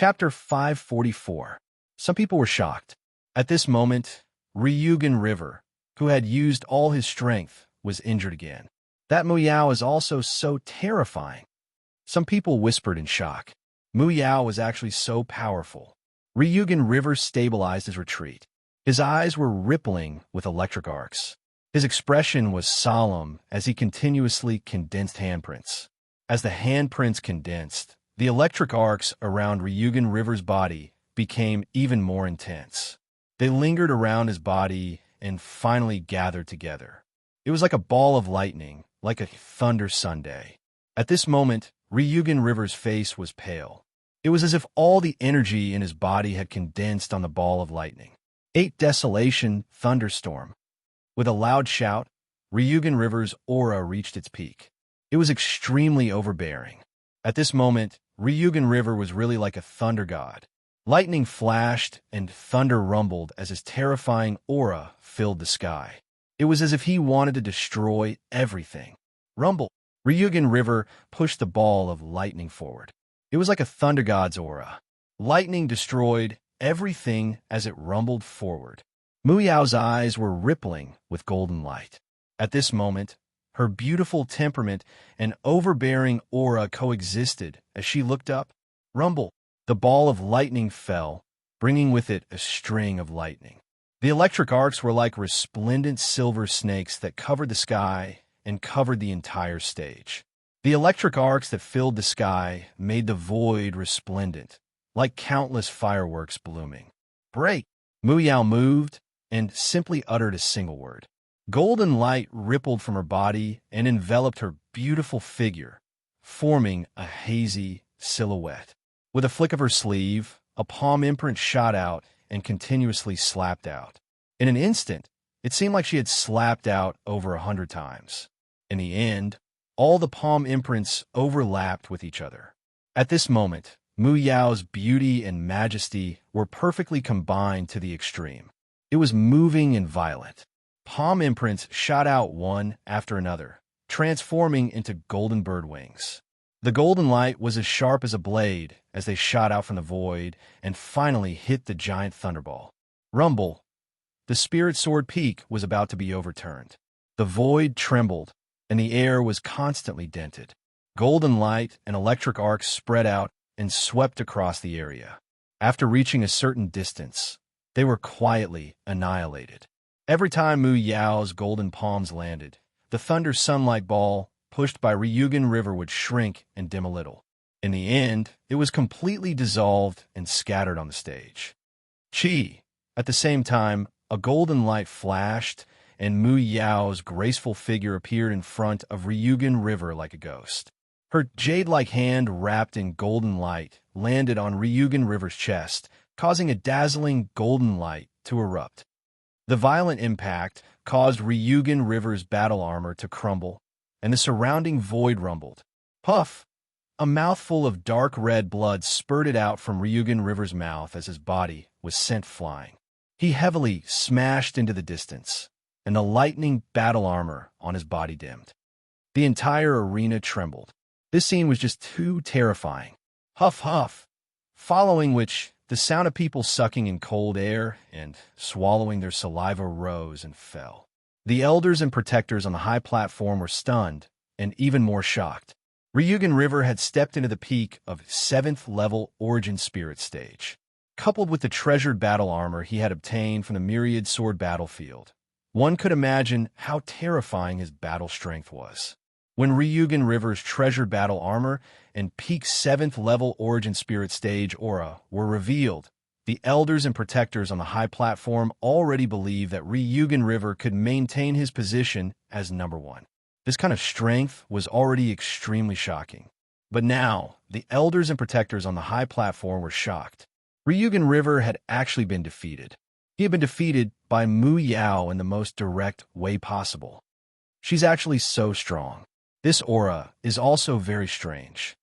Chapter 544. Some people were shocked. At this moment, Ryugan River, who had used all his strength, was injured again. That Muyao is also so terrifying. Some people whispered in shock. Muyao was actually so powerful. Ryugan River stabilized his retreat. His eyes were rippling with electric arcs. His expression was solemn as he continuously condensed handprints. As the handprints condensed, the electric arcs around Ryugan River's body became even more intense. They lingered around his body and finally gathered together. It was like a ball of lightning, like a thunder Sunday. At this moment, Ryugan River's face was pale. It was as if all the energy in his body had condensed on the ball of lightning. 8 Desolation Thunderstorm. With a loud shout, Ryugan River's aura reached its peak. It was extremely overbearing. At this moment, Ryugan River was really like a thunder god. Lightning flashed and thunder rumbled as his terrifying aura filled the sky. It was as if he wanted to destroy everything. Rumble. Ryugan River pushed the ball of lightning forward. It was like a thunder god's aura. Lightning destroyed everything as it rumbled forward. Muyao's eyes were rippling with golden light. At this moment, her beautiful temperament and overbearing aura coexisted as she looked up. Rumble. The ball of lightning fell, bringing with it a string of lightning. The electric arcs were like resplendent silver snakes that covered the sky and covered the entire stage. The electric arcs that filled the sky made the void resplendent, like countless fireworks blooming. Break! Muyao moved and simply uttered a single word. Golden light rippled from her body and enveloped her beautiful figure, forming a hazy silhouette. With a flick of her sleeve, a palm imprint shot out and continuously slapped out. In an instant, it seemed like she had slapped out over 100 times. In the end, all the palm imprints overlapped with each other. At this moment, Muyao's beauty and majesty were perfectly combined to the extreme. It was moving and violent. Palm imprints shot out one after another, transforming into golden bird wings. The golden light was as sharp as a blade as they shot out from the void and finally hit the giant thunderball. Rumble. The spirit sword peak was about to be overturned. The void trembled, and the air was constantly dented. Golden light and electric arcs spread out and swept across the area. After reaching a certain distance, they were quietly annihilated. Every time Muyao's golden palms landed, the thunder sunlight ball pushed by Ryugan River would shrink and dim a little. In the end, it was completely dissolved and scattered on the stage. Chi! At the same time, a golden light flashed, and Muyao's graceful figure appeared in front of Ryugan River like a ghost. Her jade-like hand wrapped in golden light landed on Ryugan River's chest, causing a dazzling golden light to erupt. The violent impact caused Ryugan River's battle armor to crumble, and the surrounding void rumbled. Puff! A mouthful of dark red blood spurted out from Ryugan River's mouth as his body was sent flying. He heavily smashed into the distance, and the lightning battle armor on his body dimmed. The entire arena trembled. This scene was just too terrifying. Huff, huff! Following which, the sound of people sucking in cold air and swallowing their saliva rose and fell. The elders and protectors on the high platform were stunned and even more shocked. Ryugan River had stepped into the peak of 7th level Origin Spirit stage. Coupled with the treasured battle armor he had obtained from the Myriad Sword battlefield, one could imagine how terrifying his battle strength was. When Ryugan River's treasured battle armor and peak 7th level Origin Spirit stage aura were revealed, the elders and protectors on the high platform already believed that Ryugan River could maintain his position as number 1. This kind of strength was already extremely shocking. But now, the elders and protectors on the high platform were shocked. Ryugan River had actually been defeated. He had been defeated by Muyao in the most direct way possible. She's actually so strong. This aura is also very strange.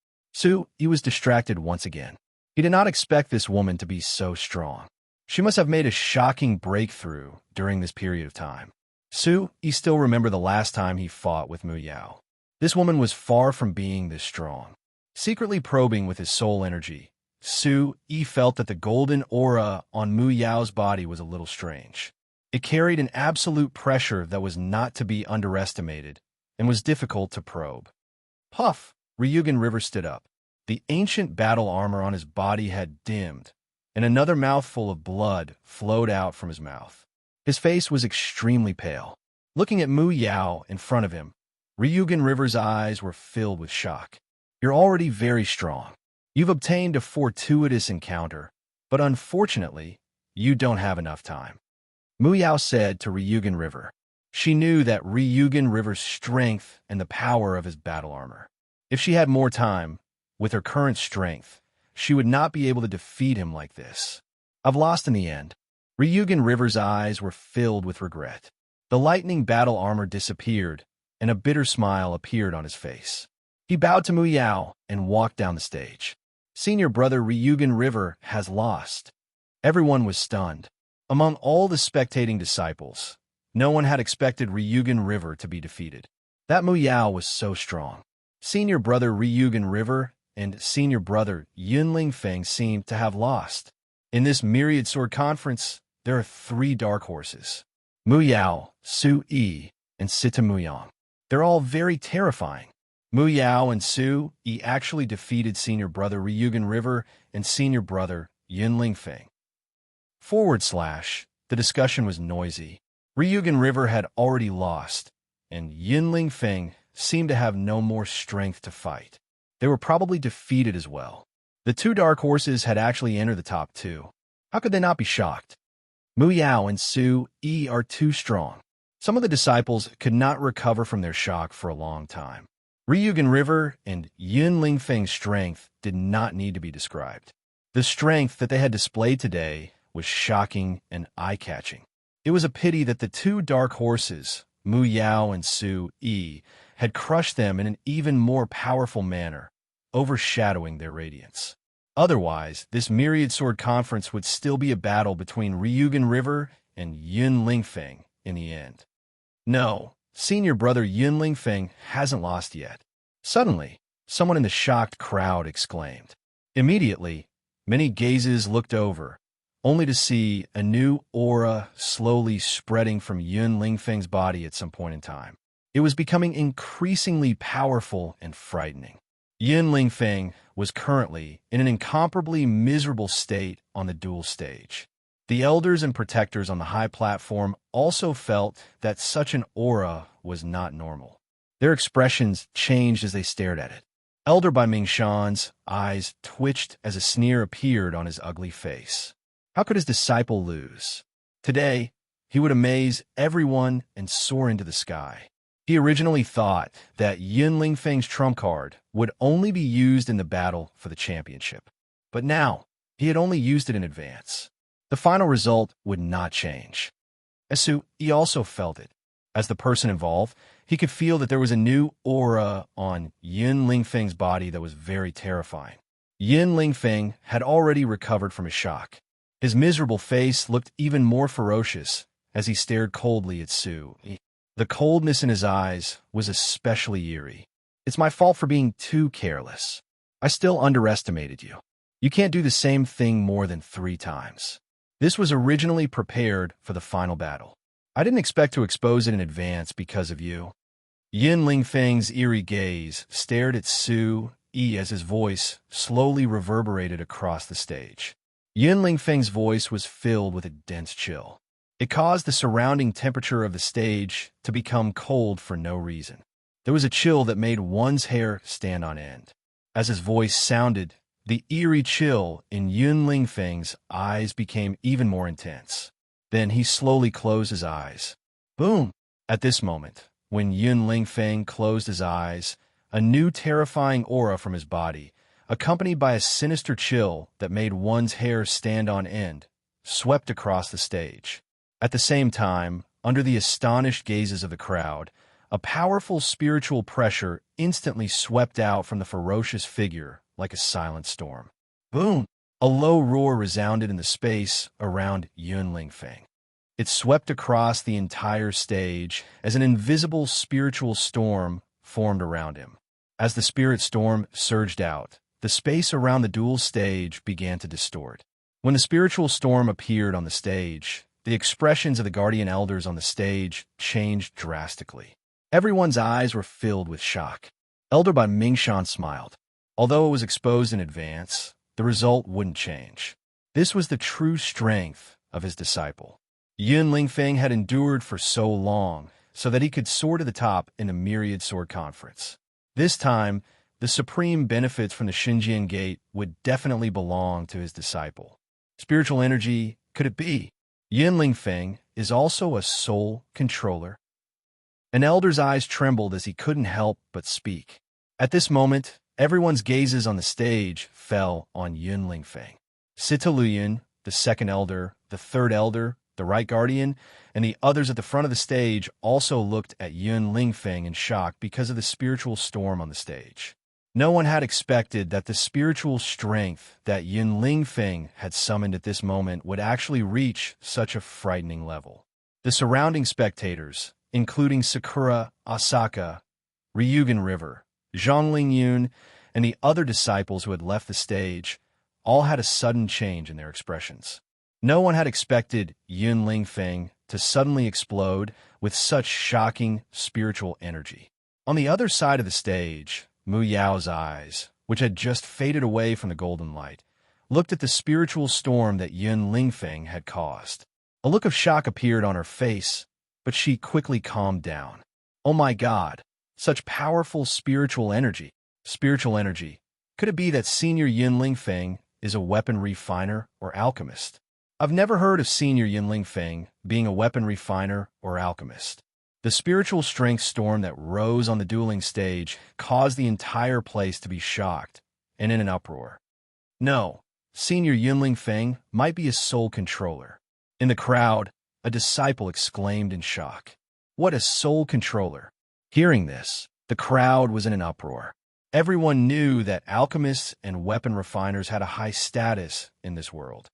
He was distracted once again. He did not expect this woman to be so strong. She must have made a shocking breakthrough during this period of time. He still remembered the last time he fought with Muyao. This woman was far from being this strong. Secretly probing with his soul energy, Su-yi felt that the golden aura on Mu Yao's body was a little strange. It carried an absolute pressure that was not to be underestimated and was difficult to probe. Puff! Ryugen River stood up. The ancient battle armor on his body had dimmed, and another mouthful of blood flowed out from his mouth. His face was extremely pale. Looking at Mu Yao in front of him, Ryugen River's eyes were filled with shock. You're already very strong. You've obtained a fortuitous encounter, but unfortunately, you don't have enough time. Mu Yao said to Ryugen River. She knew that Ryugen River's strength and the power of his battle armor. If she had more time, with her current strength, she would not be able to defeat him like this. I've lost in the end. Ryugen River's eyes were filled with regret. The lightning battle armor disappeared, and a bitter smile appeared on his face. He bowed to Mu Yao and walked down the stage. Senior brother Ryugen River has lost. Everyone was stunned. Among all the spectating disciples, no one had expected Ryugen River to be defeated. That Mu Yao was so strong. Senior brother Ryugen River and senior brother Yunling Feng seemed to have lost. In this Myriad Sword Conference, there are 3 dark horses. Mu Yao, Su-yi, and Sita Muyang. They're all very terrifying. Mu Yao and Su-yi actually defeated senior brother Ryugen River and senior brother Yunling Feng. The discussion was noisy. Ryugen River had already lost, and Yunling Feng seemed to have no more strength to fight. They were probably defeated as well. The 2 dark horses had actually entered the top 2. How could they not be shocked? Mu Yao and Su-yi are too strong. Some of the disciples could not recover from their shock for a long time. Ryugen River and Yunling Feng's strength did not need to be described. The strength that they had displayed today was shocking and eye-catching. It was a pity that the 2 dark horses, Mu Yao and Su-yi, had crushed them in an even more powerful manner, overshadowing their radiance. Otherwise, this Myriad Sword Conference would still be a battle between Ryugen River and Yunling Feng in the end. No, senior brother Yunling Feng hasn't lost yet. Suddenly, someone in the shocked crowd exclaimed. Immediately, many gazes looked over, only to see a new aura slowly spreading from Yunling Feng's body at some point in time. It was becoming increasingly powerful and frightening. Yunling Feng was currently in an incomparably miserable state on the duel stage. The elders and protectors on the high platform also felt that such an aura was not normal. Their expressions changed as they stared at it. Elder Bai Mingshan's eyes twitched as a sneer appeared on his ugly face. How could his disciple lose? Today, he would amaze everyone and soar into the sky. He originally thought that Yunling Feng's trump card would only be used in the battle for the championship. But now, he had only used it in advance. The final result would not change. He also felt it. As the person involved, he could feel that there was a new aura on Yunling Feng's body that was very terrifying. Yunling Feng had already recovered from his shock. His miserable face looked even more ferocious as he stared coldly at Su. The coldness in his eyes was especially eerie. It's my fault for being too careless. I still underestimated you. You can't do the same thing more than 3 times. This was originally prepared for the final battle. I didn't expect to expose it in advance because of you. Yunling Feng's eerie gaze stared at Su-yi as his voice slowly reverberated across the stage. Yunling Feng's voice was filled with a dense chill. It caused the surrounding temperature of the stage to become cold for no reason. There was a chill that made one's hair stand on end. As his voice sounded, the eerie chill in Yunling Feng's eyes became even more intense. Then he slowly closed his eyes. Boom! At this moment, when Yunling Feng closed his eyes, a new terrifying aura from his body, accompanied by a sinister chill that made one's hair stand on end, swept across the stage. At the same time, under the astonished gazes of the crowd, a powerful spiritual pressure instantly swept out from the ferocious figure like a silent storm. Boom! A low roar resounded in the space around Yunling Feng. It swept across the entire stage as an invisible spiritual storm formed around him. As the spirit storm surged out, the space around the duel stage began to distort. When the spiritual storm appeared on the stage, the expressions of the guardian elders on the stage changed drastically. Everyone's eyes were filled with shock. Elder Ban Mingshan smiled. Although it was exposed in advance, the result wouldn't change. This was the true strength of his disciple. Yun Lingfeng had endured for so long, so that he could soar to the top in a myriad sword conference. This time, the supreme benefits from the Xinjiang Gate would definitely belong to his disciple. Spiritual energy, could it be? Yun Lingfeng is also a soul controller. An elder's eyes trembled as he couldn't help but speak. At this moment, everyone's gazes on the stage fell on Yun Lingfeng. Sita Luyun, the second elder, the third elder, the right guardian, and the others at the front of the stage also looked at Yun Lingfeng in shock because of the spiritual storm on the stage. No one had expected that the spiritual strength that Yun Lingfeng had summoned at this moment would actually reach such a frightening level. The surrounding spectators, including Sakura, Asaka, Ryugan River, Zhongling Yun, and the other disciples who had left the stage, all had a sudden change in their expressions. No one had expected Yun Lingfeng to suddenly explode with such shocking spiritual energy. On the other side of the stage, Mu Yao's eyes, which had just faded away from the golden light, looked at the spiritual storm that Yun Lingfeng had caused. A look of shock appeared on her face, but she quickly calmed down. Oh my God, such powerful spiritual energy. Spiritual energy. Could it be that Senior Yun Lingfeng is a weapon refiner or alchemist? I've never heard of Senior Yun Lingfeng being a weapon refiner or alchemist. The spiritual strength storm that rose on the dueling stage caused the entire place to be shocked and in an uproar. No, Senior Yun Lingfeng might be a soul controller. In the crowd, a disciple exclaimed in shock. What a soul controller! Hearing this, the crowd was in an uproar. Everyone knew that alchemists and weapon refiners had a high status in this world.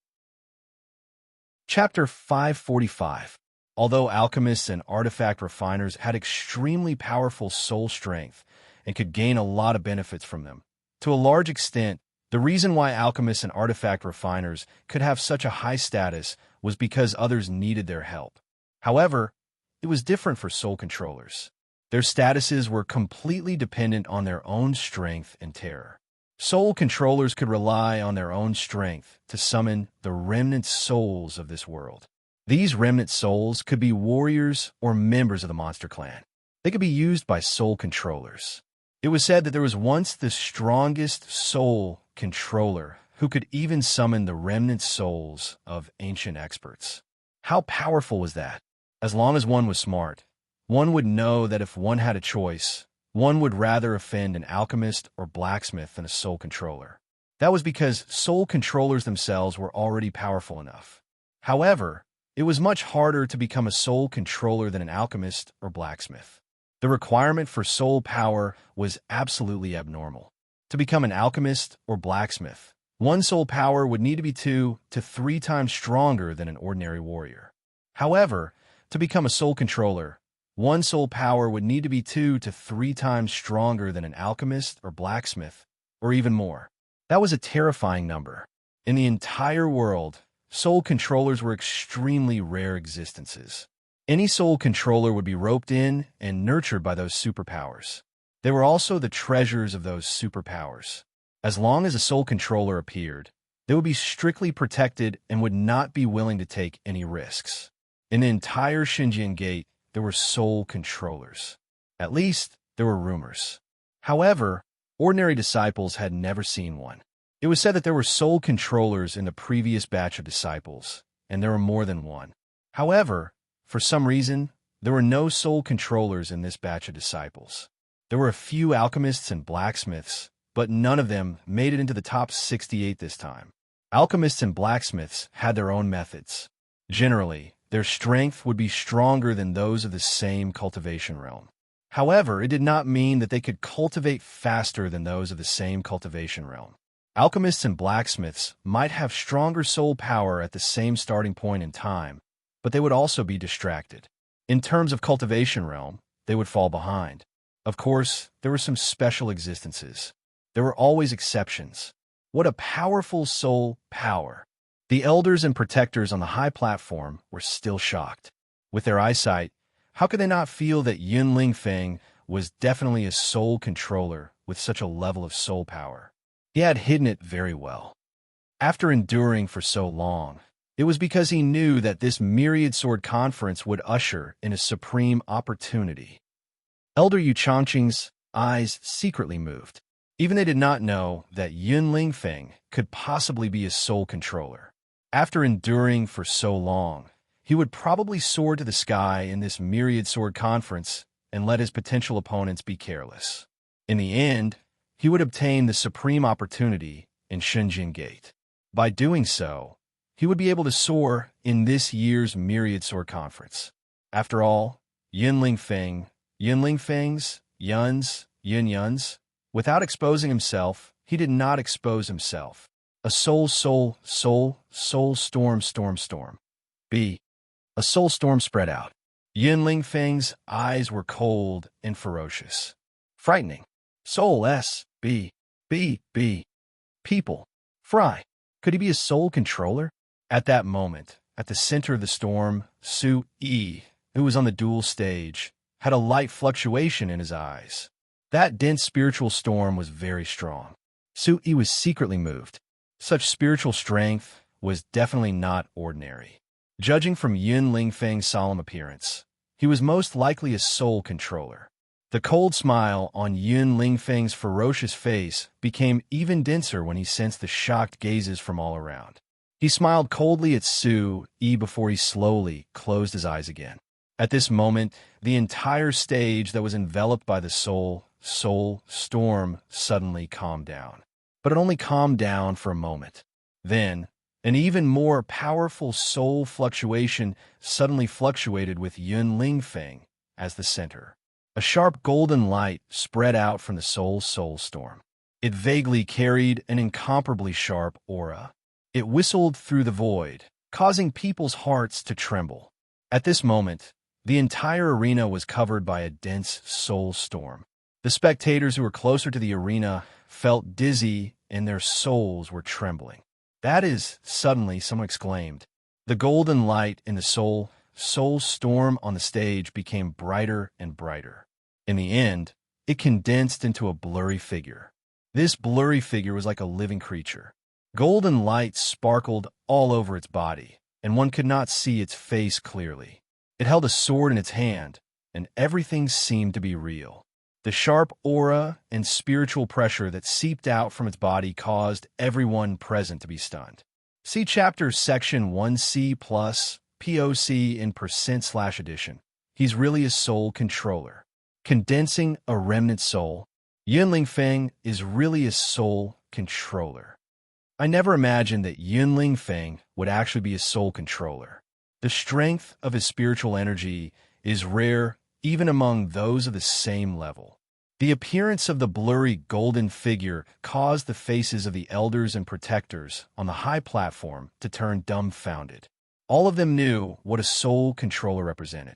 Chapter 545. Although alchemists and artifact refiners had extremely powerful soul strength and could gain a lot of benefits from them, to a large extent, the reason why alchemists and artifact refiners could have such a high status was because others needed their help. However, it was different for soul controllers. Their statuses were completely dependent on their own strength and terror. Soul controllers could rely on their own strength to summon the remnant souls of this world. These remnant souls could be warriors or members of the monster clan. They could be used by soul controllers. It was said that there was once the strongest soul controller who could even summon the remnant souls of ancient experts. How powerful was that? As long as one was smart, one would know that if one had a choice, one would rather offend an alchemist or blacksmith than a soul controller. That was because soul controllers themselves were already powerful enough. However, it was much harder to become a soul controller than an alchemist or blacksmith. The requirement for soul power was absolutely abnormal. To become an alchemist or blacksmith, one soul power would need to be 2 to 3 times stronger than an ordinary warrior. However, to become a soul controller, one soul power would need to be 2 to 3 times stronger than an alchemist or blacksmith, or even more. That was a terrifying number. In the entire world, soul controllers were extremely rare existences. Any soul controller would be roped in and nurtured by those superpowers. They were also the treasures of those superpowers. As long as a soul controller appeared, they would be strictly protected and would not be willing to take any risks. In the entire Xinjiang Gate, there were soul controllers. At least, there were rumors. However, ordinary disciples had never seen one. It was said that there were soul controllers in the previous batch of disciples, and there were more than one. However, for some reason, there were no soul controllers in this batch of disciples. There were a few alchemists and blacksmiths, but none of them made it into the top 68 this time. Alchemists and blacksmiths had their own methods. Generally, their strength would be stronger than those of the same cultivation realm. However, it did not mean that they could cultivate faster than those of the same cultivation realm. Alchemists and blacksmiths might have stronger soul power at the same starting point in time, but they would also be distracted. In terms of cultivation realm, they would fall behind. Of course, there were some special existences. there were always exceptions. What a powerful soul power! The elders and protectors on the high platform were still shocked. With their eyesight, how could they not feel that Yun Lingfeng was definitely a soul controller with such a level of soul power? He had hidden it very well. After enduring for so long, it was because he knew that this Myriad Sword Conference would usher in a supreme opportunity. Elder Yu Changqing's eyes secretly moved. Even they did not know that Yun Lingfeng could possibly be a soul controller. After enduring for so long, he would probably soar to the sky in this Myriad Sword Conference and let his potential opponents be careless. In the end, he would obtain the supreme opportunity in Shenzhen Gate. By doing so, he would be able to soar in this year's Myriad Sword Conference. After all, Yun Lingfeng's, Yun's, without exposing himself, he did not expose himself. A soul storm. B. A soul storm spread out. Yun Lingfeng's eyes were cold and ferocious. Frightening. Soul People. Fry. Could he be a soul controller? At that moment, at the center of the storm, Su Yi, who was on the duel stage, had a light fluctuation in his eyes. That dense spiritual storm was very strong. Su Yi was secretly moved. Such spiritual strength was definitely not ordinary. Judging from Yun Lingfeng's solemn appearance, he was most likely a soul controller. The cold smile on Yun Lingfeng's ferocious face became even denser when he sensed the shocked gazes from all around. He smiled coldly at Su Yi before he slowly closed his eyes again. At this moment, the entire stage that was enveloped by the soul storm suddenly calmed down. But it only calmed down for a moment. Then, an even more powerful soul fluctuation suddenly fluctuated with Yun Lingfeng as the center. A sharp golden light spread out from the soul storm. It vaguely carried an incomparably sharp aura. It whistled through the void, causing people's hearts to tremble. At this moment, the entire arena was covered by a dense soul storm. The spectators who were closer to the arena felt dizzy and their souls were trembling. That is, suddenly someone exclaimed. The golden light in the soul storm on the stage became brighter and brighter. In the end, it condensed into a blurry figure. This blurry figure was like a living creature. Golden light sparkled all over its body, and one could not see its face clearly. It held a sword in its hand, and everything seemed to be real. The sharp aura and spiritual pressure that seeped out from its body caused everyone present to be stunned. See chapter section 1C plus POC in %/edition. He's really a soul controller. Condensing a remnant soul. Yun Lingfeng is really a soul controller. I never imagined that Yun Lingfeng would actually be a soul controller. The strength of his spiritual energy is rare even among those of the same level. The appearance of the blurry golden figure caused the faces of the elders and protectors on the high platform to turn dumbfounded. All of them knew what a soul controller represented.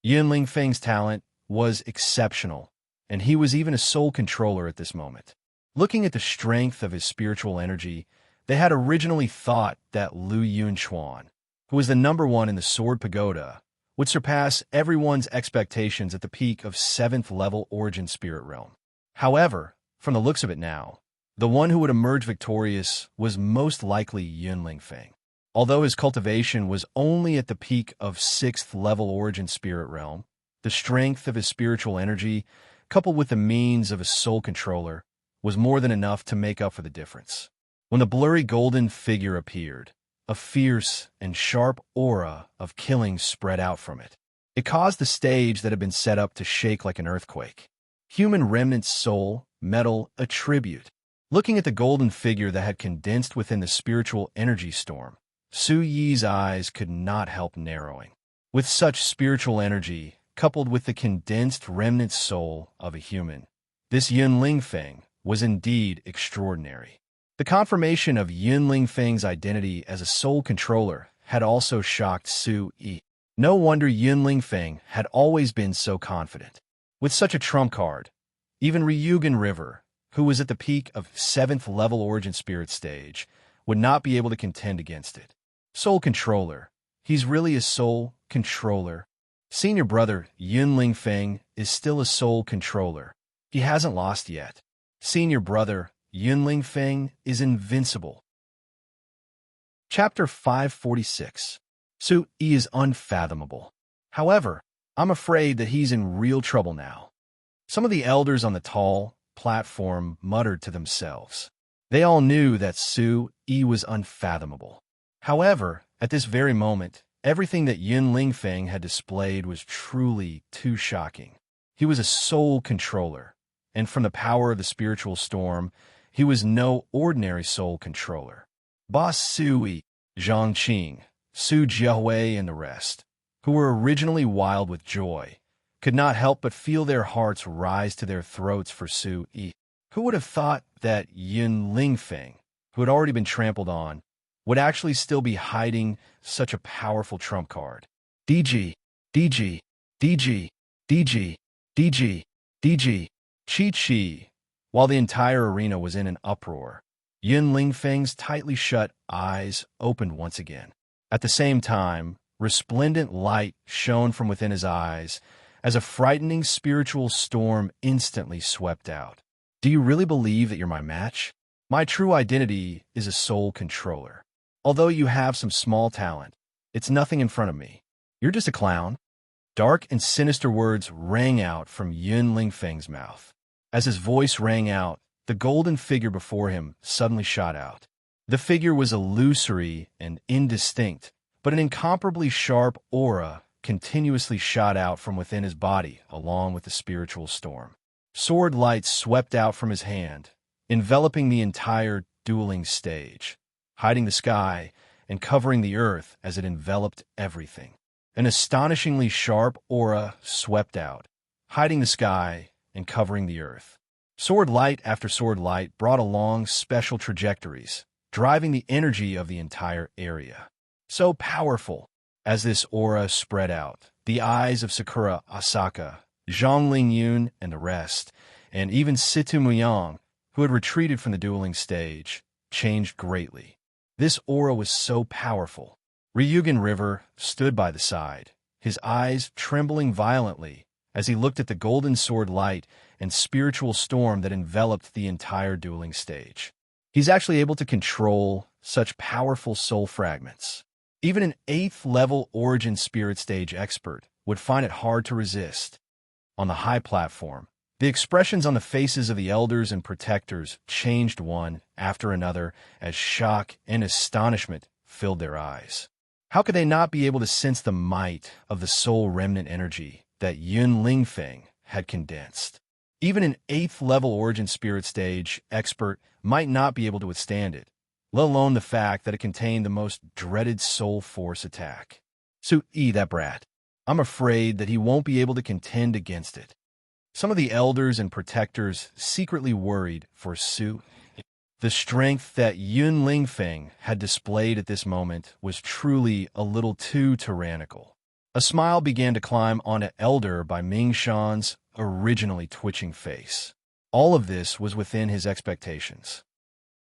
Yun Lingfeng's talent was exceptional, and he was even a soul controller at this moment. Looking at the strength of his spiritual energy, they had originally thought that Lu Yunchuan, who was the #1 in the Sword Pagoda, would surpass everyone's expectations at the peak of 7th level Origin Spirit Realm. However, from the looks of it now, the one who would emerge victorious was most likely Yun Lingfeng. Although his cultivation was only at the peak of 6th level Origin Spirit Realm, the strength of his spiritual energy, coupled with the means of a soul controller, was more than enough to make up for the difference. When the blurry golden figure appeared, a fierce and sharp aura of killing spread out from it. It caused the stage that had been set up to shake like an earthquake. Human remnant soul, metal, attribute. Looking at the golden figure that had condensed within the spiritual energy storm, Su Yi's eyes could not help narrowing. With such spiritual energy, coupled with the condensed remnant soul of a human, this Yun Lingfeng was indeed extraordinary. The confirmation of Yun Lingfeng's identity as a soul controller had also shocked Su Yi. No wonder Yun Lingfeng had always been so confident. With such a trump card, even Ryugan River, who was at the peak of 7th level origin spirit stage, would not be able to contend against it. Soul Controller. He's really a Soul Controller. Senior brother Yun Lingfeng is still a Soul Controller. He hasn't lost yet. Senior brother Yun Lingfeng is invincible. Chapter 546. Su Yi is unfathomable. However, I'm afraid that he's in real trouble now. Some of the elders on the tall platform muttered to themselves. They all knew that Su Yi was unfathomable. However, at this very moment, everything that Yun Lingfeng had displayed was truly too shocking. He was a Soul Controller, and from the power of the spiritual storm, he was no ordinary Soul Controller. Boss Su Yi, Zhang Qing, Su Jiahui, and the rest, who were originally wild with joy, could not help but feel their hearts rise to their throats for Su Yi. Who would have thought that Yun Lingfeng, who had already been trampled on, would actually still be hiding such a powerful trump card? DG, DG, DG, DG, DG, DG, Chi. While the entire arena was in an uproar, Yun Lingfeng's tightly shut eyes opened once again. At the same time, resplendent light shone from within his eyes as a frightening spiritual storm instantly swept out. Do you really believe that you're my match? My true identity is a Soul Controller. Although you have some small talent, it's nothing in front of me. You're just a clown. Dark and sinister words rang out from Yun Lingfeng's mouth. As his voice rang out, the golden figure before him suddenly shot out. The figure was illusory and indistinct, but an incomparably sharp aura continuously shot out from within his body along with the spiritual storm. Sword light swept out from his hand, enveloping the entire dueling stage, hiding the sky and covering the earth as it enveloped everything. An astonishingly sharp aura swept out, hiding the sky and covering the earth. Sword light after sword light brought along special trajectories, driving the energy of the entire area. So powerful. As this aura spread out, the eyes of Sakura Asaka, Zhang Lingyun, and the rest, and even Situ Muyang, who had retreated from the dueling stage, changed greatly. This aura was so powerful. Ryugan River stood by the side, his eyes trembling violently as he looked at the golden sword light and spiritual storm that enveloped the entire dueling stage. He's actually able to control such powerful soul fragments. Even an 8th level origin spirit stage expert would find it hard to resist. On the high platform, the expressions on the faces of the elders and protectors changed one after another as shock and astonishment filled their eyes. How could they not be able to sense the might of the soul remnant energy that Yun Lingfeng had condensed? Even an 8th level origin spirit stage expert might not be able to withstand it, let alone the fact that it contained the most dreaded soul force attack. Su Yi, that brat. I'm afraid that he won't be able to contend against it. Some of the elders and protectors secretly worried for Su. The strength that Yun Lingfeng had displayed at this moment was truly a little too tyrannical. A smile began to climb on an elder by Ming Shan's originally twitching face. All of this was within his expectations.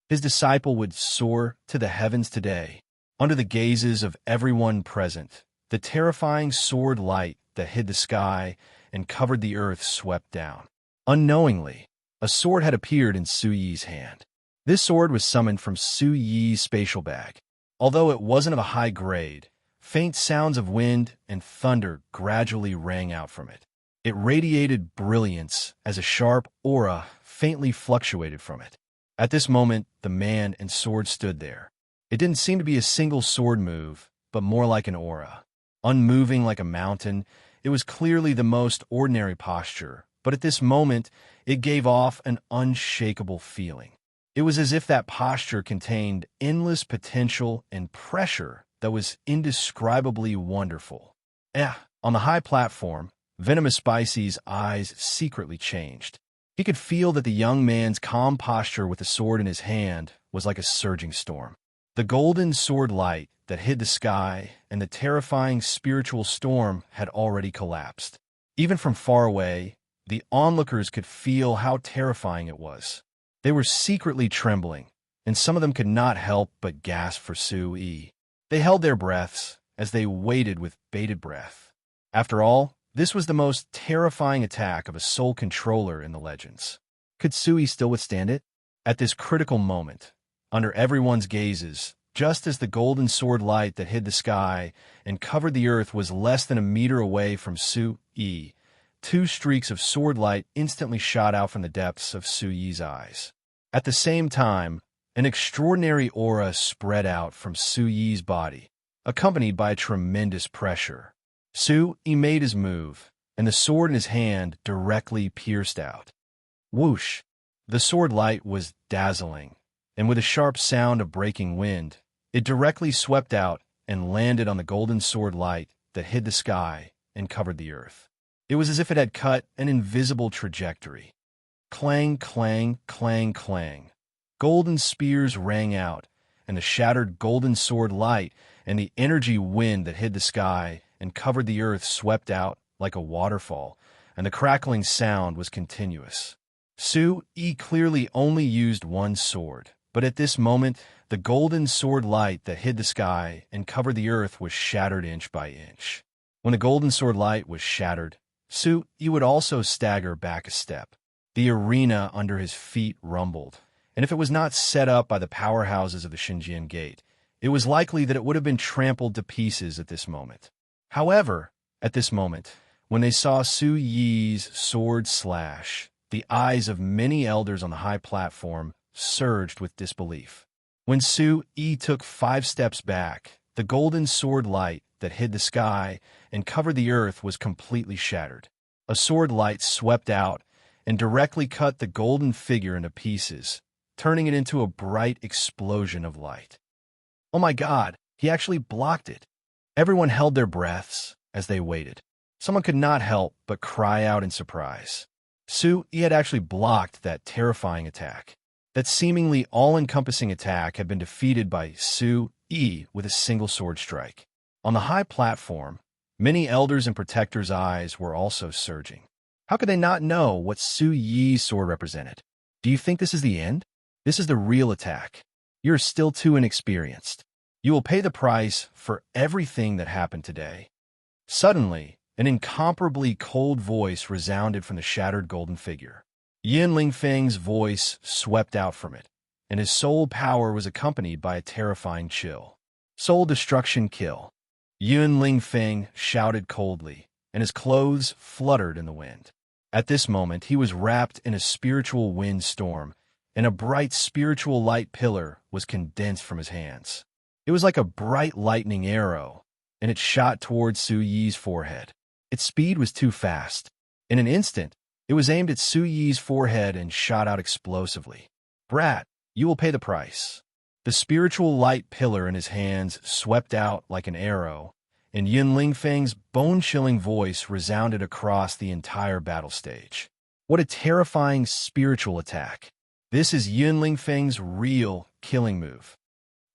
His disciple would soar to the heavens today. Under the gazes of everyone present, the terrifying sword light that hid the sky and covered the earth swept down. Unknowingly, a sword had appeared in Su Yi's hand. This sword was summoned from Su Yi's spatial bag. Although it wasn't of a high grade, faint sounds of wind and thunder gradually rang out from it. It radiated brilliance as a sharp aura faintly fluctuated from it. At this moment, the man and sword stood there. It didn't seem to be a single sword move, but more like an aura. Unmoving like a mountain, it was clearly the most ordinary posture, but at this moment, it gave off an unshakable feeling. It was as if that posture contained endless potential and pressure that was indescribably wonderful. On the high platform, Venomous Spicy's eyes secretly changed. He could feel that the young man's calm posture with the sword in his hand was like a surging storm. The golden sword light that hid the sky and the terrifying spiritual storm had already collapsed. Even from far away, the onlookers could feel how terrifying it was. They were secretly trembling, and some of them could not help but gasp for Su Yi. They held their breaths as they waited with bated breath. After all, this was the most terrifying attack of a soul controller in the legends. Could Su Yi still withstand it? At this critical moment, under everyone's gazes, just as the golden sword light that hid the sky and covered the earth was less than a meter away from Su Yi, two streaks of sword light instantly shot out from the depths of Su Yi's eyes. At the same time, an extraordinary aura spread out from Su Yi's body, accompanied by a tremendous pressure. Su Yi made his move, and the sword in his hand directly pierced out. Whoosh! The sword light was dazzling, and with a sharp sound of breaking wind, it directly swept out and landed on the golden sword light that hid the sky and covered the earth. It was as if it had cut an invisible trajectory. Clang, clang, clang, clang. Golden spears rang out, and the shattered golden sword light and the energy wind that hid the sky and covered the earth swept out like a waterfall, and the crackling sound was continuous. Su Yi clearly only used one sword, but at this moment, the golden sword light that hid the sky and covered the earth was shattered inch by inch. When the golden sword light was shattered, Su Yi would also stagger back a step. The arena under his feet rumbled, and if it was not set up by the powerhouses of the Xinjiang Gate, it was likely that it would have been trampled to pieces at this moment. However, at this moment, when they saw Su Yi's sword slash, the eyes of many elders on the high platform surged with disbelief. When Su Yi took 5 steps back, the golden sword light that hid the sky and covered the earth was completely shattered. A sword light swept out and directly cut the golden figure into pieces, turning it into a bright explosion of light. Oh my God, he actually blocked it. Everyone held their breaths as they waited. Someone could not help but cry out in surprise. Su Yi had actually blocked that terrifying attack. That seemingly all-encompassing attack had been defeated by Su Yi with a single sword strike. On the high platform, many elders and protectors' eyes were also surging. How could they not know what Su Yi's sword represented? Do you think this is the end? This is the real attack. You're still too inexperienced. You will pay the price for everything that happened today. Suddenly, an incomparably cold voice resounded from the shattered golden figure. Yin Lingfeng's voice swept out from it, and his soul power was accompanied by a terrifying chill. Soul destruction kill. Yin Lingfeng shouted coldly, and his clothes fluttered in the wind. At this moment, he was wrapped in a spiritual windstorm, and a bright spiritual light pillar was condensed from his hands. It was like a bright lightning arrow, and it shot towards Su Yi's forehead. Its speed was too fast. In an instant, it was aimed at Su Yi's forehead and shot out explosively. Brat, you will pay the price. The spiritual light pillar in his hands swept out like an arrow, and Yin Lingfeng's bone-chilling voice resounded across the entire battle stage. What a terrifying spiritual attack. This is Yin Lingfeng's real killing move.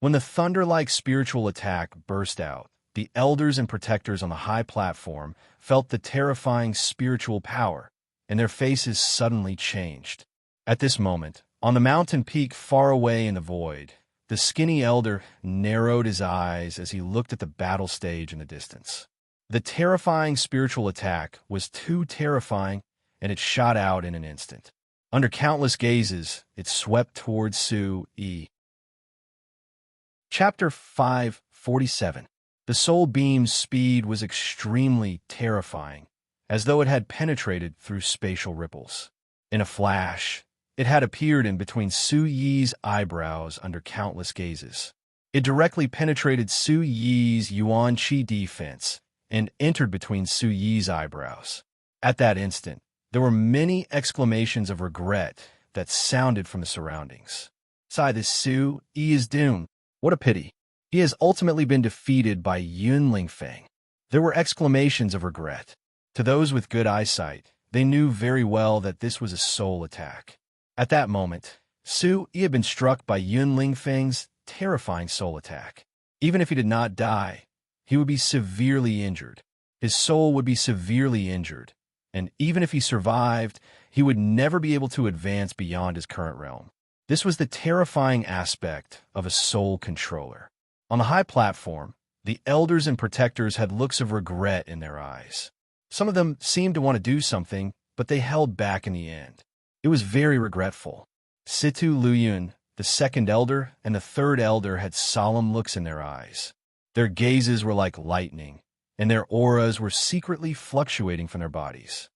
When the thunder-like spiritual attack burst out, the elders and protectors on the high platform felt the terrifying spiritual power, and their faces suddenly changed. At this moment, on the mountain peak far away in the void, the skinny elder narrowed his eyes as he looked at the battle stage in the distance. The terrifying spiritual attack was too terrifying, and it shot out in an instant. Under countless gazes, it swept towards Su Yi. Chapter 547. The soul beam's speed was extremely terrifying, as though it had penetrated through spatial ripples. In a flash, it had appeared in between Su Yi's eyebrows under countless gazes. It directly penetrated Su Yi's Yuan Qi defense and entered between Su Yi's eyebrows. At that instant, there were many exclamations of regret that sounded from the surroundings. Sigh, this Su Yi is doomed. What a pity. He has ultimately been defeated by Yun Lingfeng. There were exclamations of regret. To those with good eyesight, they knew very well that this was a soul attack. At that moment, Su Yi had been struck by Yun Lingfeng's terrifying soul attack. Even if he did not die, he would be severely injured. His soul would be severely injured, and even if he survived, he would never be able to advance beyond his current realm. This was the terrifying aspect of a soul controller. On the high platform, the elders and protectors had looks of regret in their eyes. Some of them seemed to want to do something, but they held back in the end. It was very regretful. Situ Luyun, the second elder, and the third elder had solemn looks in their eyes. Their gazes were like lightning, and their auras were secretly fluctuating from their bodies.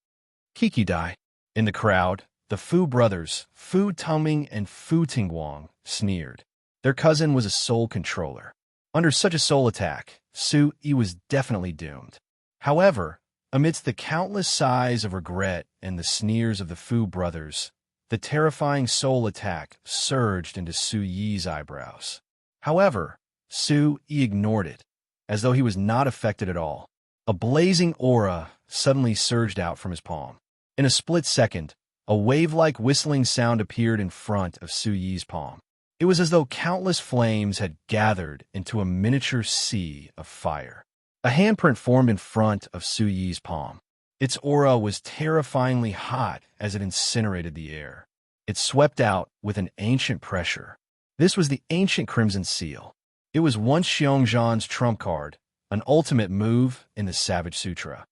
Kikidai. In the crowd, the Fu brothers, Fu Tongming and Fu Tingguang, sneered. Their cousin was a soul controller. Under such a soul attack, Su Yi was definitely doomed. However, amidst the countless sighs of regret and the sneers of the Fu brothers, the terrifying soul attack surged into Su Yi's eyebrows. However, Su Yi ignored it, as though he was not affected at all. A blazing aura suddenly surged out from his palm. In a split second, a wave-like whistling sound appeared in front of Su Yi's palm. It was as though countless flames had gathered into a miniature sea of fire. A handprint formed in front of Su Yi's palm. Its aura was terrifyingly hot as it incinerated the air. It swept out with an ancient pressure. This was the ancient Crimson Seal. It was once Xiongzhan's trump card, an ultimate move in the Savage Sutra.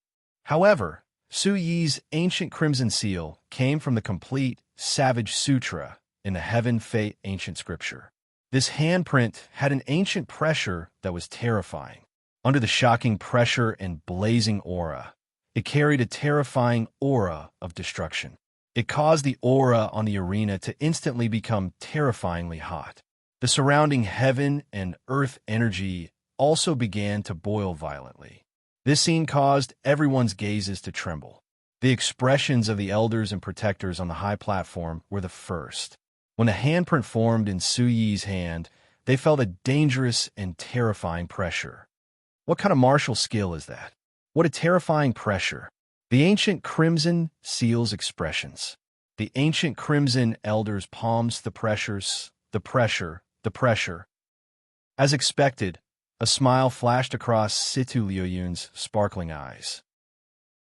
However, Su Yi's ancient Crimson Seal came from the complete Savage Sutra in the Heaven Fate ancient scripture. This handprint had an ancient pressure that was terrifying. Under the shocking pressure and blazing aura, it carried a terrifying aura of destruction. It caused the aura on the arena to instantly become terrifyingly hot. The surrounding heaven and earth energy also began to boil violently. This scene caused everyone's gazes to tremble. The expressions of the elders and protectors on the high platform were the first. When the handprint formed in Su Yi's hand, they felt a dangerous and terrifying pressure. What kind of martial skill is that? What a terrifying pressure. The ancient Crimson Seal's expressions. The ancient Crimson Elders' palms, the pressures, the pressure. As expected, a smile flashed across Situ Liuyun's sparkling eyes.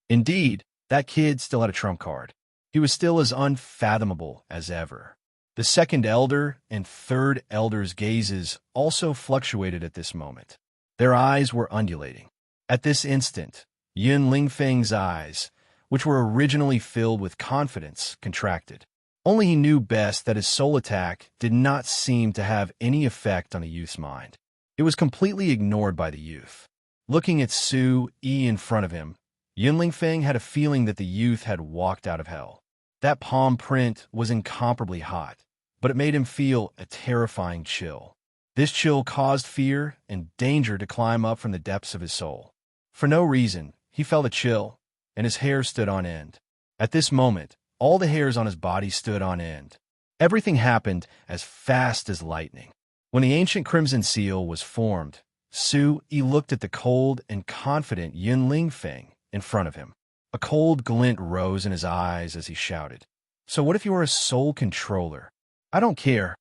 Indeed, that kid still had a trump card. He was still as unfathomable as ever. The second elder and third elder's gazes also fluctuated at this moment. Their eyes were undulating. At this instant, Yun Lingfeng's eyes, which were originally filled with confidence, contracted. Only he knew best that his soul attack did not seem to have any effect on the youth's mind. It was completely ignored by the youth. Looking at Su Yi in front of him, Yun Lingfeng had a feeling that the youth had walked out of hell. That palm print was incomparably hot, but it made him feel a terrifying chill. This chill caused fear and danger to climb up from the depths of his soul. For no reason, he felt a chill, and his hair stood on end. At this moment, all the hairs on his body stood on end. Everything happened as fast as lightning. When the ancient Crimson Seal was formed, Su Yi looked at the cold and confident Yun Lingfeng in front of him. A cold glint rose in his eyes as he shouted, "So what if you are a soul controller? I don't care."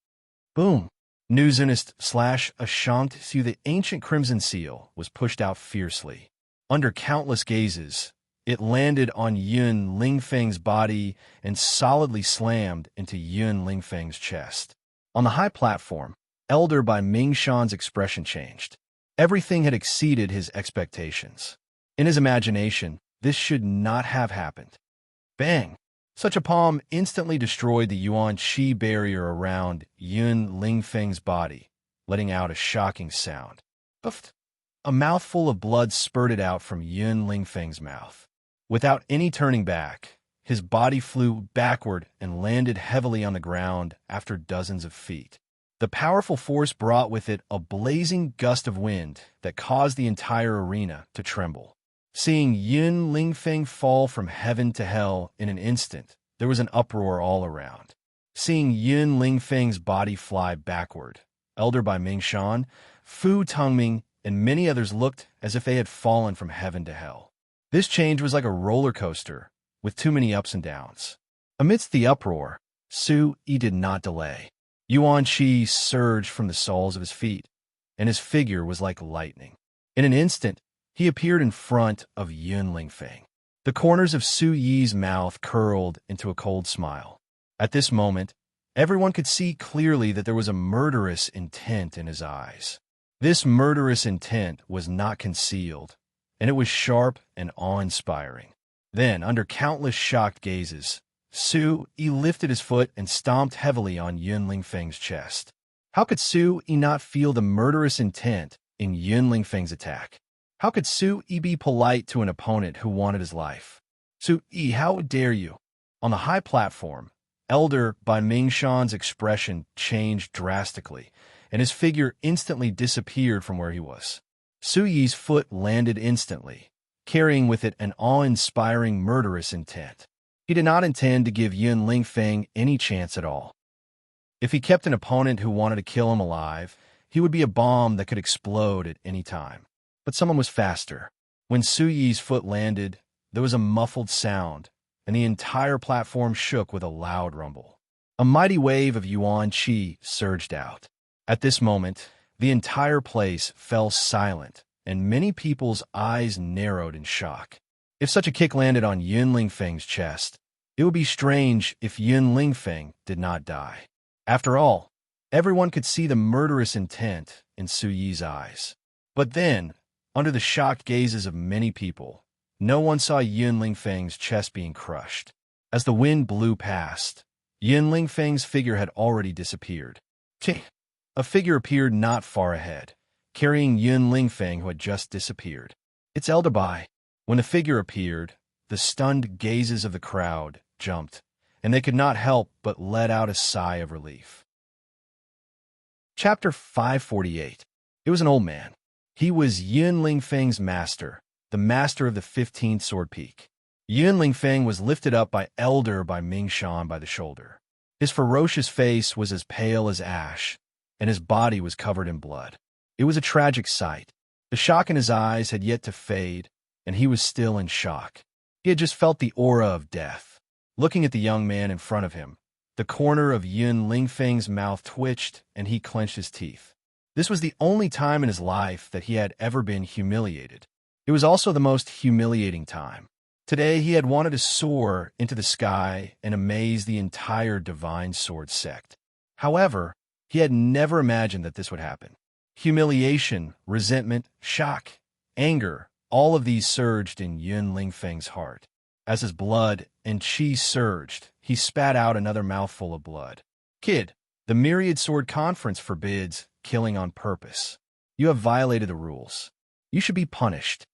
Boom. Nuzinist/Ashankt Su, the ancient Crimson Seal, was pushed out fiercely. Under countless gazes, it landed on Yun Lingfeng's body and solidly slammed into Yun Lingfeng's chest. On the high platform, Elder by Mingshan's expression changed. Everything had exceeded his expectations. In his imagination, this should not have happened. Bang! Such a palm instantly destroyed the Yuan Qi barrier around Yun Lingfeng's body, letting out a shocking sound. Puffed! A mouthful of blood spurted out from Yun Lingfeng's mouth. Without any turning back, his body flew backward and landed heavily on the ground after dozens of feet. The powerful force brought with it a blazing gust of wind that caused the entire arena to tremble. Seeing Yun Lingfeng fall from heaven to hell in an instant, there was an uproar all around. Seeing Yun Lingfeng's body fly backward, Elder by Mingshan, Fu Tongming, and many others looked as if they had fallen from heaven to hell. This change was like a roller coaster, with too many ups and downs. Amidst the uproar, Su Yi did not delay. Yuan Qi surged from the soles of his feet, and his figure was like lightning. In an instant, he appeared in front of Yun Lingfeng. The corners of Su Yi's mouth curled into a cold smile. At this moment, Everyone could see clearly that there was a murderous intent in his eyes. This murderous intent was not concealed, and it was sharp and awe-inspiring. Then, under countless shocked gazes, Su-Yi lifted his foot and stomped heavily on Yun Lingfeng's chest. How could Su-Yi not feel the murderous intent in Yun Lingfeng's attack? How could Su-Yi be polite to an opponent who wanted his life? Su-Yi, how dare you? On the high platform, Elder Bai Mingshan's expression changed drastically, and his figure instantly disappeared from where he was. Su-Yi's foot landed instantly, carrying with it an awe-inspiring murderous intent. He did not intend to give Yun Lingfeng any chance at all. If he kept an opponent who wanted to kill him alive, he would be a bomb that could explode at any time. But someone was faster. When Su-Yi's foot landed, there was a muffled sound, and the entire platform shook with a loud rumble. A mighty wave of Yuan Qi surged out. At this moment, the entire place fell silent, and many people's eyes narrowed in shock. If such a kick landed on Yun Lingfeng's chest, it would be strange if Yun Lingfeng did not die. After all, everyone could see the murderous intent in Su-Yi's eyes. But then, under the shocked gazes of many people, no one saw Yun Lingfeng's chest being crushed. As the wind blew past, Yun Lingfeng's figure had already disappeared. A figure appeared not far ahead, carrying Yun Lingfeng, who had just disappeared. It's Elder Bai. When the figure appeared, the stunned gazes of the crowd jumped, and they could not help but let out a sigh of relief. Chapter 548. It was an old man. He was Yun Lingfeng's master, the master of the 15th Sword Peak. Yun Lingfeng was lifted up by Elder Bai Mingshan by the shoulder. His ferocious face was as pale as ash, and his body was covered in blood. It was a tragic sight. The shock in his eyes had yet to fade, and he was still in shock. He had just felt the aura of death. Looking at the young man in front of him, the corner of Yun Lingfeng's mouth twitched, and he clenched his teeth. This was the only time in his life that he had ever been humiliated. It was also the most humiliating time. Today he had wanted to soar into the sky and amaze the entire Divine Sword sect. However, he had never imagined that this would happen. Humiliation, resentment, shock, anger, all of these surged in Yun Lingfeng's heart. As his blood and qi surged, he spat out another mouthful of blood. Kid, the Myriad Sword Conference forbids killing on purpose. You have violated the rules. You should be punished.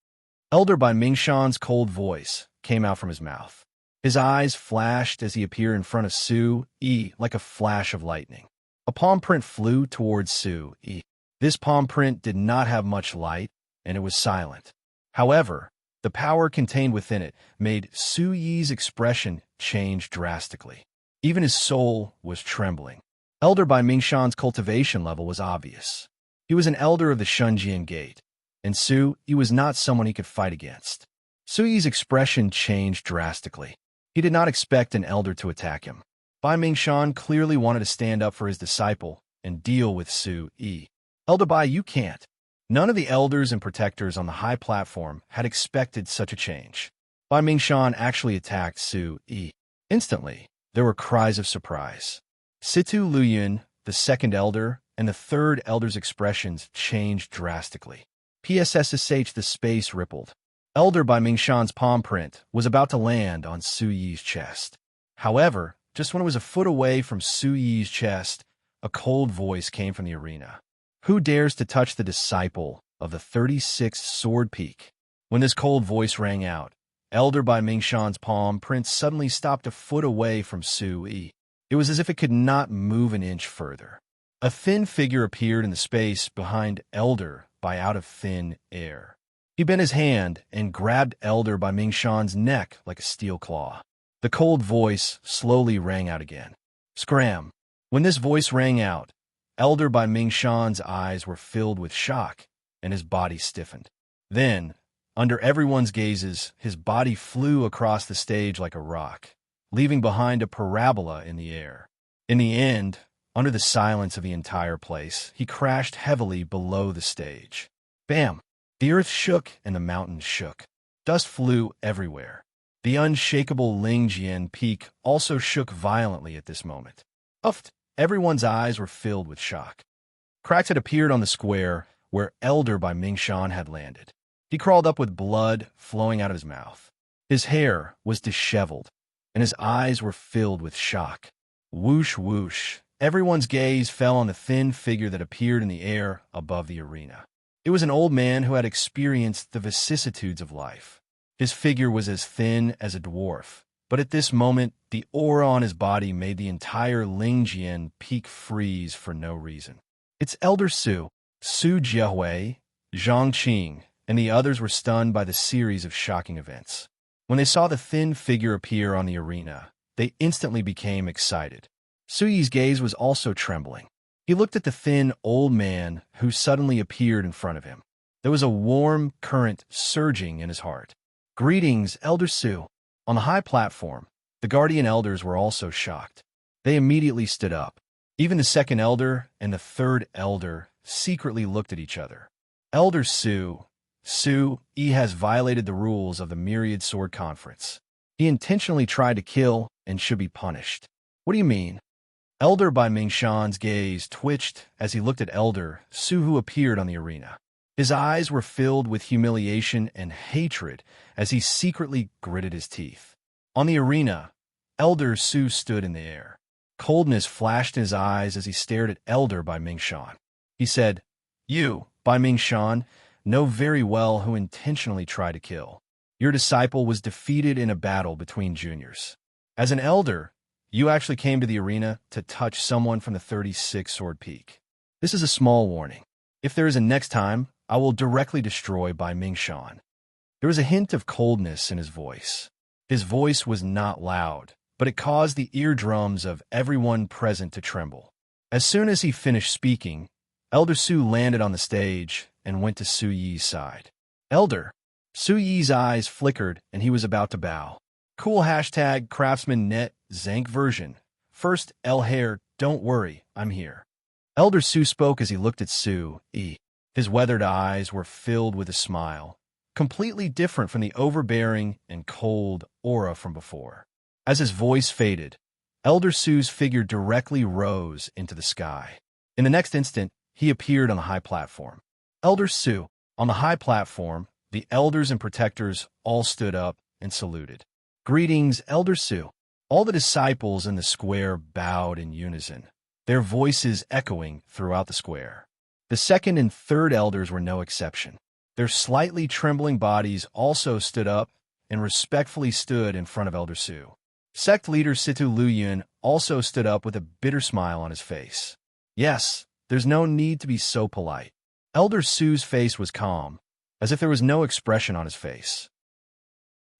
Elder Bai Mingshan's cold voice came out from his mouth. His eyes flashed as he appeared in front of Su-Yi like a flash of lightning. A palm print flew towards Su-Yi. This palm print did not have much light, and it was silent. However, the power contained within it made Su-Yi's expression change drastically. Even his soul was trembling. Elder Bai Mingshan's cultivation level was obvious. He was an elder of the Shunjian Gate, and Su-Yi was not someone he could fight against. Su-Yi's expression changed drastically. He did not expect an elder to attack him. Bai Mingshan clearly wanted to stand up for his disciple and deal with Su-Yi. Elder Bai, you can't. None of the elders and protectors on the high platform had expected such a change. Bai Mingshan actually attacked Su-Yi. Instantly, there were cries of surprise. Situ Luyun, the second elder, and the third elder's expressions changed drastically. PSSSH, the space rippled. Elder Bai Mingshan's palm print was about to land on Su-Yi's chest. However, just when it was a foot away from Su-Yi's chest, a cold voice came from the arena. Who dares to touch the disciple of the 36th Sword Peak? When this cold voice rang out, Elder Bai Mingshan's palm print suddenly stopped a foot away from Su-Yi. It was as if it could not move an inch further. A thin figure appeared in the space behind Elder Bai out of thin air. He bent his hand and grabbed Elder Bai Mingshan's neck like a steel claw. The cold voice slowly rang out again. Scram! When this voice rang out, Elder Bai Mingshan's eyes were filled with shock, and his body stiffened. Then, under everyone's gazes, his body flew across the stage like a rock, leaving behind a parabola in the air. In the end, under the silence of the entire place, he crashed heavily below the stage. Bam! The earth shook and the mountains shook. Dust flew everywhere. The unshakable Lingjian peak also shook violently at this moment. Uffed. Everyone's eyes were filled with shock. Cracks had appeared on the square where Elder by Mingshan had landed. He crawled up with blood flowing out of his mouth. His hair was disheveled, and his eyes were filled with shock. Whoosh, whoosh. Everyone's gaze fell on the thin figure that appeared in the air above the arena. It was an old man who had experienced the vicissitudes of life. His figure was as thin as a dwarf, but at this moment, the aura on his body made the entire Lingjian peak freeze for no reason. It's Elder Su, Su Jiahui, Zhang Qing, and the others were stunned by the series of shocking events. When they saw the thin figure appear on the arena, they instantly became excited. Su Yi's gaze was also trembling. He looked at the thin, old man who suddenly appeared in front of him. There was a warm current surging in his heart. Greetings, Elder Su. On the high platform, the guardian elders were also shocked. They immediately stood up. Even the second elder and the third elder secretly looked at each other. Elder Su Yi has violated the rules of the Myriad Sword Conference. He intentionally tried to kill and should be punished. What do you mean? Elder by Mingshan's gaze twitched as he looked at Elder Su who appeared on the arena. His eyes were filled with humiliation and hatred as he secretly gritted his teeth. On the arena, Elder Su stood in the air. Coldness flashed in his eyes as he stared at Elder by Mingshan. He said, "You, by Mingshan, know very well who intentionally tried to kill. Your disciple was defeated in a battle between juniors. As an elder, you actually came to the arena to touch someone from the 36 Sword Peak. This is a small warning. If there is a next time, I will directly destroy Bai Mingshan." There was a hint of coldness in his voice. His voice was not loud, but it caused the eardrums of everyone present to tremble. As soon as he finished speaking, Elder Su landed on the stage and went to Su Yi's side. Elder. Su Yi's eyes flickered and he was about to bow. Cool hashtag Craftsman Net Zank version. First, El Hair, don't worry, I'm here. Elder Su spoke as he looked at Su Yi. His weathered eyes were filled with a smile, completely different from the overbearing and cold aura from before. As his voice faded, Elder Su's figure directly rose into the sky. In the next instant, he appeared on the high platform. Elder Su. On the high platform, the elders and protectors all stood up and saluted. Greetings, Elder Su. All the disciples in the square bowed in unison, their voices echoing throughout the square. The second and third elders were no exception. Their slightly trembling bodies also stood up and respectfully stood in front of Elder Su. Sect leader Situ Luyun also stood up with a bitter smile on his face. Yes, there's no need to be so polite. Elder Su's face was calm, as if there was no expression on his face.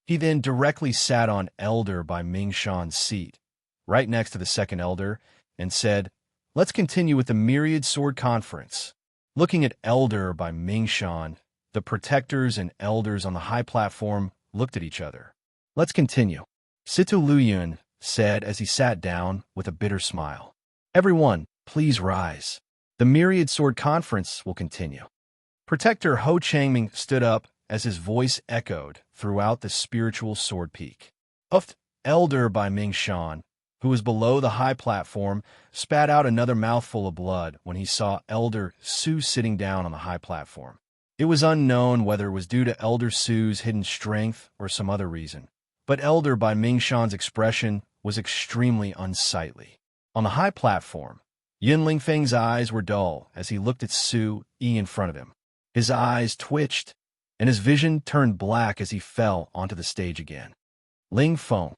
He then directly sat on Elder by Mingshan's seat, right next to the second elder, and said, "Let's continue with the Myriad Sword Conference." Looking at Elder by Mingshan, the protectors and elders on the high platform looked at each other. "Let's continue," Situ Luyun said as he sat down with a bitter smile. "Everyone, please rise. The Myriad Sword Conference will continue." Protector Ho Changming stood up as his voice echoed throughout the spiritual sword peak. Uft, Elder by Mingshan, who was below the high platform, spat out another mouthful of blood when he saw Elder Su sitting down on the high platform. It was unknown whether it was due to Elder Su's hidden strength or some other reason, but Elder by Mingshan's expression was extremely unsightly. On the high platform, Yun Lingfeng's eyes were dull as he looked at Su Yi in front of him. His eyes twitched, and his vision turned black as he fell onto the stage again. Ling Feng.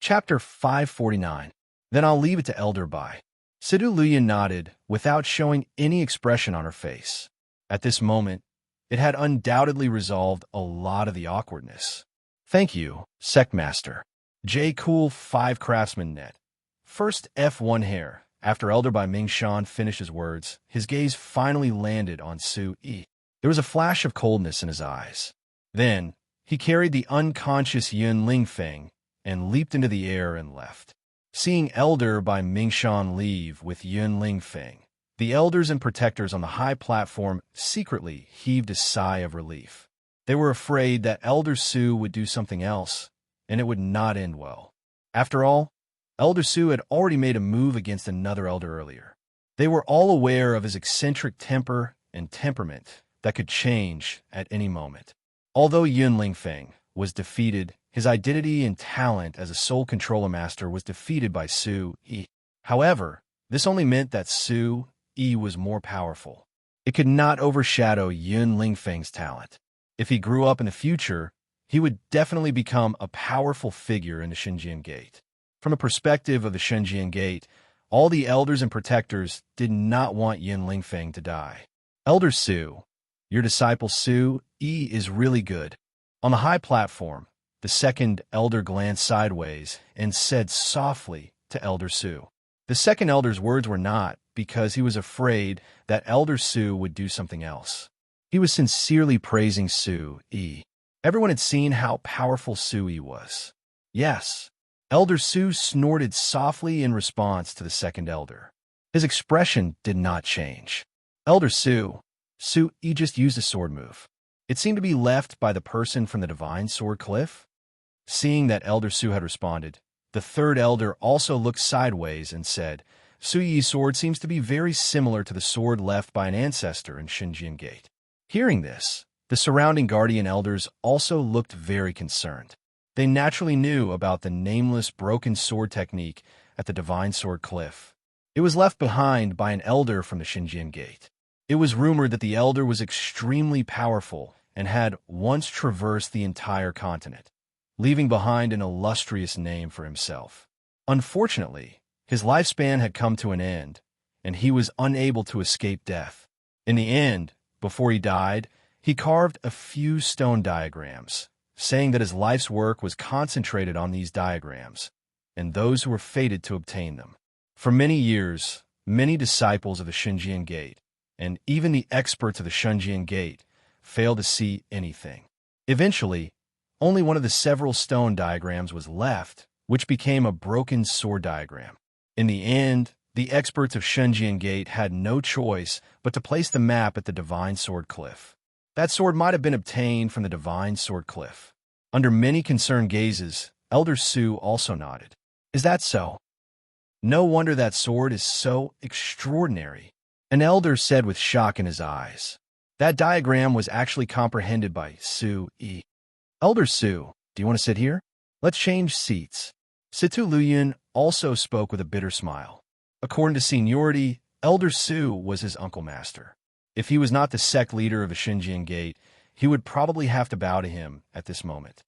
Chapter 549. Then I'll leave it to Elder Bai. Situ Luyan nodded without showing any expression on her face. At this moment, it had undoubtedly resolved a lot of the awkwardness. Thank you, Sectmaster. J. Cool 5 Craftsman Net. First F1 Hair. After Elder by Mingshan finished his words, his gaze finally landed on Su Yi. There was a flash of coldness in his eyes. Then, he carried the unconscious Yun Lingfeng and leaped into the air and left. Seeing Elder by Mingshan leave with Yun Lingfeng, the elders and protectors on the high platform secretly heaved a sigh of relief. They were afraid that Elder Su would do something else, and it would not end well. After all, Elder Su had already made a move against another elder earlier. They were all aware of his eccentric temper and temperament that could change at any moment. Although Yun Lingfeng was defeated, his identity and talent as a soul controller master was defeated by Su Yi. However, this only meant that Su Yi was more powerful. It could not overshadow Yun Lingfeng's talent. If he grew up in the future, he would definitely become a powerful figure in the Xinjiang Gate. From the perspective of the Xinjiang Gate, all the elders and protectors did not want Yun Lingfeng to die. Elder Su, your disciple Su Yi is really good. On the high platform, the second elder glanced sideways and said softly to Elder Su. The second elder's words were not because he was afraid that Elder Su would do something else. He was sincerely praising Su Yi. Everyone had seen how powerful Su Yi was. Yes. Elder Su snorted softly in response to the second elder. His expression did not change. Elder Su Yi just used a sword move. It seemed to be left by the person from the Divine Sword Cliff. Seeing that Elder Su had responded, the third elder also looked sideways and said, Su Yi's sword seems to be very similar to the sword left by an ancestor in Xinjiang Gate. Hearing this, the surrounding guardian elders also looked very concerned. They naturally knew about the nameless broken sword technique at the Divine Sword Cliff. It was left behind by an elder from the Xinjiang Gate. It was rumored that the elder was extremely powerful and had once traversed the entire continent, leaving behind an illustrious name for himself. Unfortunately, his lifespan had come to an end, and he was unable to escape death. In the end, before he died, he carved a few stone diagrams, saying that his life's work was concentrated on these diagrams and those who were fated to obtain them. For many years, many disciples of the Xinjiang Gate, and even the experts of the Xinjiang Gate, failed to see anything. Eventually, only one of the several stone diagrams was left, which became a broken sword diagram. In the end, the experts of Xinjiang Gate had no choice but to place the map at the Divine Sword Cliff. That sword might have been obtained from the Divine Sword Cliff. Under many concerned gazes, Elder Su also nodded. Is that so? No wonder that sword is so extraordinary. An elder said with shock in his eyes. That diagram was actually comprehended by Su Yi. Elder Su, do you want to sit here? Let's change seats. Situ Luyan also spoke with a bitter smile. According to seniority, Elder Su was his uncle master. If he was not the sect leader of the Xinjiang Gate, he would probably have to bow to him at this moment.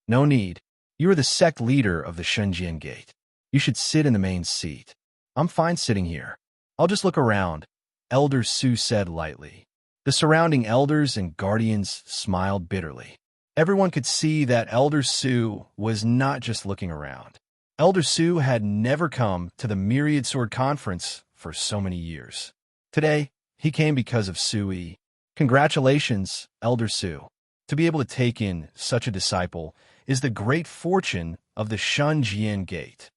No need. You are the sect leader of the Xinjiang Gate. You should sit in the main seat. I'm fine sitting here. I'll just look around, Elder Su said lightly. The surrounding elders and guardians smiled bitterly. Everyone could see that Elder Su was not just looking around. Elder Su had never come to the Myriad Sword Conference for so many years. Today, he came because of Su Yi. Congratulations, Elder Su. To be able to take in such a disciple is the great fortune of the Xinjiang Gate.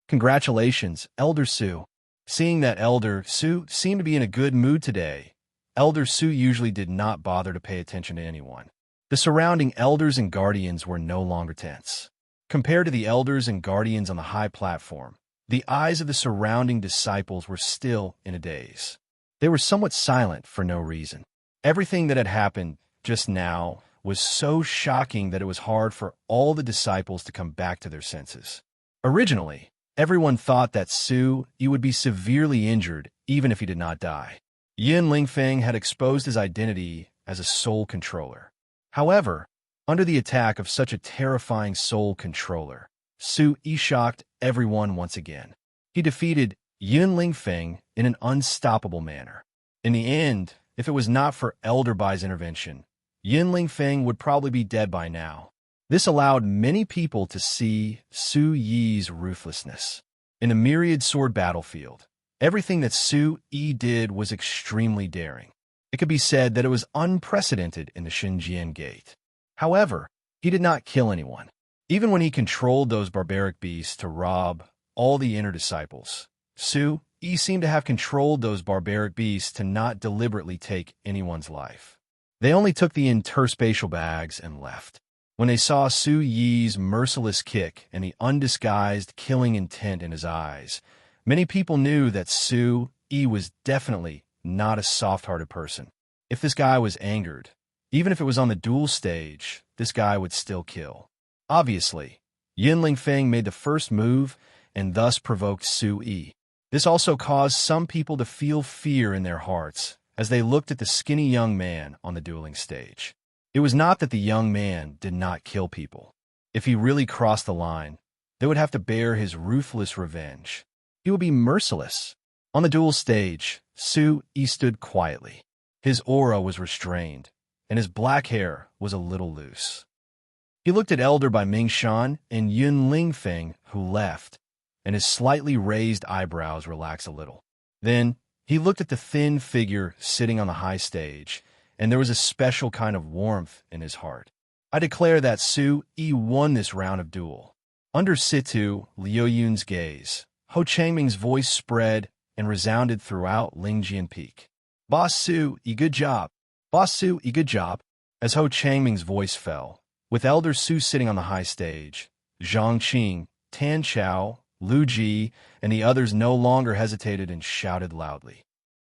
Congratulations, Elder Su. Seeing that Elder Su seemed to be in a good mood today, Elder Su usually did not bother to pay attention to anyone. The surrounding elders and guardians were no longer tense. Compared to the elders and guardians on the high platform, the eyes of the surrounding disciples were still in a daze. They were somewhat silent for no reason. Everything that had happened just now was so shocking that it was hard for all the disciples to come back to their senses. Originally, everyone thought that Su Yi would be severely injured even if he did not die. Yun Lingfeng had exposed his identity as a soul controller. However, under the attack of such a terrifying soul controller, Su Yi shocked everyone once again. He defeated Yun Lingfeng in an unstoppable manner. In the end, if it was not for Elder Bai's intervention, Yun Lingfeng would probably be dead by now. This allowed many people to see Su Yi's ruthlessness. In the Myriad Sword battlefield, everything that Su Yi did was extremely daring. It could be said that it was unprecedented in the Xinjiang Gate. However, he did not kill anyone. Even when he controlled those barbaric beasts to rob all the inner disciples, Su Yi seemed to have controlled those barbaric beasts to not deliberately take anyone's life. They only took the interspatial bags and left. When they saw Su Yi's merciless kick and the undisguised killing intent in his eyes, many people knew that Su Yi was definitely not a soft-hearted person. If this guy was angered, even if it was on the duel stage, this guy would still kill. Obviously, Yin Lingfeng made the first move and thus provoked Su Yi. This also caused some people to feel fear in their hearts as they looked at the skinny young man on the dueling stage. It was not that the young man did not kill people. If he really crossed the line, they would have to bear his ruthless revenge. He would be merciless. On the duel stage, Su Yi stood quietly. His aura was restrained, and his black hair was a little loose. He looked at Elder by Mingshan and Yun Lingfeng, who left, and his slightly raised eyebrows relaxed a little. Then, he looked at the thin figure sitting on the high stage, and there was a special kind of warmth in his heart. I declare that Su Yi won this round of duel. Under Situ Liu Yun's gaze, Ho Changming's voice spread and resounded throughout Lingjian Peak. Boss Su Yi, good job. Boss Su Yi, good job. As Ho Changming's voice fell, with Elder Su sitting on the high stage, Zhang Qing, Tan Chao, Lu Ji, and the others no longer hesitated and shouted loudly.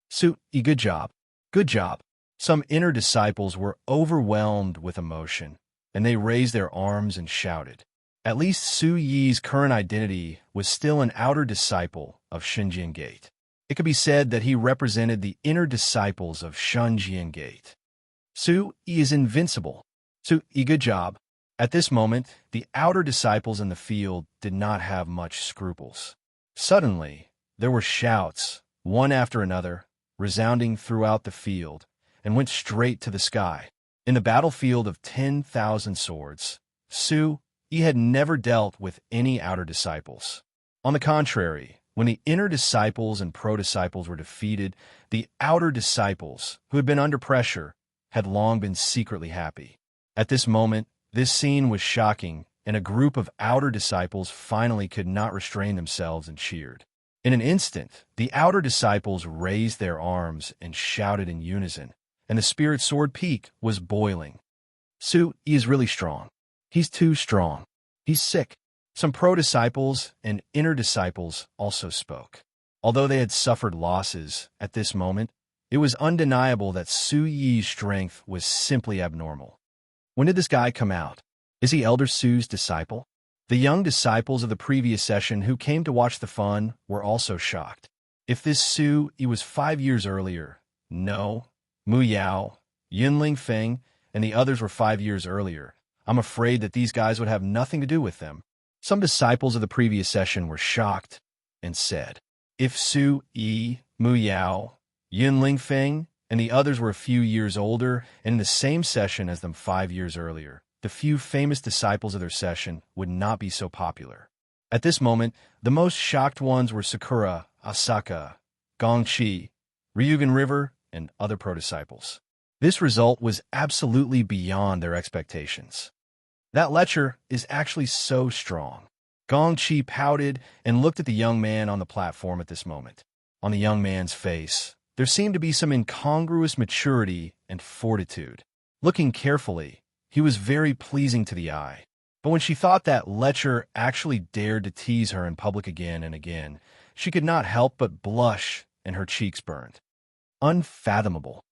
Su Yi, good job. Good job. Some inner disciples were overwhelmed with emotion, and they raised their arms and shouted. At least Su Yi's current identity was still an outer disciple of Xinjiang Gate. It could be said that he represented the inner disciples of Xinjiang Gate. Su Yi is invincible. Su Yi, good job. At this moment, the outer disciples in the field did not have much scruples. Suddenly, there were shouts, one after another, resounding throughout the field, and went straight to the sky. In the battlefield of 10,000 swords, Su Yi had never dealt with any outer disciples. On the contrary, when the inner disciples and pro-disciples were defeated, the outer disciples, who had been under pressure, had long been secretly happy. At this moment, this scene was shocking, and a group of outer disciples finally could not restrain themselves and cheered. In an instant, the outer disciples raised their arms and shouted in unison, and the spirit sword peak was boiling. Su Yi is really strong. He's too strong. He's sick. Some pro-disciples and inner disciples also spoke. Although they had suffered losses at this moment, it was undeniable that Su Yi's strength was simply abnormal. When did this guy come out? Is he Elder Su's disciple? The young disciples of the previous session who came to watch the fun were also shocked. If this Su Yi was 5 years earlier, no, Mu Yao, Yun Lingfeng, and the others were 5 years earlier, I'm afraid that these guys would have nothing to do with them. Some disciples of the previous session were shocked and said, if Su Yi, Mu Yao, Yun Lingfeng, and the others were a few years older and in the same session as them 5 years earlier, the few famous disciples of their session would not be so popular. At this moment, the most shocked ones were Sakura, Asaka, Gongqi, Ryugan River, and other pro-disciples. This result was absolutely beyond their expectations. That lecture is actually so strong. Gongqi pouted and looked at the young man on the platform at this moment. On the young man's face, there seemed to be some incongruous maturity and fortitude. Looking carefully, he was very pleasing to the eye. But when she thought that Letcher actually dared to tease her in public again and again, she could not help but blush and her cheeks burned. Unfathomable.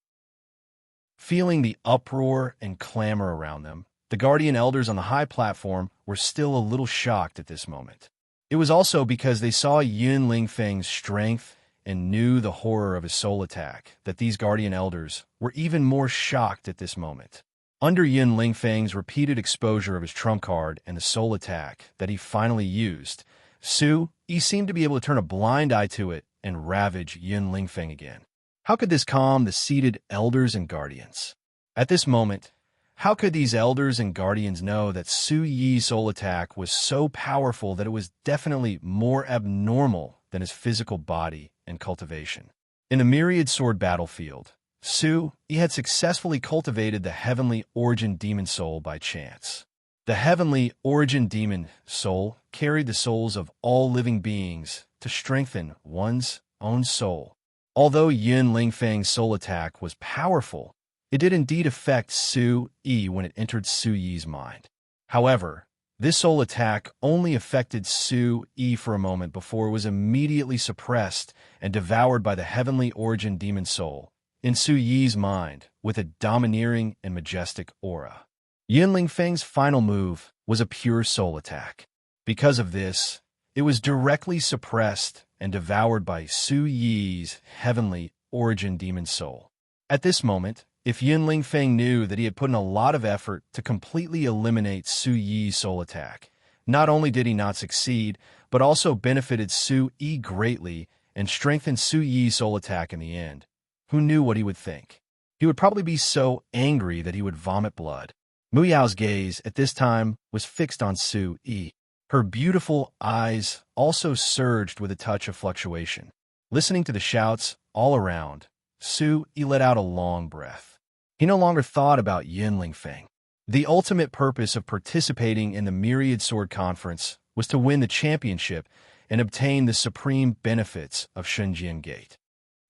Feeling the uproar and clamor around them, the guardian elders on the high platform were still a little shocked at this moment. It was also because they saw Yun Lingfeng's strength and knew the horror of his soul attack that these guardian elders were even more shocked at this moment. Under Yun Lingfeng's repeated exposure of his trump card and the soul attack that he finally used, Su Yi seemed to be able to turn a blind eye to it and ravage Yun Lingfeng again. How could this calm the seated elders and guardians? At this moment, how could these elders and guardians know that Su Yi's soul attack was so powerful that it was definitely more abnormal than his physical body and cultivation? In the myriad sword battlefield, Su Yi had successfully cultivated the heavenly origin demon soul by chance. The heavenly origin demon soul carried the souls of all living beings to strengthen one's own soul. Although Yun Lingfeng's soul attack was powerful, it did indeed affect Su Yi when it entered Su Yi's mind. However, this soul attack only affected Su Yi for a moment before it was immediately suppressed and devoured by the heavenly origin demon soul in Su Yi's mind with a domineering and majestic aura. Yin Lingfeng's final move was a pure soul attack. Because of this, it was directly suppressed and devoured by Su Yi's heavenly origin demon soul. At this moment, if Yin Lingfeng knew that he had put in a lot of effort to completely eliminate Su Yi's soul attack, not only did he not succeed, but also benefited Su Yi greatly and strengthened Su Yi's soul attack in the end. Who knew what he would think? He would probably be so angry that he would vomit blood. Mu Yao's gaze at this time was fixed on Su Yi. Her beautiful eyes also surged with a touch of fluctuation. Listening to the shouts all around, Su Yi let out a long breath. He no longer thought about Yin Lingfeng. The ultimate purpose of participating in the Myriad Sword Conference was to win the championship and obtain the supreme benefits of Shunjian Gate.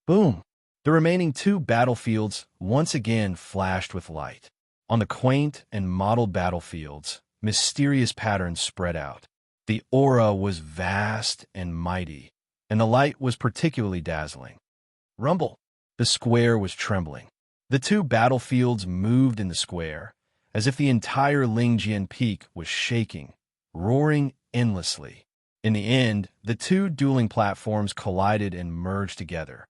Boom! The remaining 2 battlefields once again flashed with light. On the quaint and modeled battlefields, mysterious patterns spread out. The aura was vast and mighty, and the light was particularly dazzling. Rumble! The square was trembling. The 2 battlefields moved in the square, as if the entire Lingjian Peak was shaking, roaring endlessly. In the end, the 2 dueling platforms collided and merged together.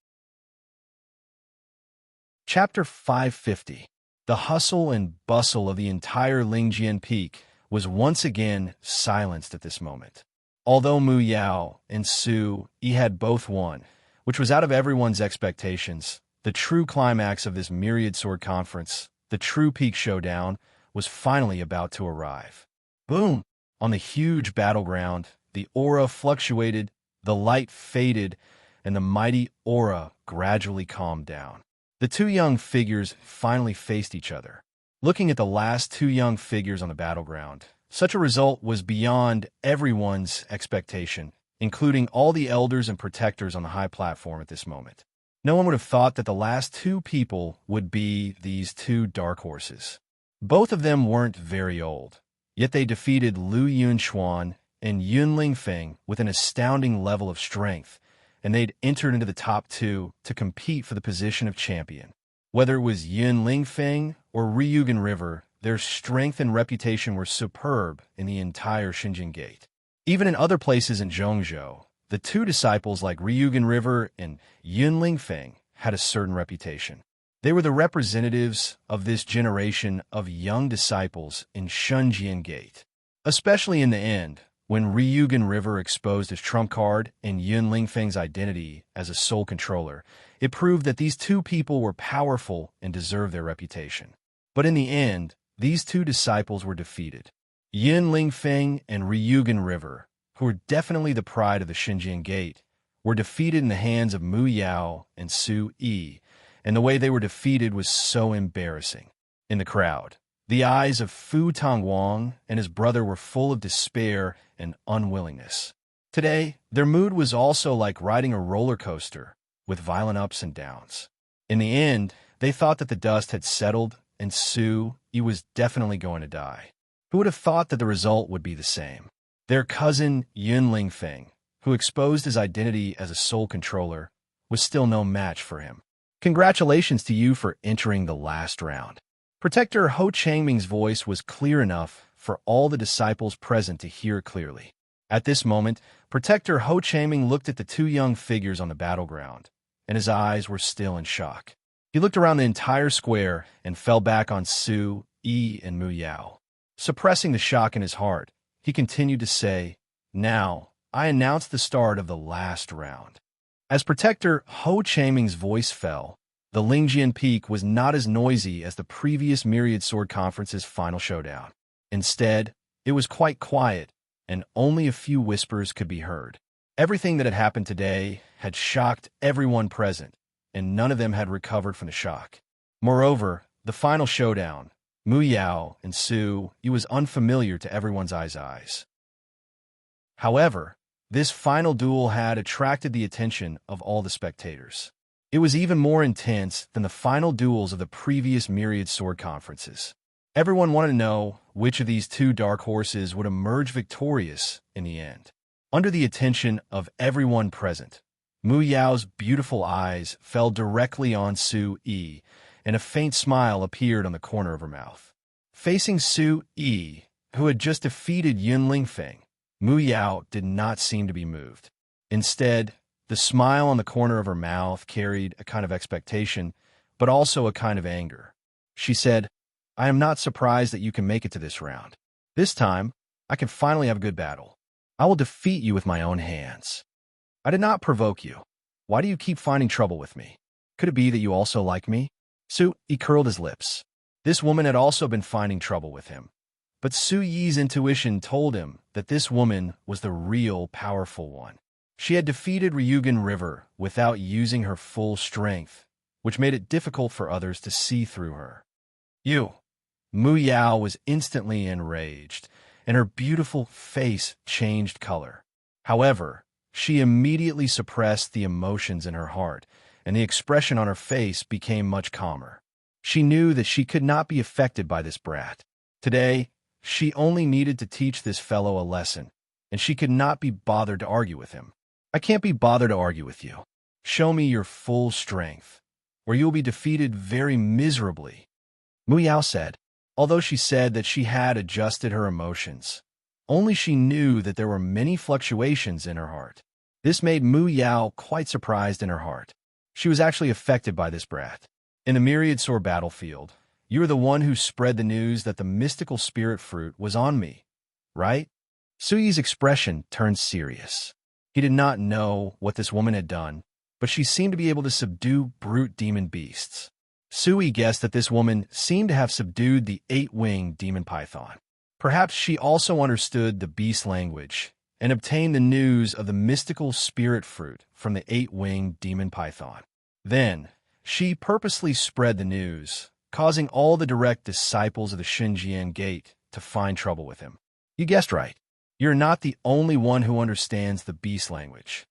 Chapter 550. The hustle and bustle of the entire Lingjian Peak was once again silenced at this moment. Although Mu Yao and Su Yi had both won, which was out of everyone's expectations, the true climax of this Myriad Sword Conference, the true peak showdown, was finally about to arrive. Boom! On the huge battleground, the aura fluctuated, the light faded, and the mighty aura gradually calmed down. The 2 young figures finally faced each other. Looking at the last 2 young figures on the battleground, such a result was beyond everyone's expectation, including all the elders and protectors on the high platform at this moment. No one would have thought that the last 2 people would be these 2 dark horses. Both of them weren't very old, yet they defeated Lu Yunxuan and Yun Lingfeng with an astounding level of strength, and they'd entered into the top 2 to compete for the position of champion. Whether it was Yun Lingfeng or Ryugan River, their strength and reputation were superb in the entire Xinjiang Gate. Even in other places in Zhongzhou, the 2 disciples like Ryugan River and Yun Lingfeng had a certain reputation. They were the representatives of this generation of young disciples in Shunjian Gate. Especially in the end, when Ryugan River exposed his trump card and Yun Lingfeng's identity as a soul controller, it proved that these 2 people were powerful and deserved their reputation. But in the end, these 2 disciples were defeated. Yun Lingfeng and Ryugan River, who were definitely the pride of the Xinjiang Gate, were defeated in the hands of Mu Yao and Su Yi, and the way they were defeated was so embarrassing. In the crowd, the eyes of Fu Tongwang and his brother were full of despair and unwillingness. Today, their mood was also like riding a roller coaster, with violent ups and downs. In the end, they thought that the dust had settled and Su Yi was definitely going to die. Who would have thought that the result would be the same? Their cousin Yun Lingfeng, who exposed his identity as a soul controller, was still no match for him. Congratulations to you for entering the last round. Protector Ho Changming's voice was clear enough for all the disciples present to hear clearly. At this moment, Protector Ho Changming looked at the 2 young figures on the battleground, and his eyes were still in shock. He looked around the entire square and fell back on Su Yi and Mu Yao. Suppressing the shock in his heart, he continued to say, "Now, I announce the start of the last round." As Protector Ho Changming's voice fell, the Lingjian Peak was not as noisy as the previous Myriad Sword Conference's final showdown. Instead, it was quite quiet, and only a few whispers could be heard. Everything that had happened today had shocked everyone present, and none of them had recovered from the shock. Moreover, the final showdown, Mu Yao and Su Yi, was unfamiliar to everyone's eyes. However, this final duel had attracted the attention of all the spectators. It was even more intense than the final duels of the previous Myriad Sword Conferences. Everyone wanted to know which of these two dark horses would emerge victorious in the end. Under the attention of everyone present, Mu Yao's beautiful eyes fell directly on Su Yi, and a faint smile appeared on the corner of her mouth. Facing Su Yi, who had just defeated Yun Lingfeng, Mu Yao did not seem to be moved. Instead, the smile on the corner of her mouth carried a kind of expectation, but also a kind of anger. She said, "I am not surprised that you can make it to this round. This time, I can finally have a good battle. I will defeat you with my own hands. I did not provoke you. Why do you keep finding trouble with me? Could it be that you also like me?" Su Yi curled his lips. This woman had also been finding trouble with him. But Su Yi's intuition told him that this woman was the real powerful one. She had defeated Ryugan River without using her full strength, which made it difficult for others to see through her. "You!" Mu Yao was instantly enraged, and her beautiful face changed color. However, she immediately suppressed the emotions in her heart, and the expression on her face became much calmer. She knew that she could not be affected by this brat. Today, she only needed to teach this fellow a lesson, and she could not be bothered to argue with him. "I can't be bothered to argue with you. Show me your full strength, or you will be defeated very miserably," Mu Yao said. Although she said that she had adjusted her emotions, only she knew that there were many fluctuations in her heart. This made Mu Yao quite surprised in her heart. She was actually affected by this brat. "In the myriad sword battlefield, you are the one who spread the news that the mystical spirit fruit was on me, right?" Su Yi's expression turned serious. He did not know what this woman had done, but she seemed to be able to subdue brute demon beasts. Su Yi guessed that this woman seemed to have subdued the 8-winged demon python. Perhaps she also understood the beast language and obtained the news of the mystical spirit fruit from the 8-winged demon python. Then, she purposely spread the news, causing all the direct disciples of the Xinjiang Gate to find trouble with him. "You guessed right. You're not the only one who understands the beast language,"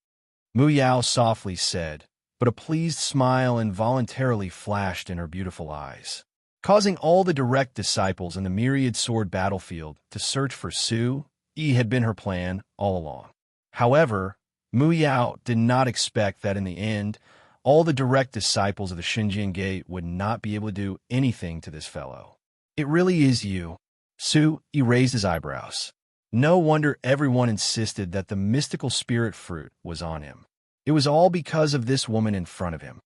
Mu Yao softly said, but a pleased smile involuntarily flashed in her beautiful eyes. Causing all the direct disciples in the myriad sword battlefield to search for Su Yi had been her plan all along. However, Mu Yao did not expect that in the end, all the direct disciples of the Xinjiang Gate would not be able to do anything to this fellow. "It really is you." Su Yi raised his eyebrows. No wonder everyone insisted that the mystical spirit fruit was on him. It was all because of this woman in front of him.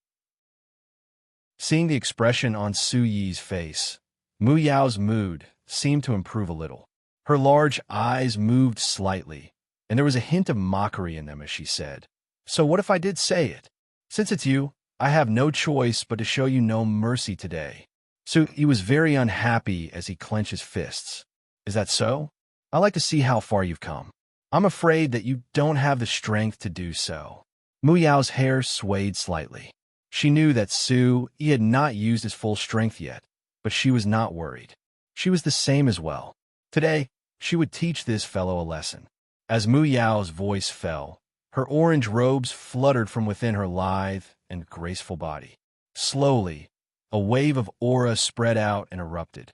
Seeing the expression on Su Yi's face, Mu Yao's mood seemed to improve a little. Her large eyes moved slightly, and there was a hint of mockery in them as she said, "So what if I did say it? Since it's you, I have no choice but to show you no mercy today." Su Yi was very unhappy as he clenched his fists. "Is that so? I like to see how far you've come. I'm afraid that you don't have the strength to do so." Mu Yao's hair swayed slightly. She knew that Su Yi had not used his full strength yet, but she was not worried. She was the same as well. Today, she would teach this fellow a lesson. As Mu Yao's voice fell, her orange robes fluttered from within her lithe and graceful body. Slowly, a wave of aura spread out and erupted.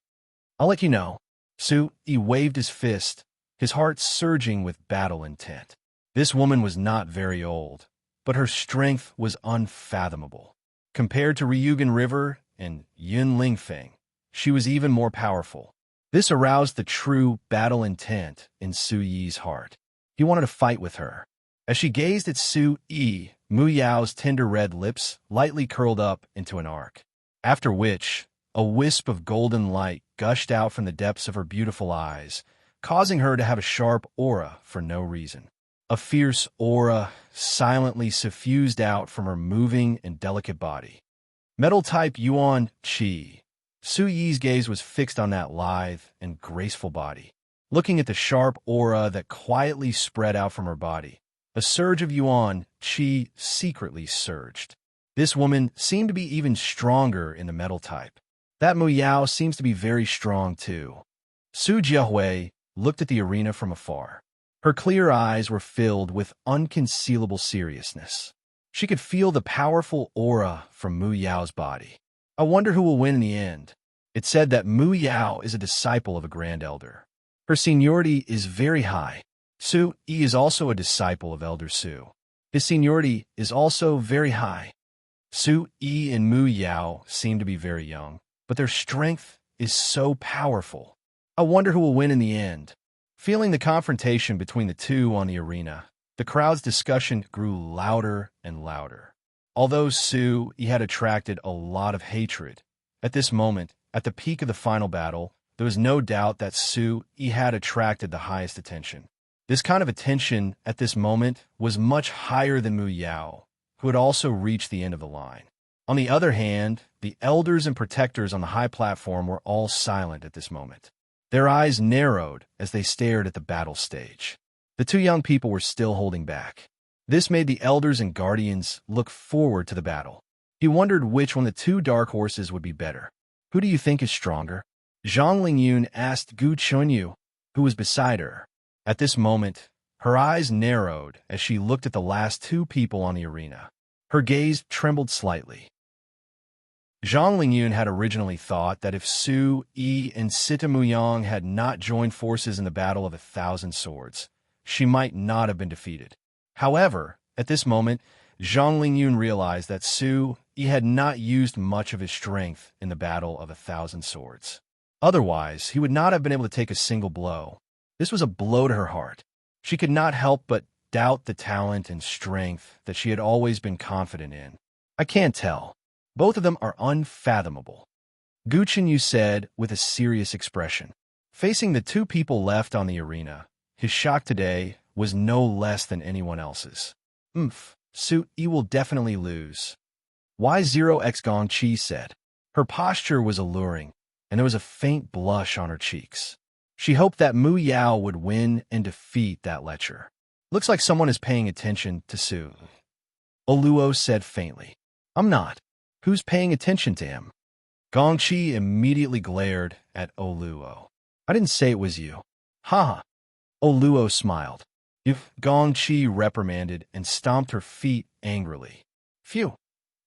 "I'll let you know." Su Yi waved his fist, his heart surging with battle intent. This woman was not very old, but her strength was unfathomable. Compared to Ryugan River and Yun Lingfeng, she was even more powerful. This aroused the true battle intent in Su Yi's heart. He wanted to fight with her. As she gazed at Su Yi, Mu Yao's tender red lips lightly curled up into an arc, after which a wisp of golden light gushed out from the depths of her beautiful eyes, causing her to have a sharp aura for no reason. A fierce aura silently suffused out from her moving and delicate body. Metal-type Yuan Qi. Su Yi's gaze was fixed on that lithe and graceful body. Looking at the sharp aura that quietly spread out from her body, a surge of Yuan Qi secretly surged. This woman seemed to be even stronger in the metal type. That Mu Yao seems to be very strong too. Su Jiahui looked at the arena from afar. Her clear eyes were filled with unconcealable seriousness. She could feel the powerful aura from Mu Yao's body. "I wonder who will win in the end." It's said that Mu Yao is a disciple of a grand elder. Her seniority is very high. Su Yi is also a disciple of Elder Su. His seniority is also very high. Su Yi and Mu Yao seem to be very young, but their strength is so powerful. I wonder who will win in the end. Feeling the confrontation between the two on the arena, the crowd's discussion grew louder and louder. Although Su Yi had attracted a lot of hatred, at this moment, at the peak of the final battle, there was no doubt that Su Yi had attracted the highest attention. This kind of attention at this moment was much higher than Mu Yao, who had also reached the end of the line. On the other hand, the elders and protectors on the high platform were all silent at this moment. Their eyes narrowed as they stared at the battle stage. The two young people were still holding back. This made the elders and guardians look forward to the battle. He wondered which one of the two dark horses would be better. Who do you think is stronger? Zhang Lingyun asked Gu Chunyu, who was beside her. At this moment, her eyes narrowed as she looked at the last two people on the arena. Her gaze trembled slightly. Zhang Lingyun had originally thought that if Su Yi and Sita Muyang had not joined forces in the Battle of 1,000 Swords, she might not have been defeated. However, at this moment, Zhang Lingyun realized that Su Yi had not used much of his strength in the Battle of 1,000 Swords. Otherwise, he would not have been able to take a single blow. This was a blow to her heart. She could not help but doubt the talent and strength that she had always been confident in. I can't tell. Both of them are unfathomable, Gu Chenyu said with a serious expression. Facing the two people left on the arena, his shock today was no less than anyone else's. Su Yi will definitely lose. Y0X Gong Chi said. Her posture was alluring, and there was a faint blush on her cheeks. She hoped that Mu Yao would win and defeat that lecher. Looks like someone is paying attention to Su. Oluo said faintly. I'm not. Who's paying attention to him? Gong Chi immediately glared at Oluo. I didn't say it was you. Ha! Oluo smiled. Gong Chi reprimanded and stomped her feet angrily. Phew!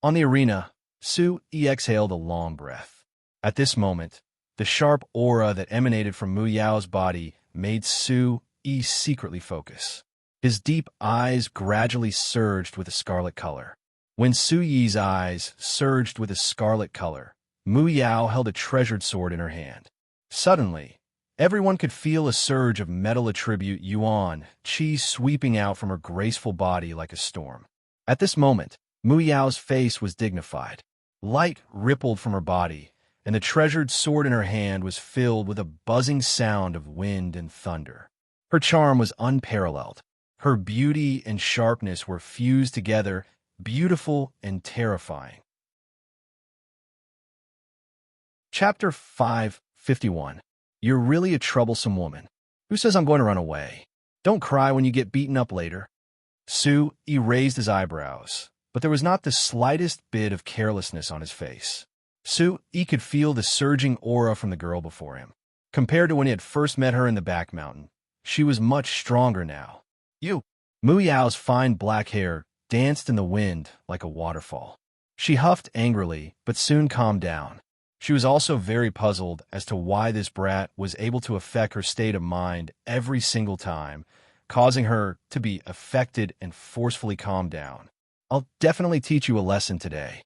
On the arena, Su Yi exhaled a long breath. At this moment, the sharp aura that emanated from Mu Yao's body made Su Yi secretly focus. His deep eyes gradually surged with a scarlet color. When Su Yi's eyes surged with a scarlet color, Mu Yao held a treasured sword in her hand. Suddenly, everyone could feel a surge of metal attribute Yuan Qi sweeping out from her graceful body like a storm. At this moment, Mu Yao's face was dignified. Light rippled from her body, and the treasured sword in her hand was filled with a buzzing sound of wind and thunder. Her charm was unparalleled. Her beauty and sharpness were fused together, beautiful and terrifying. Chapter 551. You're really a troublesome woman. Who says I'm going to run away? Don't cry when you get beaten up later. Su Yi raised his eyebrows, but there was not the slightest bit of carelessness on his face. Su Yi could feel the surging aura from the girl before him. Compared to when he had first met her in the back mountain, she was much stronger now. Mu Yao's fine black hair danced in the wind like a waterfall. She huffed angrily, but soon calmed down. She was also very puzzled as to why this brat was able to affect her state of mind every single time, causing her to be affected and forcefully calm down. I'll definitely teach you a lesson today.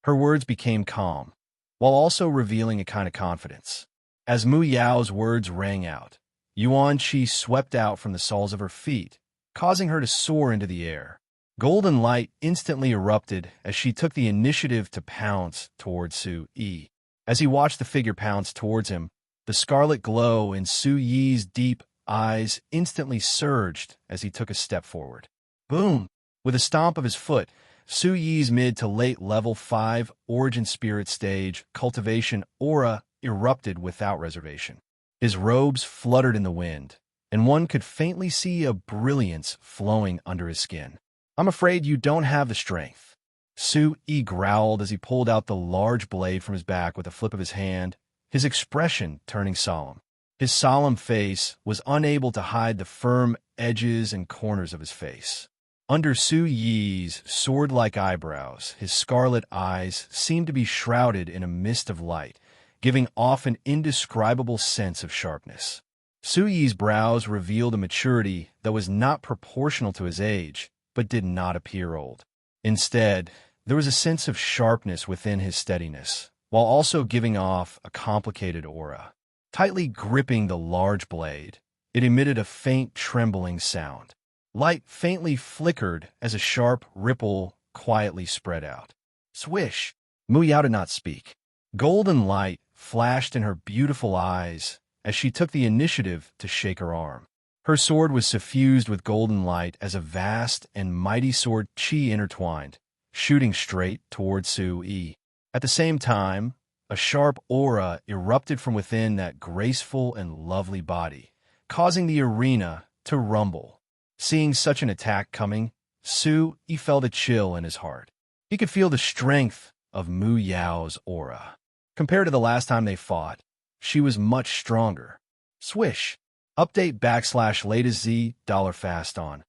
Her words became calm, while also revealing a kind of confidence. As Mu Yao's words rang out, Yuan Qi swept out from the soles of her feet, causing her to soar into the air. Golden light instantly erupted as she took the initiative to pounce towards Su Yi. As he watched the figure pounce towards him, the scarlet glow in Su Yi's deep eyes instantly surged as he took a step forward. Boom! With a stomp of his foot, Su Yi's mid to late level 5 origin spirit stage cultivation aura erupted without reservation. His robes fluttered in the wind, and one could faintly see a brilliance flowing under his skin. I'm afraid you don't have the strength. Su Yi growled as he pulled out the large blade from his back with a flip of his hand, his expression turning solemn. His solemn face was unable to hide the firm edges and corners of his face. Under Su Yi's sword-like eyebrows, his scarlet eyes seemed to be shrouded in a mist of light, giving off an indescribable sense of sharpness. Su Yi's brows revealed a maturity that was not proportional to his age, but did not appear old. Instead, there was a sense of sharpness within his steadiness, while also giving off a complicated aura. Tightly gripping the large blade, it emitted a faint trembling sound. Light faintly flickered as a sharp ripple quietly spread out. Swish! Mu Yao did not speak. Golden light flashed in her beautiful eyes as she took the initiative to shake her arm. Her sword was suffused with golden light as a vast and mighty sword qi intertwined, shooting straight toward Su Yi. At the same time, a sharp aura erupted from within that graceful and lovely body, causing the arena to rumble. Seeing such an attack coming, Su Yi felt a chill in his heart. He could feel the strength of Mu Yao's aura. Compared to the last time they fought, she was much stronger. Swish! Update /latest Z $fast on.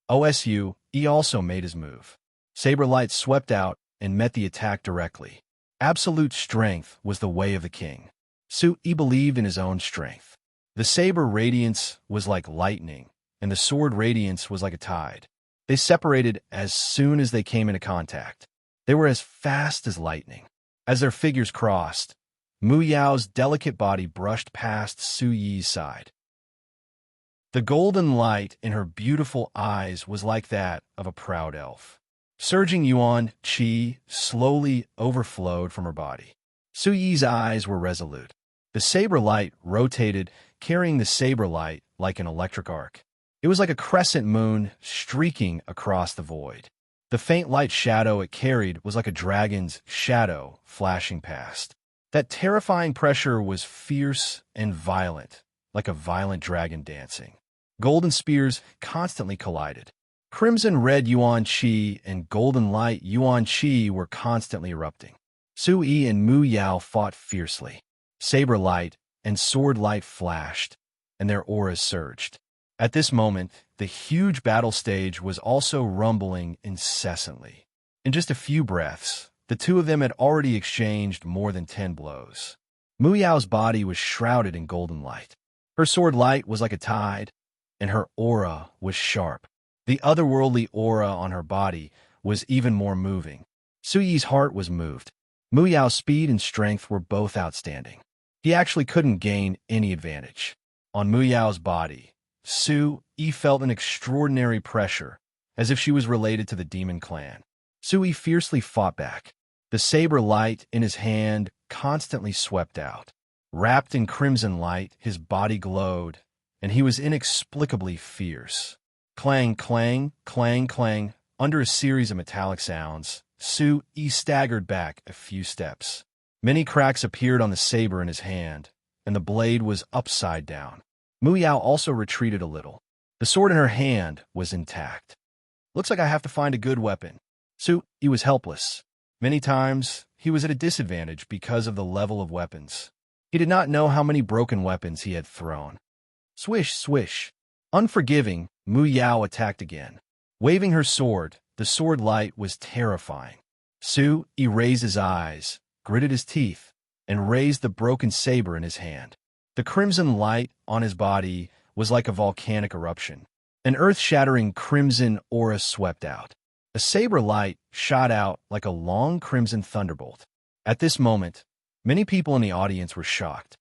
OSU, he also made his move. Saber light swept out and met the attack directly. Absolute strength was the way of the king. Su Yi believed in his own strength. The saber radiance was like lightning, and the sword radiance was like a tide. They separated as soon as they came into contact. They were as fast as lightning. As their figures crossed, Mu Yao's delicate body brushed past Su Yi's side. The golden light in her beautiful eyes was like that of a proud elf. Surging yuan qi slowly overflowed from her body. Su Yi's eyes were resolute. The saber light rotated, carrying the saber light like an electric arc. It was like a crescent moon streaking across the void. The faint light shadow it carried was like a dragon's shadow flashing past. That terrifying pressure was fierce and violent, like a violent dragon dancing. Golden spears constantly collided. Crimson red yuan qi and golden light yuan qi were constantly erupting. Su Yi and Mu Yao fought fiercely. Saber light and sword light flashed, and their auras surged. At this moment, the huge battle stage was also rumbling incessantly. In just a few breaths, the two of them had already exchanged more than 10 blows. Mu Yao's body was shrouded in golden light. Her sword light was like a tide, and her aura was sharp. The otherworldly aura on her body was even more moving. Su Yi's heart was moved. Mu Yao's speed and strength were both outstanding. He actually couldn't gain any advantage. On Mu Yao's body, Su Yi felt an extraordinary pressure, as if she was related to the demon clan. Su Yi fiercely fought back. The saber light in his hand constantly swept out. Wrapped in crimson light, his body glowed, and he was inexplicably fierce. Clang, clang, clang, clang. Under a series of metallic sounds, Su Yi staggered back a few steps. Many cracks appeared on the saber in his hand, and the blade was upside down. Mu Yao also retreated a little. The sword in her hand was intact. Looks like I have to find a good weapon. Su Yi was helpless. Many times, he was at a disadvantage because of the level of weapons. He did not know how many broken weapons he had thrown. Swish, swish. Unforgiving, Mu Yao attacked again. Waving her sword, the sword light was terrifying. Su Yi raised his eyes, gritted his teeth, and raised the broken saber in his hand. The crimson light on his body was like a volcanic eruption. An earth-shattering crimson aura swept out. A saber light shot out like a long crimson thunderbolt. At this moment, many people in the audience were shocked.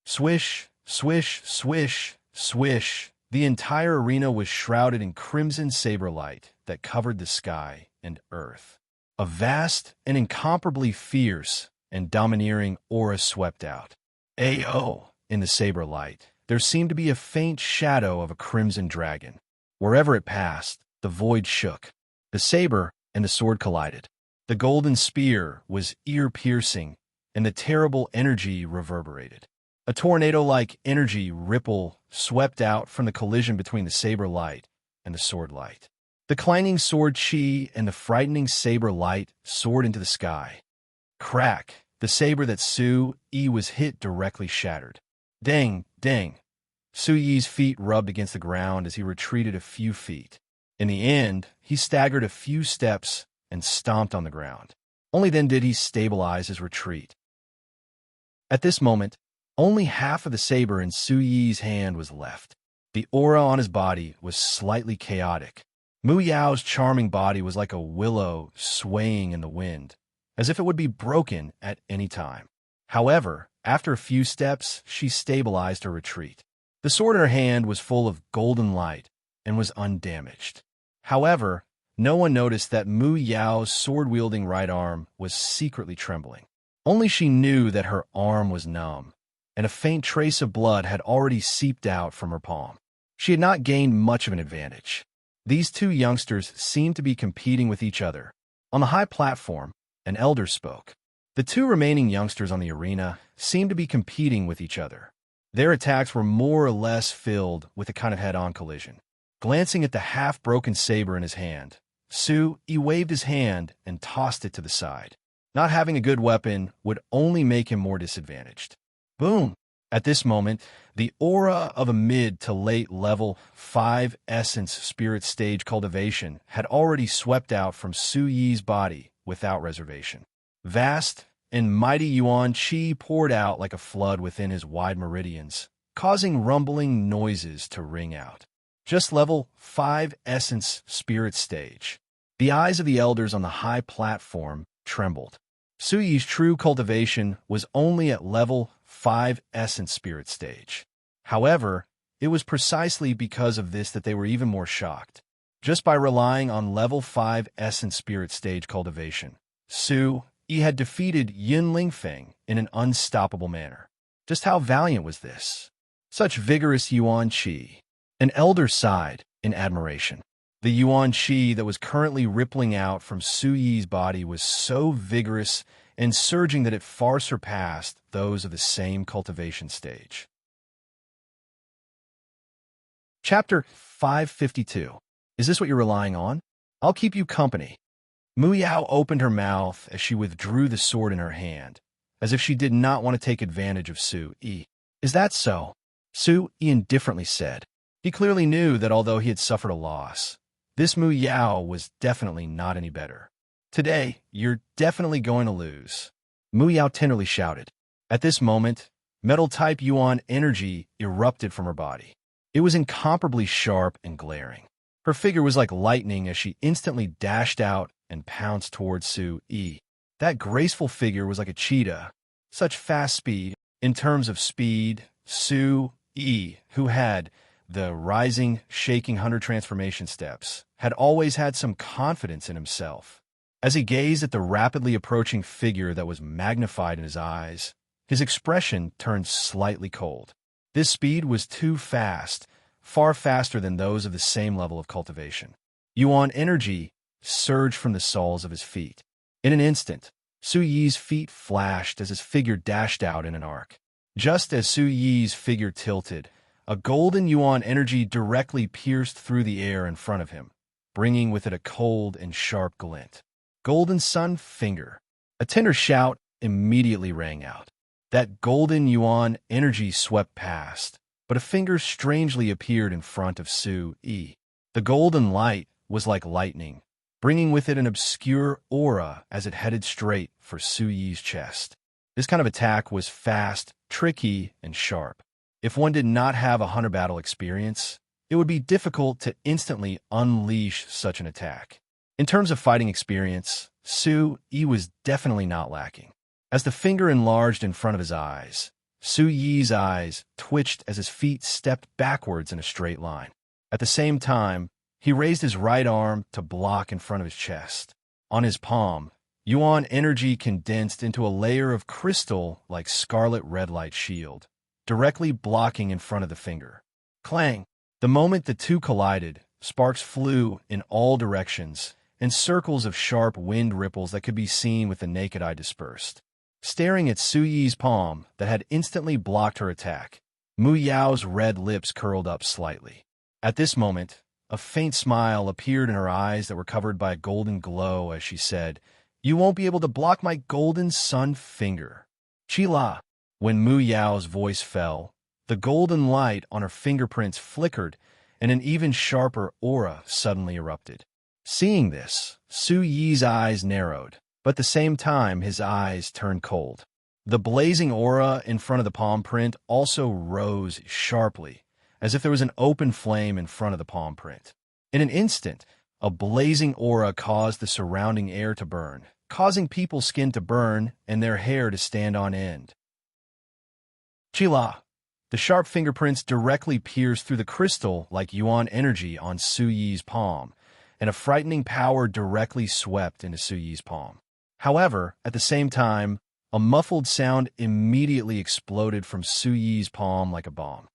Swish, swish, swish, swish. The entire arena was shrouded in crimson saber light that covered the sky and earth. A vast and incomparably fierce and domineering aura swept out. Ayo! In the saber light, there seemed to be a faint shadow of a crimson dragon. Wherever it passed, the void shook. The saber and the sword collided. The golden spear was ear-piercing, and the terrible energy reverberated. A tornado-like energy ripple swept out from the collision between the saber light and the sword light. The clanging sword qi and the frightening saber light soared into the sky. Crack! The saber that Su Yi was hit directly shattered. Dang, dang. Su Yi's feet rubbed against the ground as he retreated a few feet. In the end, he staggered a few steps and stomped on the ground. Only then did he stabilize his retreat. At this moment, only half of the saber in Su Yi's hand was left. The aura on his body was slightly chaotic. Mu Yao's charming body was like a willow swaying in the wind, as if it would be broken at any time. However, after a few steps, she stabilized her retreat. The sword in her hand was full of golden light and was undamaged. However, no one noticed that Mu Yao's sword-wielding right arm was secretly trembling. Only she knew that her arm was numb, and a faint trace of blood had already seeped out from her palm. She had not gained much of an advantage. These two youngsters seemed to be competing with each other. On the high platform, an elder spoke. The two remaining youngsters on the arena seemed to be competing with each other. Their attacks were more or less filled with a kind of head-on collision. Glancing at the half-broken saber in his hand, Su Yi waved his hand and tossed it to the side. Not having a good weapon would only make him more disadvantaged. Boom! At this moment, the aura of a mid to late level 5 essence spirit stage cultivation had already swept out from Su Yi's body without reservation. Vast and mighty yuan qi poured out like a flood within his wide meridians, causing rumbling noises to ring out. Just level 5 essence spirit stage. The eyes of the elders on the high platform trembled. Su Yi's true cultivation was only at level 5 essence spirit stage. However, it was precisely because of this that they were even more shocked. Just by relying on level 5 essence spirit stage cultivation, Su Yi had defeated Yin Lingfeng in an unstoppable manner. Just how valiant was this? Such vigorous yuan qi. An elder sighed in admiration. The yuan qi that was currently rippling out from Su Yi's body was so vigorous and surging that it far surpassed those of the same cultivation stage. Chapter 552. Is this what you're relying on? I'll keep you company. Mu Yao opened her mouth as she withdrew the sword in her hand, as if she did not want to take advantage of Su Yi. Is that so? Su Yi indifferently said. He clearly knew that although he had suffered a loss, this Mu Yao was definitely not any better. Today, you're definitely going to lose, Mu Yao tenderly shouted. At this moment, metal-type yuan energy erupted from her body. It was incomparably sharp and glaring. Her figure was like lightning as she instantly dashed out and pounced towards Su Yi. That graceful figure was like a cheetah. Such fast speed. In terms of speed, Su Yi, who had the rising, shaking 100 transformation steps, had always had some confidence in himself. As he gazed at the rapidly approaching figure that was magnified in his eyes, his expression turned slightly cold. This speed was too fast, far faster than those of the same level of cultivation. Yuan energy surged from the soles of his feet. In an instant, Su Yi's feet flashed as his figure dashed out in an arc. Just as Su Yi's figure tilted, a golden yuan energy directly pierced through the air in front of him, bringing with it a cold and sharp glint. Golden Sun Finger. A tender shout immediately rang out. That golden yuan energy swept past, but a finger strangely appeared in front of Su Yi. The golden light was like lightning, bringing with it an obscure aura as it headed straight for Su Yi's chest. This kind of attack was fast, tricky, and sharp. If one did not have a hunter battle experience, it would be difficult to instantly unleash such an attack. In terms of fighting experience, Su Yi was definitely not lacking. As the finger enlarged in front of his eyes, Su Yi's eyes twitched as his feet stepped backwards in a straight line. At the same time, he raised his right arm to block in front of his chest. On his palm, yuan energy condensed into a layer of crystal like scarlet red light shield, directly blocking in front of the finger. Clang! The moment the two collided, sparks flew in all directions, and circles of sharp wind ripples that could be seen with the naked eye dispersed. Staring at Su Yi's palm that had instantly blocked her attack, Mu Yao's red lips curled up slightly. At this moment, a faint smile appeared in her eyes that were covered by a golden glow as she said, "You won't be able to block my golden sun finger." Chila. When Mu Yao's voice fell, the golden light on her fingerprints flickered and an even sharper aura suddenly erupted. Seeing this, Su Yi's eyes narrowed, but at the same time his eyes turned cold. The blazing aura in front of the palm print also rose sharply, as if there was an open flame in front of the palm print. In an instant, a blazing aura caused the surrounding air to burn, causing people's skin to burn and their hair to stand on end. Chila. The sharp fingerprints directly pierced through the crystal like yuan energy on Su Yi's palm, and a frightening power directly swept into Su Yi's palm. However, at the same time, a muffled sound immediately exploded from Su Yi's palm like a bomb.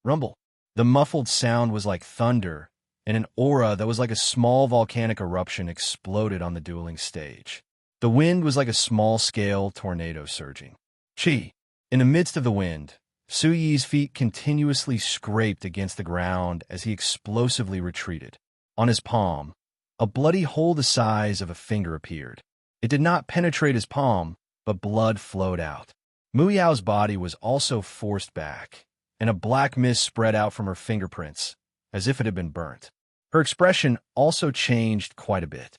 Rumble. The muffled sound was like thunder, and an aura that was like a small volcanic eruption exploded on the dueling stage. The wind was like a small-scale tornado surging. Chi. In the midst of the wind, Su Yi's feet continuously scraped against the ground as he explosively retreated. On his palm, a bloody hole the size of a finger appeared. It did not penetrate his palm, but blood flowed out. Mu Yao's body was also forced back, and a black mist spread out from her fingerprints, as if it had been burnt. Her expression also changed quite a bit.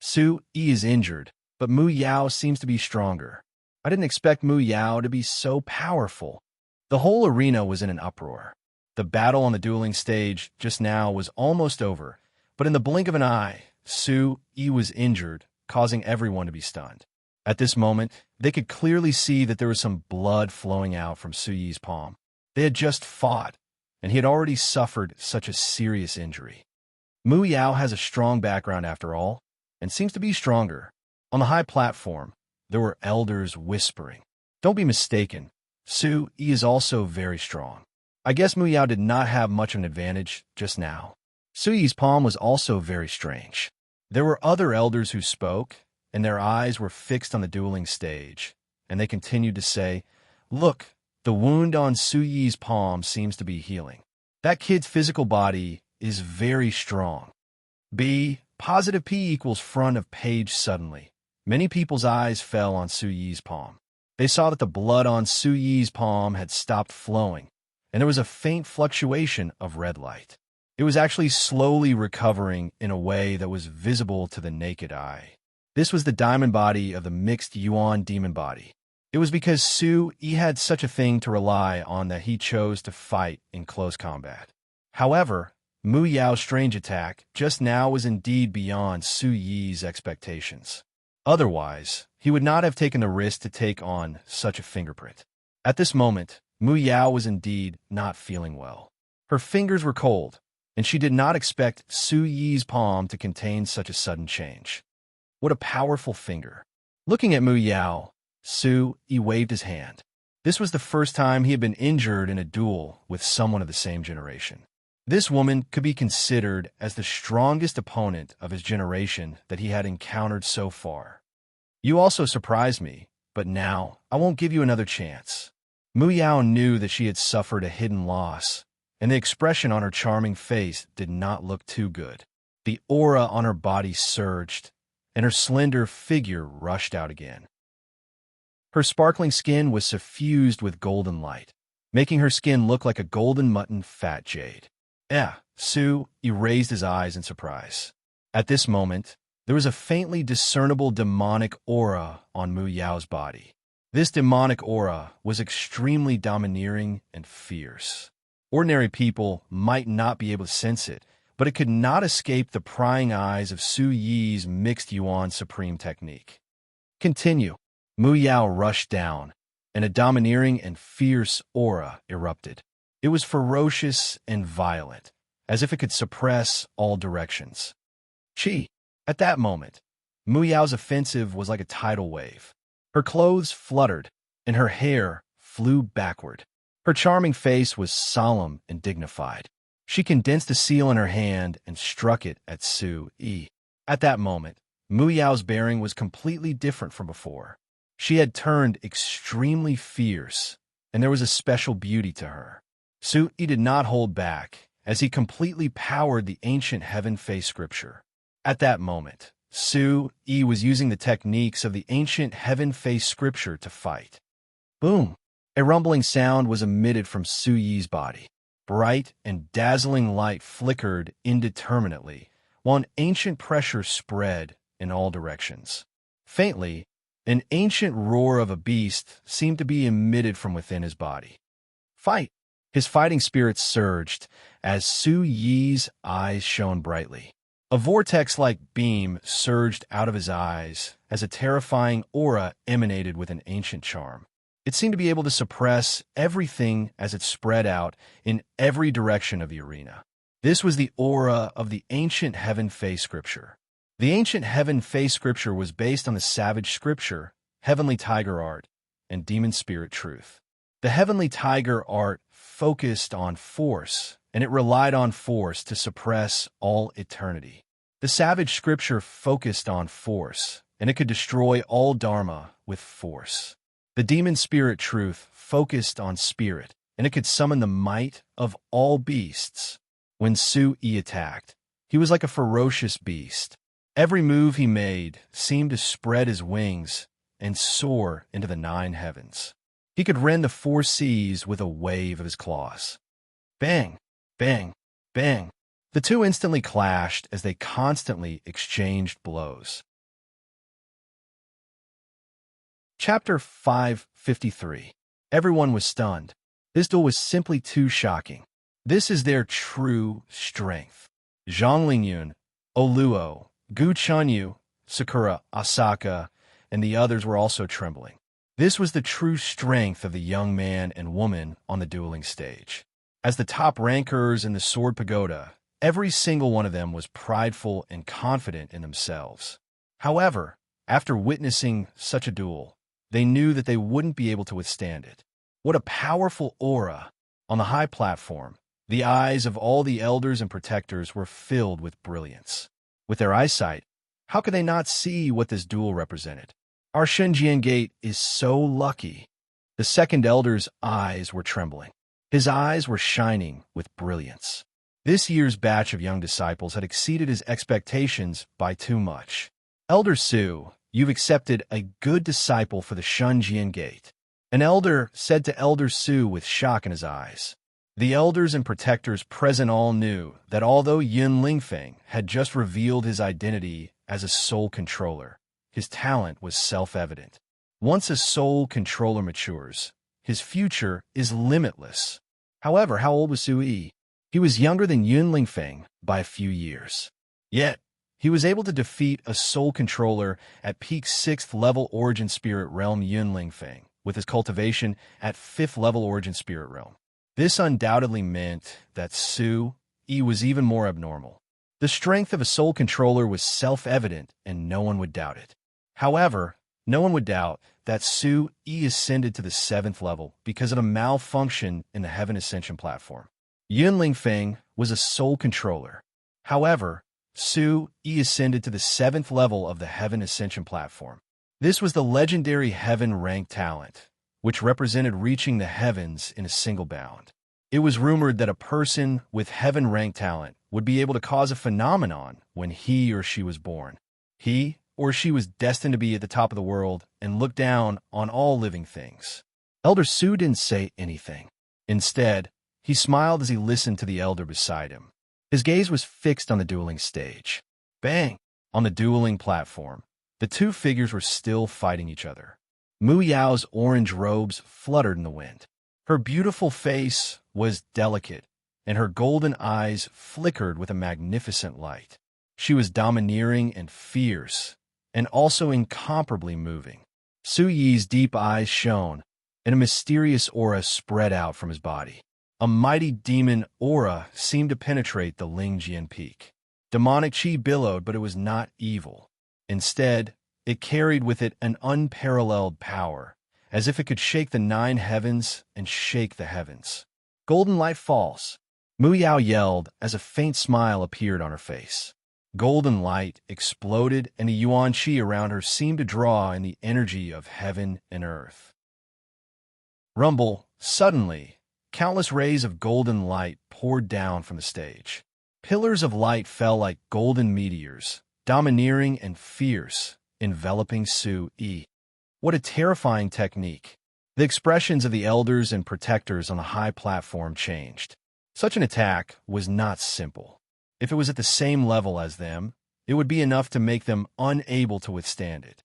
Su Yi is injured, but Mu Yao seems to be stronger. I didn't expect Mu Yao to be so powerful. The whole arena was in an uproar. The battle on the dueling stage just now was almost over, but in the blink of an eye, Su Yi was injured, causing everyone to be stunned. At this moment, they could clearly see that there was some blood flowing out from Su Yi's palm. They had just fought, and he had already suffered such a serious injury. Mu Yao has a strong background after all, and seems to be stronger. On the high platform, there were elders whispering. Don't be mistaken, Su Yi is also very strong. I guess Mu Yao did not have much of an advantage just now. Su Yi's palm was also very strange. There were other elders who spoke, and their eyes were fixed on the dueling stage, and they continued to say, "Look, the wound on Su Yi's palm seems to be healing. That kid's physical body is very strong." B. Positive P equals front of page suddenly. Many people's eyes fell on Su Yi's palm. They saw that the blood on Su Yi's palm had stopped flowing, and there was a faint fluctuation of red light. It was actually slowly recovering in a way that was visible to the naked eye. This was the diamond body of the mixed Yuan demon body. It was because Su Yi had such a thing to rely on that he chose to fight in close combat. However, Mu Yao's strange attack just now was indeed beyond Su Yi's expectations. Otherwise, he would not have taken the risk to take on such a fingerprint. At this moment, Mu Yao was indeed not feeling well. Her fingers were cold, and she did not expect Su Yi's palm to contain such a sudden change. What a powerful finger. Looking at Mu Yao, Su Yi waved his hand. This was the first time he had been injured in a duel with someone of the same generation. This woman could be considered as the strongest opponent of his generation that he had encountered so far. You also surprised me, but now I won't give you another chance. Mu Yao knew that she had suffered a hidden loss, and the expression on her charming face did not look too good. The aura on her body surged, and her slender figure rushed out again. Her sparkling skin was suffused with golden light, making her skin look like a golden mutton fat jade. Su Yi raised his eyes in surprise. At this moment, there was a faintly discernible demonic aura on Mu Yao's body. This demonic aura was extremely domineering and fierce. Ordinary people might not be able to sense it, but it could not escape the prying eyes of Su Yi's mixed Yuan supreme technique. Continue. Mu Yao rushed down, and a domineering and fierce aura erupted. It was ferocious and violent, as if it could suppress all directions. Chi. At that moment, Mu Yao's offensive was like a tidal wave. Her clothes fluttered, and her hair flew backward. Her charming face was solemn and dignified. She condensed a seal in her hand and struck it at Su Yi. At that moment, Mu Yao's bearing was completely different from before. She had turned extremely fierce, and there was a special beauty to her. Su Yi did not hold back, as he completely powered the ancient heaven-face scripture. At that moment, Su Yi was using the techniques of the ancient heaven-face scripture to fight. Boom! A rumbling sound was emitted from Su Yi's body. Bright and dazzling light flickered indeterminately, while an ancient pressure spread in all directions. Faintly, An ancient roar of a beast seemed to be emitted from within his body. Fight! His fighting spirit surged as Su Yi's eyes shone brightly. A vortex-like beam surged out of his eyes as a terrifying aura emanated with an ancient charm. It seemed to be able to suppress everything as it spread out in every direction of the arena. This was the aura of the ancient Heaven Fae scripture. The ancient Heaven Fae scripture was based on the savage scripture, heavenly tiger art, and demon spirit truth. The heavenly tiger art focused on force, and it relied on force to suppress all eternity. The savage scripture focused on force, and it could destroy all dharma with force. The demon spirit truth focused on spirit, and it could summon the might of all beasts. When Su Yi attacked, he was like a ferocious beast. Every move he made seemed to spread his wings and soar into the 9 heavens. He could rend the 4 seas with a wave of his claws. Bang! Bang! Bang! The two instantly clashed as they constantly exchanged blows. Chapter 553. Everyone was stunned. This duel was simply too shocking. This is their true strength. Zhang Lingyun, Oluo, Gu Chunyu, Sakura, Asaka, and the others were also trembling. This was the true strength of the young man and woman on the dueling stage. As the top rankers in the Sword Pagoda, every single one of them was prideful and confident in themselves. However, after witnessing such a duel, they knew that they wouldn't be able to withstand it. What a powerful aura! On the high platform, the eyes of all the elders and protectors were filled with brilliance. With their eyesight, how could they not see what this duel represented? Our Shenjian Gate is so lucky. The second elder's eyes were trembling. His eyes were shining with brilliance. This year's batch of young disciples had exceeded his expectations by too much. Elder Su, you've accepted a good disciple for the Shenjian Gate. An elder said to Elder Su with shock in his eyes. The elders and protectors present all knew that although Yun Lingfeng had just revealed his identity as a soul controller, his talent was self-evident. Once a soul controller matures, his future is limitless. However, how old was Su Yi? He was younger than Yun Lingfeng by a few years. Yet, he was able to defeat a soul controller at peak 6th level Origin Spirit Realm Yun Lingfeng, with his cultivation at 5th level Origin Spirit Realm. This undoubtedly meant that Su Yi was even more abnormal. The strength of a soul controller was self-evident and no one would doubt it. However, no one would doubt that Su Yi ascended to the 7th level because of a malfunction in the Heaven Ascension platform. Yun Lingfeng was a soul controller. However, Su Yi ascended to the 7th level of the Heaven Ascension platform. This was the legendary Heaven rank talent, which represented reaching the heavens in a single bound. It was rumored that a person with Heaven rank talent would be able to cause a phenomenon when he or she was born. He or she was destined to be at the top of the world and look down on all living things. Elder Su didn't say anything. Instead, he smiled as he listened to the elder beside him. His gaze was fixed on the dueling stage. Bang! On the dueling platform, the two figures were still fighting each other. Mu Yao's orange robes fluttered in the wind. Her beautiful face was delicate, and her golden eyes flickered with a magnificent light. She was domineering and fierce, and also incomparably moving. Su Yi's deep eyes shone, and a mysterious aura spread out from his body. A mighty demon aura seemed to penetrate the Lingjian Peak. Demonic chi billowed, but it was not evil. Instead, it carried with it an unparalleled power, as if it could shake the 9 heavens and shake the heavens. Golden light falls. Mu Yao yelled as a faint smile appeared on her face. Golden light exploded, and the yuan qi around her seemed to draw in the energy of heaven and earth. Rumble! Suddenly, countless rays of golden light poured down from the stage. Pillars of light fell like golden meteors, domineering and fierce, enveloping Su Yi. What a terrifying technique! The expressions of the elders and protectors on the high platform changed. Such an attack was not simple. If it was at the same level as them, it would be enough to make them unable to withstand it.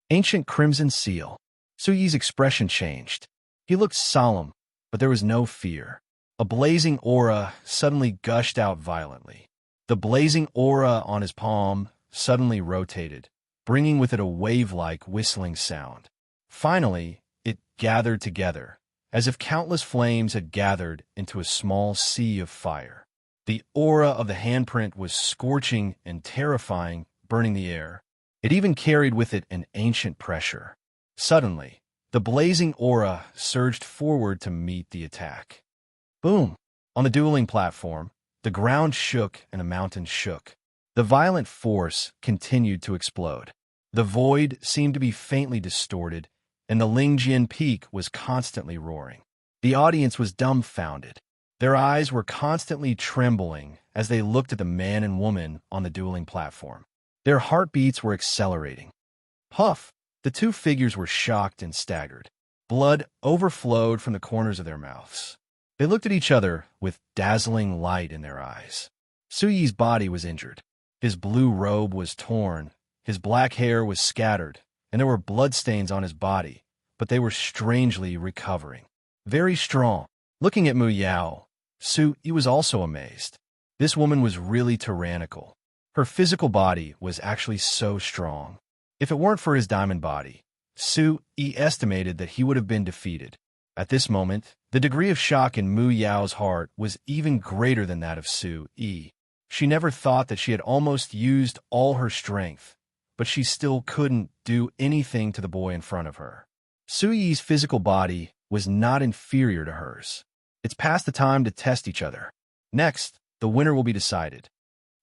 Ancient crimson seal. Su Yi's expression changed. He looked solemn, but there was no fear. A blazing aura suddenly gushed out violently. The blazing aura on his palm suddenly rotated, bringing with it a wave-like whistling sound. Finally, it gathered together, as if countless flames had gathered into a small sea of fire. The aura of the handprint was scorching and terrifying, burning the air. It even carried with it an ancient pressure. Suddenly, the blazing aura surged forward to meet the attack. Boom! On the dueling platform, the ground shook and the mountain shook. The violent force continued to explode. The void seemed to be faintly distorted, and the Lingjian Peak was constantly roaring. The audience was dumbfounded. Their eyes were constantly trembling as they looked at the man and woman on the dueling platform. Their heartbeats were accelerating. Puff! The two figures were shocked and staggered. Blood overflowed from the corners of their mouths. They looked at each other with dazzling light in their eyes. Su Yi's body was injured. His blue robe was torn, his black hair was scattered, and there were bloodstains on his body, but they were strangely recovering. Very strong. Looking at Mu Yao, Su Yi was also amazed. This woman was really tyrannical. Her physical body was actually so strong. If it weren't for his diamond body, Su Yi estimated that he would have been defeated. At this moment, the degree of shock in Mu Yao's heart was even greater than that of Su Yi. She never thought that she had almost used all her strength, but she still couldn't do anything to the boy in front of her. Su Yi's physical body was not inferior to hers. It's past the time to test each other. Next, the winner will be decided.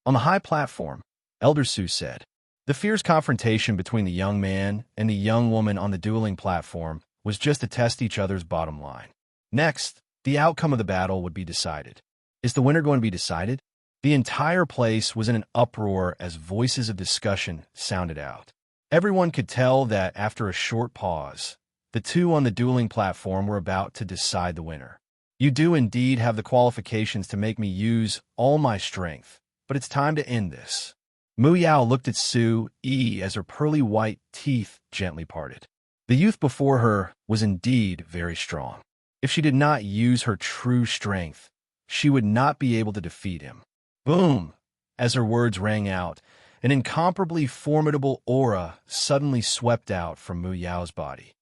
On the high platform, Elder Su said, the fierce confrontation between the young man and the young woman on the dueling platform was just to test each other's bottom line. Next, the outcome of the battle would be decided. Is the winner going to be decided? The entire place was in an uproar as voices of discussion sounded out. Everyone could tell that after a short pause, the two on the dueling platform were about to decide the winner. You do indeed have the qualifications to make me use all my strength, but it's time to end this. Mu Yao looked at Su Yi as her pearly white teeth gently parted. The youth before her was indeed very strong. If she did not use her true strength, she would not be able to defeat him. Boom! As her words rang out, an incomparably formidable aura suddenly swept out from Mu Yao's body.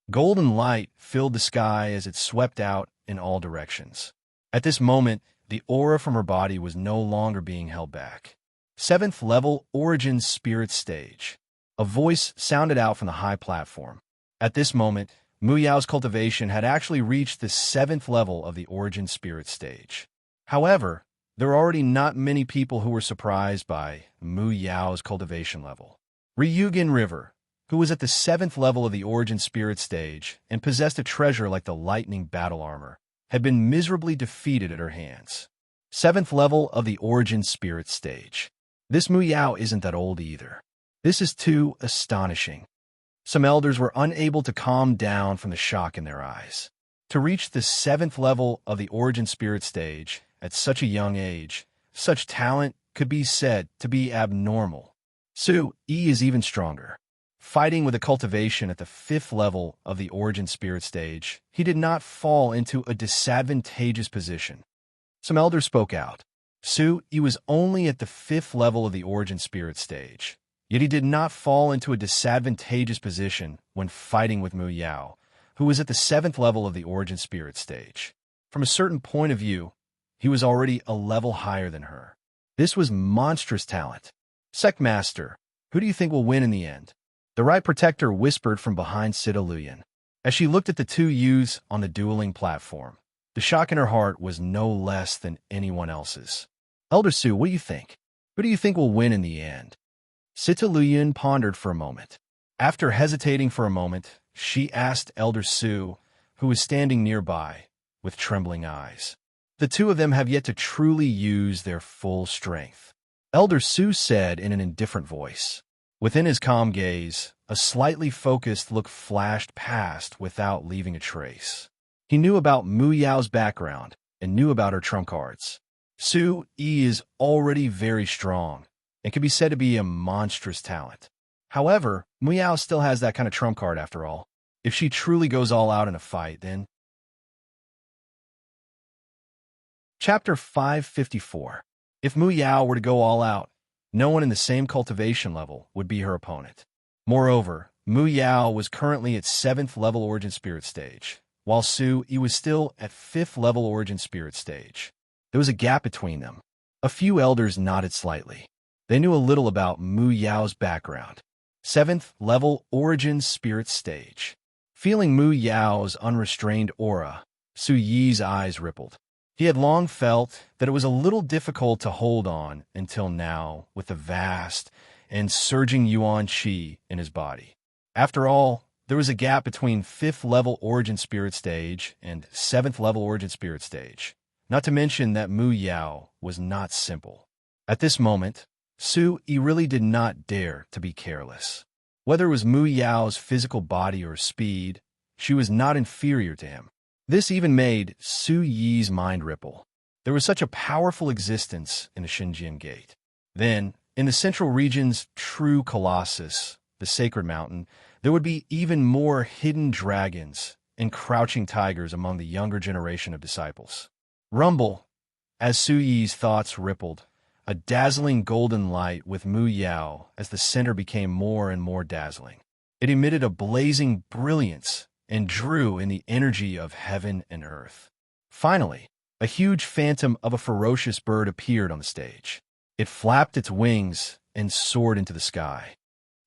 Golden light filled the sky as it swept out in all directions. At this moment, the aura from her body was no longer being held back. 7th level Origin Spirit Stage. A voice sounded out from the high platform. At this moment, Mu Yao's cultivation had actually reached the 7th level of the Origin Spirit Stage. However, there were already not many people who were surprised by Mu Yao's cultivation level. Ryugen River, who was at the 7th level of the Origin Spirit Stage and possessed a treasure like the lightning battle armor, had been miserably defeated at her hands. 7th level of the Origin Spirit Stage. This Mu Yao isn't that old either. This is too astonishing. Some elders were unable to calm down from the shock in their eyes. To reach the 7th level of the Origin Spirit Stage at such a young age, such talent could be said to be abnormal. Su Yi is even stronger. Fighting with a cultivation at the 5th level of the Origin Spirit Stage, he did not fall into a disadvantageous position. Some elders spoke out. Su Yi was only at the 5th level of the Origin Spirit Stage, yet he did not fall into a disadvantageous position when fighting with Mu Yao, who was at the 7th level of the Origin Spirit Stage. From a certain point of view, he was already a level higher than her. This was monstrous talent. Sect Master, who do you think will win in the end? The Right Protector whispered from behind Sita Luyan. As she looked at the two youths on the dueling platform, the shock in her heart was no less than anyone else's. Elder Su, what do you think? Who do you think will win in the end? Sita Luyan pondered for a moment. After hesitating for a moment, she asked Elder Su, who was standing nearby, with trembling eyes. The two of them have yet to truly use their full strength. Elder Su said in an indifferent voice. Within his calm gaze, a slightly focused look flashed past without leaving a trace. He knew about Mu Yao's background and knew about her trump cards. Su Yi is already very strong and can be said to be a monstrous talent. However, Muyao still has that kind of trump card after all. If she truly goes all out in a fight, then... Chapter 554. If Muyao were to go all out, no one in the same cultivation level would be her opponent. Moreover, Muyao was currently at 7th level Origin Spirit stage, while Su Yi was still at 5th level Origin Spirit stage. There was a gap between them. A few elders nodded slightly. They knew a little about Muyao's background. 7th level Origin Spirit stage. Feeling Muyao's unrestrained aura, Su Yi's eyes rippled. He had long felt that it was a little difficult to hold on until now with the vast and surging Yuan Qi in his body. After all, there was a gap between 5th level Origin Spirit stage and 7th level Origin Spirit stage. Not to mention that Muyao was not simple. At this moment, Su Yi really did not dare to be careless. Whether it was Muyao's physical body or speed, she was not inferior to him. This even made Su Yi's mind ripple. There was such a powerful existence in the Xinjiang Gate. Then, in the central region's true colossus, the Sacred Mountain, there would be even more hidden dragons and crouching tigers among the younger generation of disciples. Rumble, as Su Yi's thoughts rippled, a dazzling golden light with Muyao as the center became more and more dazzling. It emitted a blazing brilliance and drew in the energy of heaven and earth. Finally, a huge phantom of a ferocious bird appeared on the stage. It flapped its wings and soared into the sky.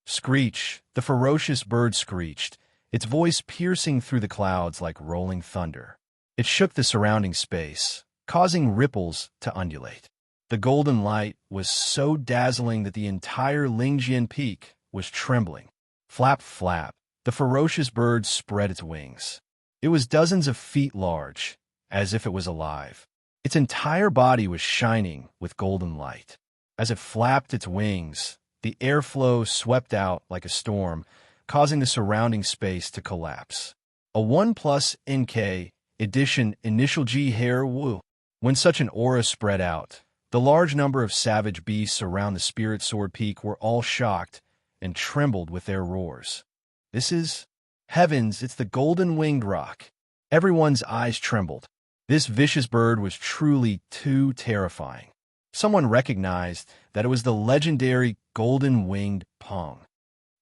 Screech, the ferocious bird screeched, its voice piercing through the clouds like rolling thunder. It shook the surrounding space, causing ripples to undulate. The golden light was so dazzling that the entire Lingjian Peak was trembling. Flap, flap, the ferocious bird spread its wings. It was dozens of feet large, as if it was alive. Its entire body was shining with golden light. As it flapped its wings, the airflow swept out like a storm, causing the surrounding space to collapse. A 1+ NK edition initial G hair Wu. When such an aura spread out, the large number of savage beasts around the Spirit Sword Peak were all shocked and trembled with their roars. This is... Heavens, it's the golden-winged rock. Everyone's eyes trembled. This vicious bird was truly too terrifying. Someone recognized that it was the legendary golden-winged Peng.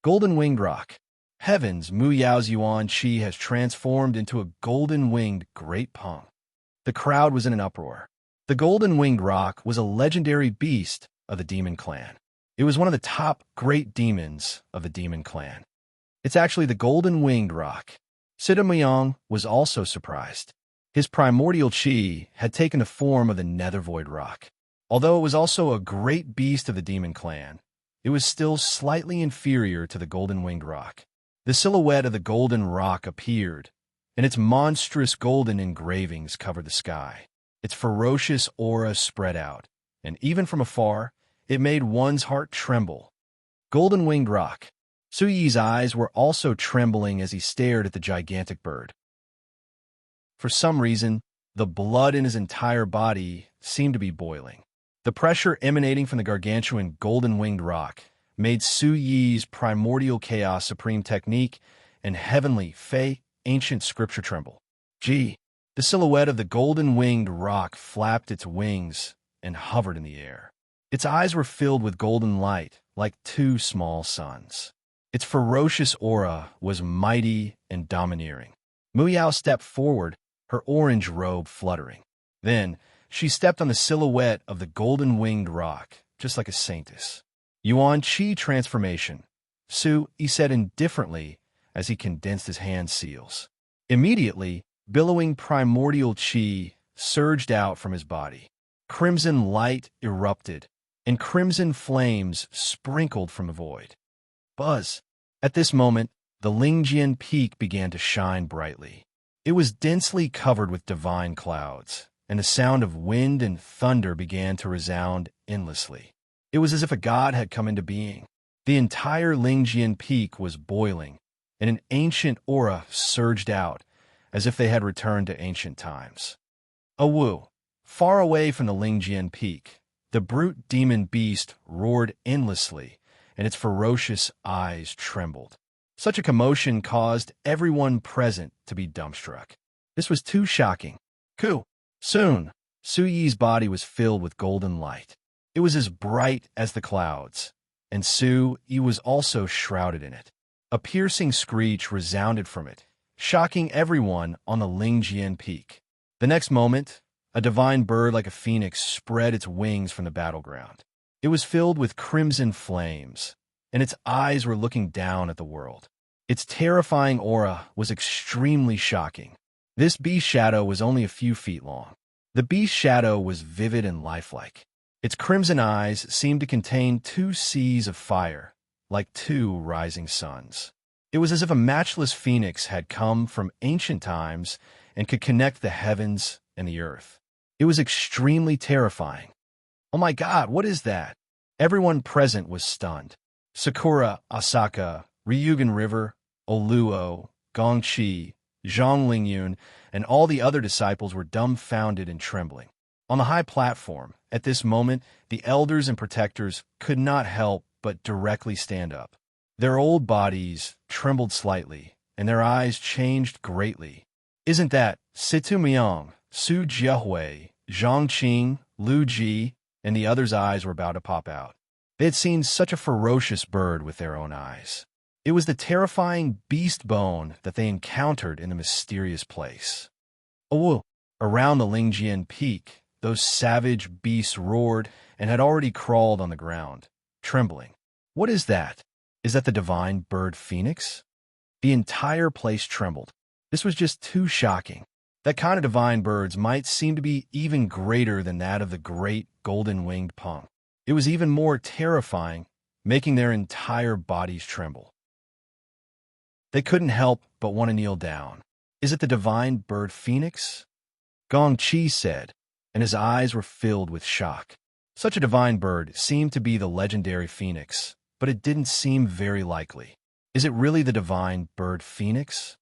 Golden-winged rock. Heavens, Muyao's Yuan Qi has transformed into a golden-winged great Peng. The crowd was in an uproar. The golden-winged rock was a legendary beast of the demon clan. It was one of the top great demons of the demon clan. It's actually the golden-winged rock. Sita Muyang was also surprised. His primordial qi had taken the form of the nether-void rock. Although it was also a great beast of the demon clan, it was still slightly inferior to the golden-winged rock. The silhouette of the golden rock appeared, and its monstrous golden engravings covered the sky. Its ferocious aura spread out, and even from afar, it made one's heart tremble. Golden-winged rock. Su Yi's eyes were also trembling as he stared at the gigantic bird. For some reason, the blood in his entire body seemed to be boiling. The pressure emanating from the gargantuan golden-winged rock made Su Yi's primordial chaos supreme technique and heavenly fey ancient scripture tremble. Gee, the silhouette of the golden-winged rock flapped its wings and hovered in the air. Its eyes were filled with golden light like two small suns. Its ferocious aura was mighty and domineering. Muyao stepped forward, her orange robe fluttering. Then, she stepped on the silhouette of the golden-winged rock, just like a saintess. Yuan Qi transformation, Su Yi said indifferently as he condensed his hand seals. Immediately, billowing primordial qi surged out from his body. Crimson light erupted, and crimson flames sprinkled from the void. Buzz! At this moment, the Lingjian Peak began to shine brightly. It was densely covered with divine clouds, and the sound of wind and thunder began to resound endlessly. It was as if a god had come into being. The entire Lingjian Peak was boiling, and an ancient aura surged out, as if they had returned to ancient times. Awu, far away from the Lingjian Peak, the brute demon beast roared endlessly, and its ferocious eyes trembled. Such a commotion caused everyone present to be dumbstruck. This was too shocking. Soon, Su Yi's body was filled with golden light. It was as bright as the clouds, and Su Yi was also shrouded in it. A piercing screech resounded from it, shocking everyone on the Lingjian peak. The next moment, a divine bird like a phoenix spread its wings from the battleground. It was filled with crimson flames, and its eyes were looking down at the world. Its terrifying aura was extremely shocking. This beast shadow was only a few feet long. The beast shadow was vivid and lifelike. Its crimson eyes seemed to contain two seas of fire, like two rising suns. It was as if a matchless phoenix had come from ancient times and could connect the heavens and the earth. It was extremely terrifying. Oh my God, what is that? Everyone present was stunned. Sakura, Asaka, Ryugan River, Oluo, Gongqi, Zhang Lingyun, and all the other disciples were dumbfounded and trembling. On the high platform, at this moment, the elders and protectors could not help but directly stand up. Their old bodies trembled slightly, and their eyes changed greatly. Isn't that Situ Myong, Su Jiahui, Zhang Qing, Lu Ji, and the others' eyes were about to pop out? They had seen such a ferocious bird with their own eyes. It was the terrifying beast bone that they encountered in the mysterious place. Around the Lingjian peak, those savage beasts roared and had already crawled on the ground, trembling. What is that? Is that the divine bird phoenix? The entire place trembled. This was just too shocking. That kind of divine birds might seem to be even greater than that of the great golden-winged pung. It was even more terrifying, making their entire bodies tremble. They couldn't help but want to kneel down. Is it the divine bird phoenix? Gong Qi said, and his eyes were filled with shock. Such a divine bird seemed to be the legendary phoenix, but it didn't seem very likely. Is it really the divine bird phoenix?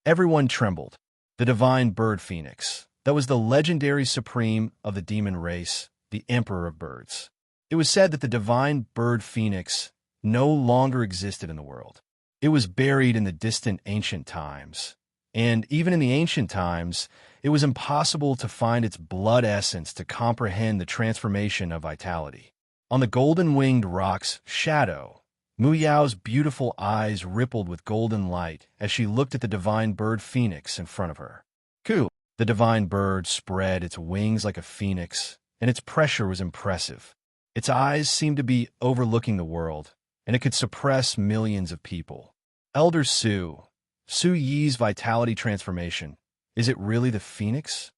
Everyone trembled. The divine bird phoenix, that was the legendary supreme of the demon race, the emperor of birds. It was said that the divine bird phoenix no longer existed in the world. It was buried in the distant ancient times, and even in the ancient times, it was impossible to find its blood essence to comprehend the transformation of vitality. On the golden-winged rock's shadow, Mu Yao's beautiful eyes rippled with golden light as she looked at the divine bird phoenix in front of her. The divine bird spread its wings like a phoenix, and its pressure was impressive. Its eyes seemed to be overlooking the world, and it could suppress millions of people. Elder Su Yi's vitality transformation, is it really the phoenix?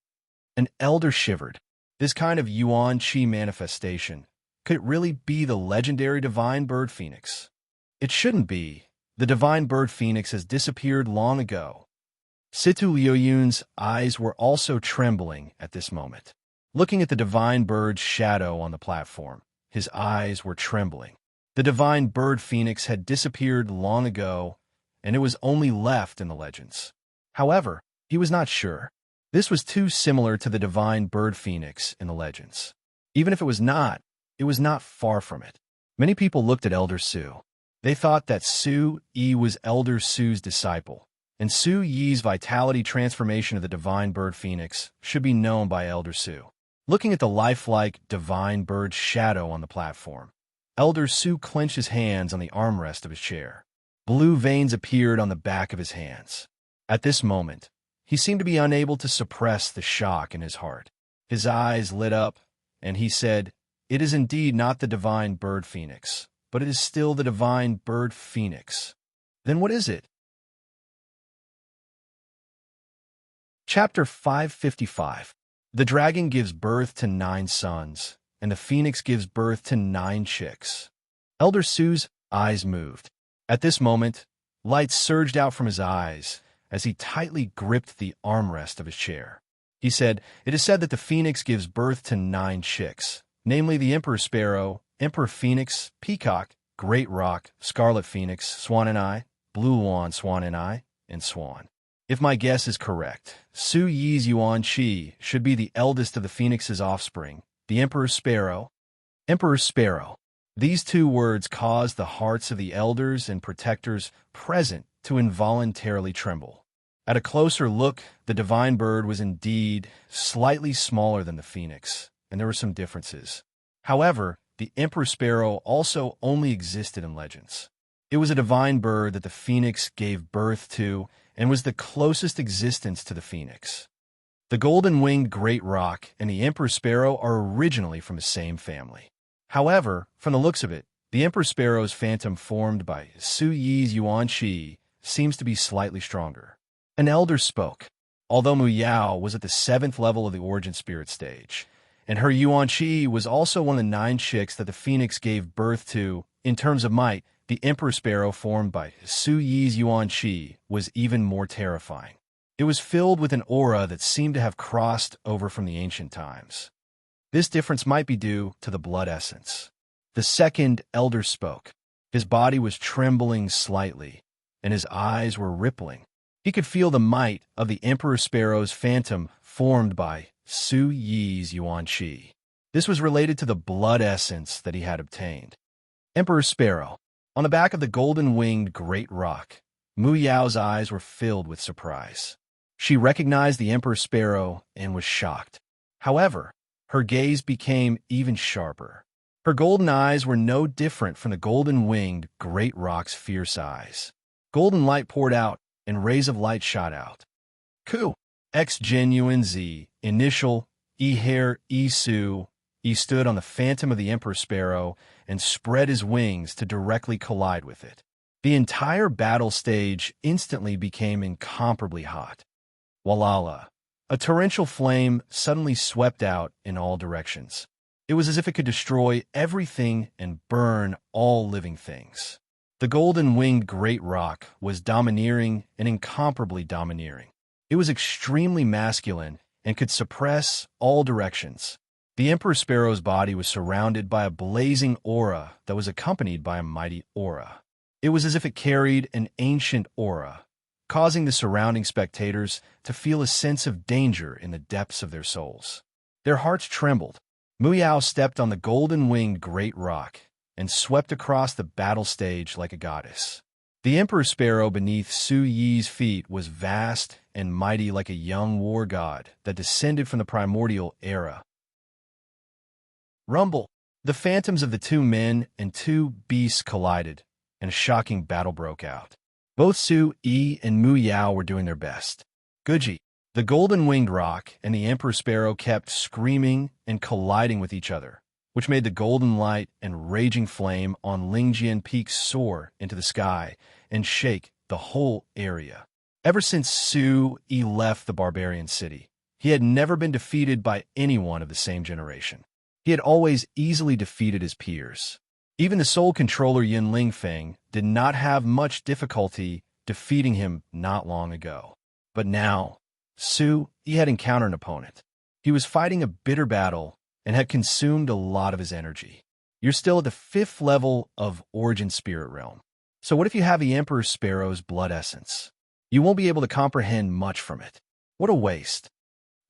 An elder shivered. This kind of Yuan Qi manifestation, could it really be the legendary divine bird phoenix? It shouldn't be. The divine bird phoenix has disappeared long ago. Situ Liuyun's eyes were also trembling at this moment. Looking at the divine bird's shadow on the platform, his eyes were trembling. The divine bird phoenix had disappeared long ago, and it was only left in the legends. However, he was not sure. This was too similar to the divine bird phoenix in the legends. Even if it was not far from it. Many people looked at Elder Su. They thought that Su Yi was Elder Su's disciple, and Su Yi's vitality transformation of the divine bird phoenix should be known by Elder Su. Looking at the lifelike divine bird's shadow on the platform, Elder Su clenched his hands on the armrest of his chair. Blue veins appeared on the back of his hands. At this moment, he seemed to be unable to suppress the shock in his heart. His eyes lit up, and he said, "It is indeed not the divine bird phoenix, but it is still the divine bird phoenix. Then what is it?" Chapter 555. The dragon gives birth to 9 sons, and the phoenix gives birth to 9 chicks. Elder Su's eyes moved. At this moment, light surged out from his eyes as he tightly gripped the armrest of his chair. He said, "It is said that the phoenix gives birth to 9 chicks, namely the emperor sparrow, emperor phoenix, peacock, great roc, scarlet phoenix, swan and eye, blue wand, swan and eye, and swan. If my guess is correct, Su Yi's Yuan Qi should be the eldest of the phoenix's offspring, the emperor sparrow. Emperor sparrow. These two words caused the hearts of the elders and protectors present to involuntarily tremble. At a closer look, the divine bird was indeed slightly smaller than the phoenix, and there were some differences. However, the emperor sparrow also only existed in legends. It was a divine bird that the phoenix gave birth to and was the closest existence to the phoenix. The golden-winged great roc and the emperor sparrow are originally from the same family. However, from the looks of it, the emperor sparrow's phantom formed by Su Yi's Yuan Qi seems to be slightly stronger. An elder spoke. Although Mu Yao was at the 7th level of the origin spirit stage, and her Yuan Qi was also one of the 9 chicks that the phoenix gave birth to, in terms of might, the emperor sparrow formed by Su Yi's Yuan Qi was even more terrifying. It was filled with an aura that seemed to have crossed over from the ancient times. This difference might be due to the blood essence. The second elder spoke. His body was trembling slightly, and his eyes were rippling. He could feel the might of the emperor sparrow's phantom formed by Su Yi's Yuan Qi. This was related to the blood essence that he had obtained. Emperor Sparrow. On the back of the golden-winged great roc, Mu Yao's eyes were filled with surprise. She recognized the emperor sparrow and was shocked. However, her gaze became even sharper. Her golden eyes were no different from the golden-winged great roc's fierce eyes. Golden light poured out, and rays of light shot out. Ku, X genuine Z, initial, E hair, E Su. He stood on the phantom of the emperor sparrow and spread his wings to directly collide with it. The entire battle stage instantly became incomparably hot. Walala. A torrential flame suddenly swept out in all directions. It was as if it could destroy everything and burn all living things. The golden-winged great roc was domineering and incomparably domineering. It was extremely masculine and could suppress all directions. The emperor sparrow's body was surrounded by a blazing aura that was accompanied by a mighty aura. It was as if it carried an ancient aura, causing the surrounding spectators to feel a sense of danger in the depths of their souls. Their hearts trembled. Mu Yao stepped on the golden-winged great roc and swept across the battle stage like a goddess. The emperor sparrow beneath Su Yi's feet was vast and mighty like a young war god that descended from the primordial era. Rumble. The phantoms of the 2 men and 2 beasts collided, and a shocking battle broke out. Both Su Yi and Mu Yao were doing their best. Guji. The golden-winged roc and the emperor sparrow kept screaming and colliding with each other, which made the golden light and raging flame on Lingjian Peak soar into the sky and shake the whole area. Ever since Su Yi left the barbarian city, he had never been defeated by anyone of the same generation. He had always easily defeated his peers. Even the Soul Controller Yin Lingfeng did not have much difficulty defeating him not long ago. But now, Su Yi had encountered an opponent. He was fighting a bitter battle and had consumed a lot of his energy. You're still at the 5th level of Origin Spirit Realm. So what if you have the Emperor Sparrow's blood essence? You won't be able to comprehend much from it. What a waste.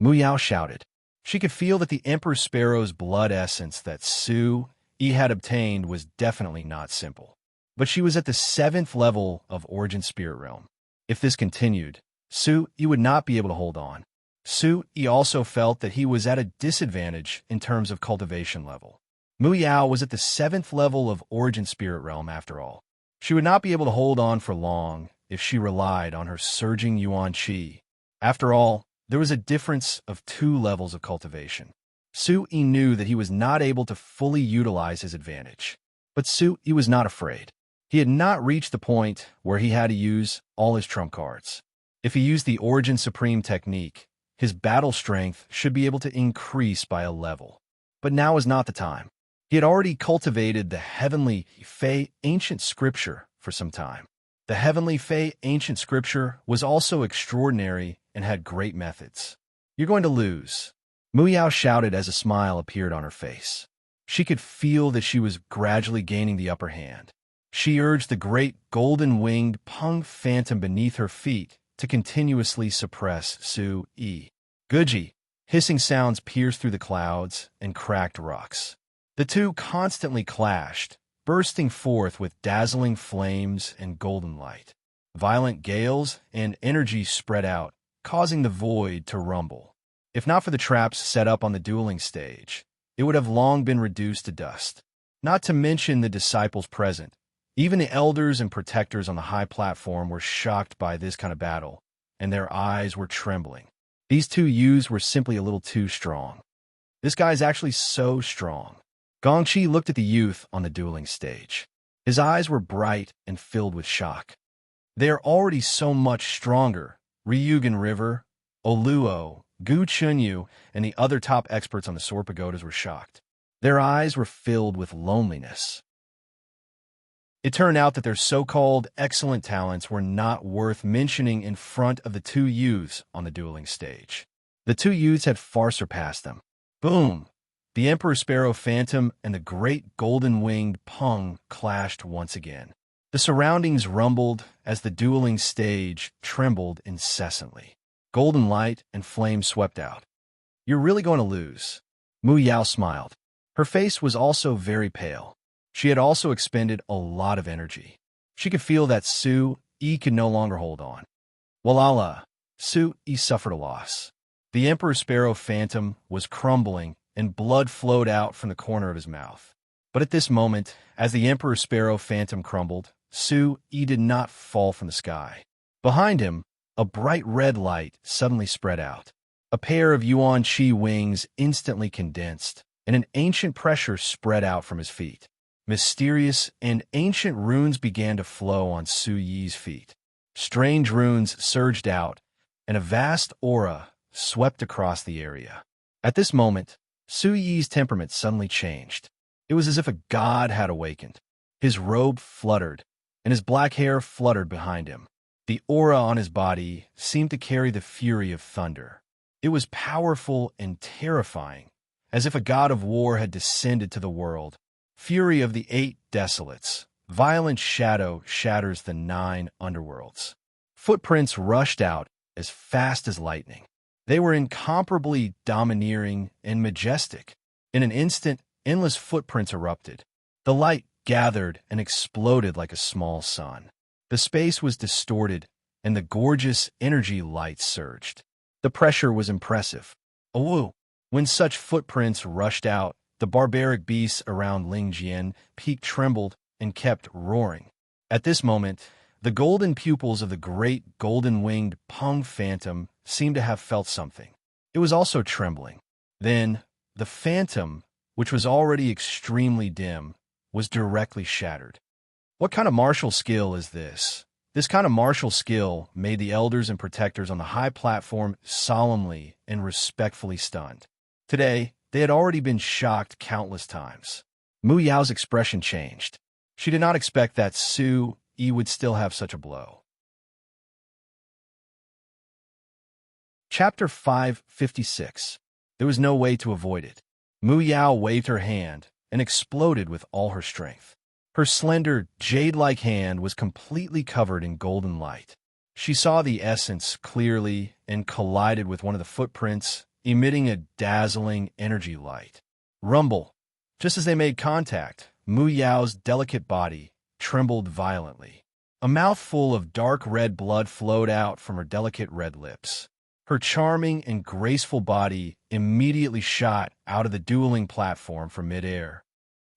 Mu Yao shouted. She could feel that the Emperor Sparrow's blood essence that Su Yi had obtained was definitely not simple. But she was at the 7th level of Origin Spirit Realm. If this continued, Su Yi would not be able to hold on. Su Yi also felt that he was at a disadvantage in terms of cultivation level. Mu Yao was at the 7th level of Origin Spirit Realm after all. She would not be able to hold on for long if she relied on her surging Yuan Qi. After all, there was a difference of 2 levels of cultivation. Su Yi knew that he was not able to fully utilize his advantage. But Su Yi was not afraid. He had not reached the point where he had to use all his trump cards. If he used the Origin Supreme technique, his battle strength should be able to increase by a level. But now is not the time. He had already cultivated the Heavenly Fei Ancient Scripture for some time. The Heavenly Fei Ancient Scripture was also extraordinary and had great methods. You're going to lose. Mu Yao shouted as a smile appeared on her face. She could feel that she was gradually gaining the upper hand. She urged the great golden-winged Peng Phantom beneath her feet to continuously suppress Su Yi. Guji. Hissing sounds pierced through the clouds and cracked rocks. The two constantly clashed, bursting forth with dazzling flames and golden light. Violent gales and energy spread out, causing the void to rumble. If not for the traps set up on the dueling stage, it would have long been reduced to dust. Not to mention the disciples present. Even the elders and protectors on the high platform were shocked by this kind of battle, and their eyes were trembling. These two youths were simply a little too strong. This guy is actually so strong. Gongqi looked at the youth on the dueling stage. His eyes were bright and filled with shock. They are already so much stronger. Ryugan River, Oluo, Gu Chunyu, and the other top experts on the Sword Pagodas were shocked. Their eyes were filled with loneliness. It turned out that their so-called excellent talents were not worth mentioning in front of the two youths on the dueling stage. The two youths had far surpassed them. Boom! The Emperor Sparrow Phantom and the great golden-winged Peng clashed once again. The surroundings rumbled as the dueling stage trembled incessantly. Golden light and flame swept out. "You're really going to lose." Mu Yao smiled. Her face was also very pale. She had also expended a lot of energy. She could feel that Su Yi could no longer hold on. Walala, Su Yi suffered a loss. The Emperor Sparrow Phantom was crumbling, and blood flowed out from the corner of his mouth. But at this moment, as the Emperor Sparrow Phantom crumbled, Su Yi did not fall from the sky. Behind him, a bright red light suddenly spread out. A pair of Yuan Qi wings instantly condensed, and an ancient pressure spread out from his feet. Mysterious and ancient runes began to flow on Su Yi's feet. Strange runes surged out, and a vast aura swept across the area. At this moment, Su Yi's temperament suddenly changed. It was as if a god had awakened. His robe fluttered, and his black hair fluttered behind him. The aura on his body seemed to carry the fury of thunder. It was powerful and terrifying, as if a god of war had descended to the world. Fury of the 8 desolates. Violent shadow shatters the 9 underworlds. Footprints rushed out as fast as lightning. They were incomparably domineering and majestic. In an instant, endless footprints erupted. The light gathered and exploded like a small sun. The space was distorted, and the gorgeous energy light surged. The pressure was impressive. Awoo! When such footprints rushed out, the barbaric beasts around Lingjian Peak trembled and kept roaring. At this moment, the golden pupils of the great golden-winged Peng Phantom seemed to have felt something. It was also trembling. Then, the Phantom, which was already extremely dim, was directly shattered. What kind of martial skill is this? This kind of martial skill made the elders and protectors on the high platform solemnly and respectfully stunned. Today, they had already been shocked countless times. Mu Yao's expression changed. She did not expect that Su Yi would still have such a blow. Chapter 556. There was no way to avoid it. Mu Yao waved her hand and exploded with all her strength. Her slender, jade-like hand was completely covered in golden light. She saw the essence clearly and collided with one of the footprints, emitting a dazzling energy light. Rumble. Just as they made contact, Mu Yao's delicate body trembled violently. A mouthful of dark red blood flowed out from her delicate red lips. Her charming and graceful body immediately shot out of the dueling platform from midair.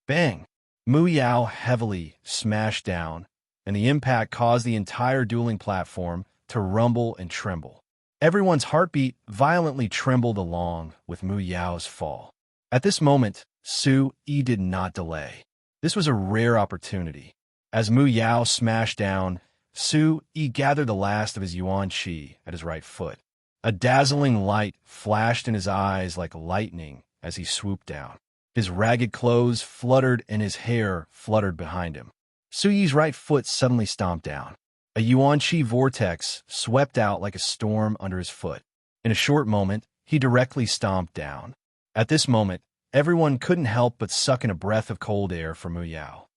Bang! Mu Yao heavily smashed down, and the impact caused the entire dueling platform to rumble and tremble. Everyone's heartbeat violently trembled along with Mu Yao's fall. At this moment, Su Yi did not delay. This was a rare opportunity. As Mu Yao smashed down, Su Yi gathered the last of his Yuan Qi at his right foot. A dazzling light flashed in his eyes like lightning as he swooped down. His ragged clothes fluttered and his hair fluttered behind him. Su Yi's right foot suddenly stomped down. A Yuan Qi vortex swept out like a storm under his foot. In a short moment, he directly stomped down. At this moment, everyone couldn't help but suck in a breath of cold air for Mu Yao.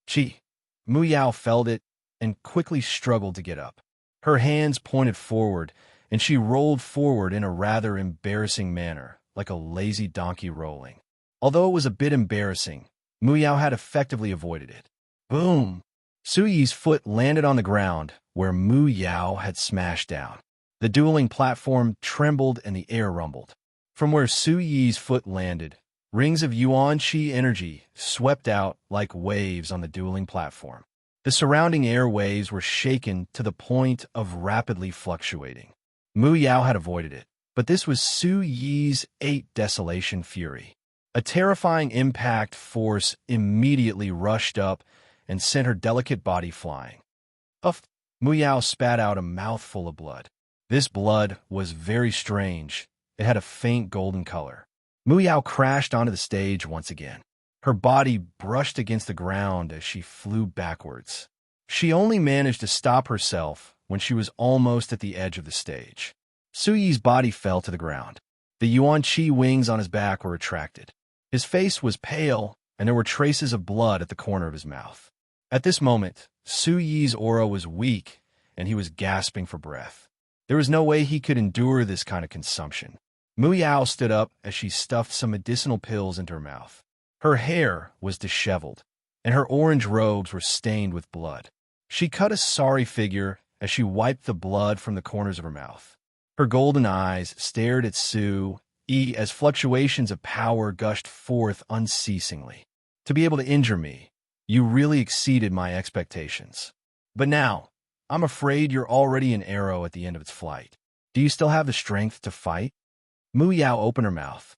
Qi. Mu Yao felt it and quickly struggled to get up. Her hands pointed forward, and she rolled forward in a rather embarrassing manner, like a lazy donkey rolling. Although it was a bit embarrassing, Mu Yao had effectively avoided it. Boom! Su Yi's foot landed on the ground where Mu Yao had smashed down. The dueling platform trembled and the air rumbled. From where Su Yi's foot landed, rings of yuan qi energy swept out like waves on the dueling platform. The surrounding air waves were shaken to the point of rapidly fluctuating. Mu Yao had avoided it, but this was Su Yi's 8 Desolation Fury. A terrifying impact force immediately rushed up and sent her delicate body flying. Uff! Mu Yao spat out a mouthful of blood. This blood was very strange. It had a faint golden color. Mu Yao crashed onto the stage once again. Her body brushed against the ground as she flew backwards. She only managed to stop herself when she was almost at the edge of the stage. Su Yi's body fell to the ground. The yuan qi wings on his back were retracted. His face was pale, and there were traces of blood at the corner of his mouth. At this moment, Su Yi's aura was weak, and he was gasping for breath. There was no way he could endure this kind of consumption. Mu Yao stood up as she stuffed some medicinal pills into her mouth. Her hair was disheveled, and her orange robes were stained with blood. She cut a sorry figure as she wiped the blood from the corners of her mouth. Her golden eyes stared at Su Yi as fluctuations of power gushed forth unceasingly. To be able to injure me, you really exceeded my expectations. But now, I'm afraid you're already an arrow at the end of its flight. Do you still have the strength to fight? Mu Yao opened her mouth.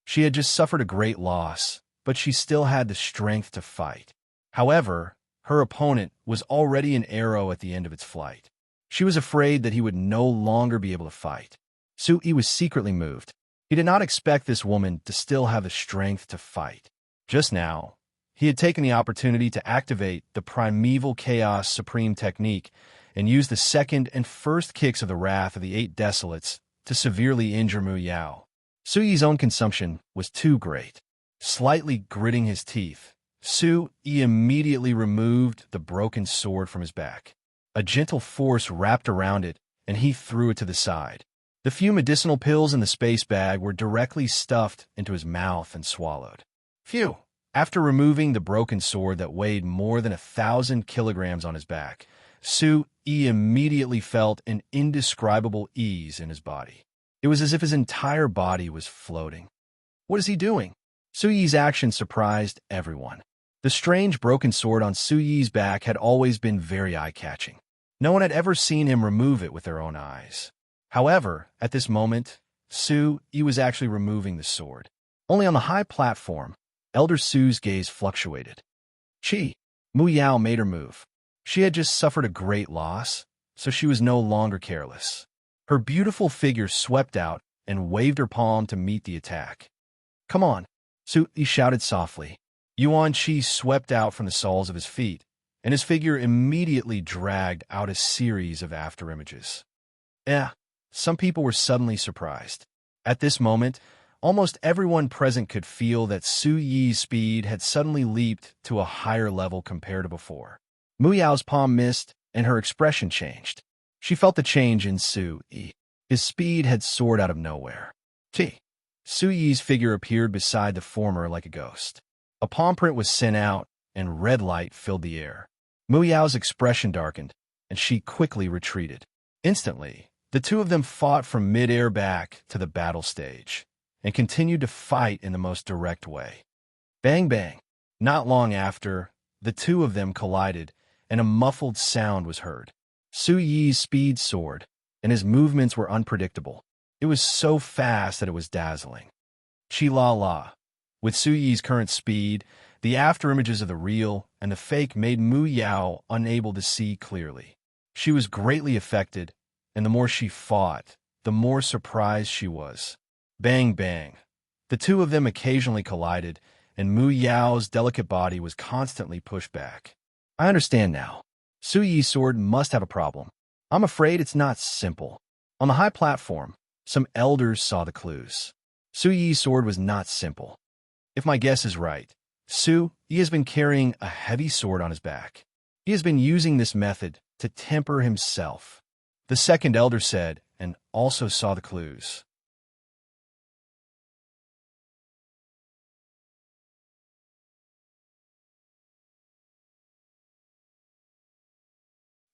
She had just suffered a great loss, but she still had the strength to fight. However, her opponent was already an arrow at the end of its flight. She was afraid that he would no longer be able to fight. Su Yi was secretly moved. He did not expect this woman to still have the strength to fight. Just now, he had taken the opportunity to activate the Primeval Chaos Supreme technique and use the second and first kicks of the Wrath of the 8 Desolates to severely injure Mu Yao. Su Yi's own consumption was too great. Slightly gritting his teeth, Su Yi immediately removed the broken sword from his back. A gentle force wrapped around it, and he threw it to the side. The few medicinal pills in the space bag were directly stuffed into his mouth and swallowed. Phew! After removing the broken sword that weighed more than 1,000 kilograms on his back, Su Yi immediately felt an indescribable ease in his body. It was as if his entire body was floating. What is he doing? Su Yi's action surprised everyone. The strange broken sword on Su Yi's back had always been very eye-catching. No one had ever seen him remove it with their own eyes. However, at this moment, Su Yi was actually removing the sword. Only on the high platform, Elder Su's gaze fluctuated. Chi! Mu Yao made her move. She had just suffered a great loss, so she was no longer careless. Her beautiful figure swept out and waved her palm to meet the attack. Come on, Su Yi shouted softly. Yuan Qi swept out from the soles of his feet, and his figure immediately dragged out a series of afterimages. Some people were suddenly surprised. At this moment, almost everyone present could feel that Su Yi's speed had suddenly leaped to a higher level compared to before. Mu Yao's palm missed, and her expression changed. She felt the change in Su Yi. His speed had soared out of nowhere. Su Yi's figure appeared beside the former like a ghost. A palm print was sent out, and red light filled the air. Mu Yao's expression darkened, and she quickly retreated. Instantly, the two of them fought from mid-air back to the battle stage, and continued to fight in the most direct way. Bang bang! Not long after, the two of them collided, and a muffled sound was heard. Su Yi's speed soared, and his movements were unpredictable. It was so fast that it was dazzling. Chi-la-la. With Su Yi's current speed, the afterimages of the real and the fake made Mu Yao unable to see clearly. She was greatly affected, and the more she fought, the more surprised she was. Bang bang. The two of them occasionally collided, and Mu Yao's delicate body was constantly pushed back. I understand now. Su Yi's sword must have a problem. I'm afraid it's not simple. On the high platform, some elders saw the clues. Su Yi's sword was not simple. If my guess is right, Su Yi has been carrying a heavy sword on his back. He has been using this method to temper himself. The second elder said, and also saw the clues.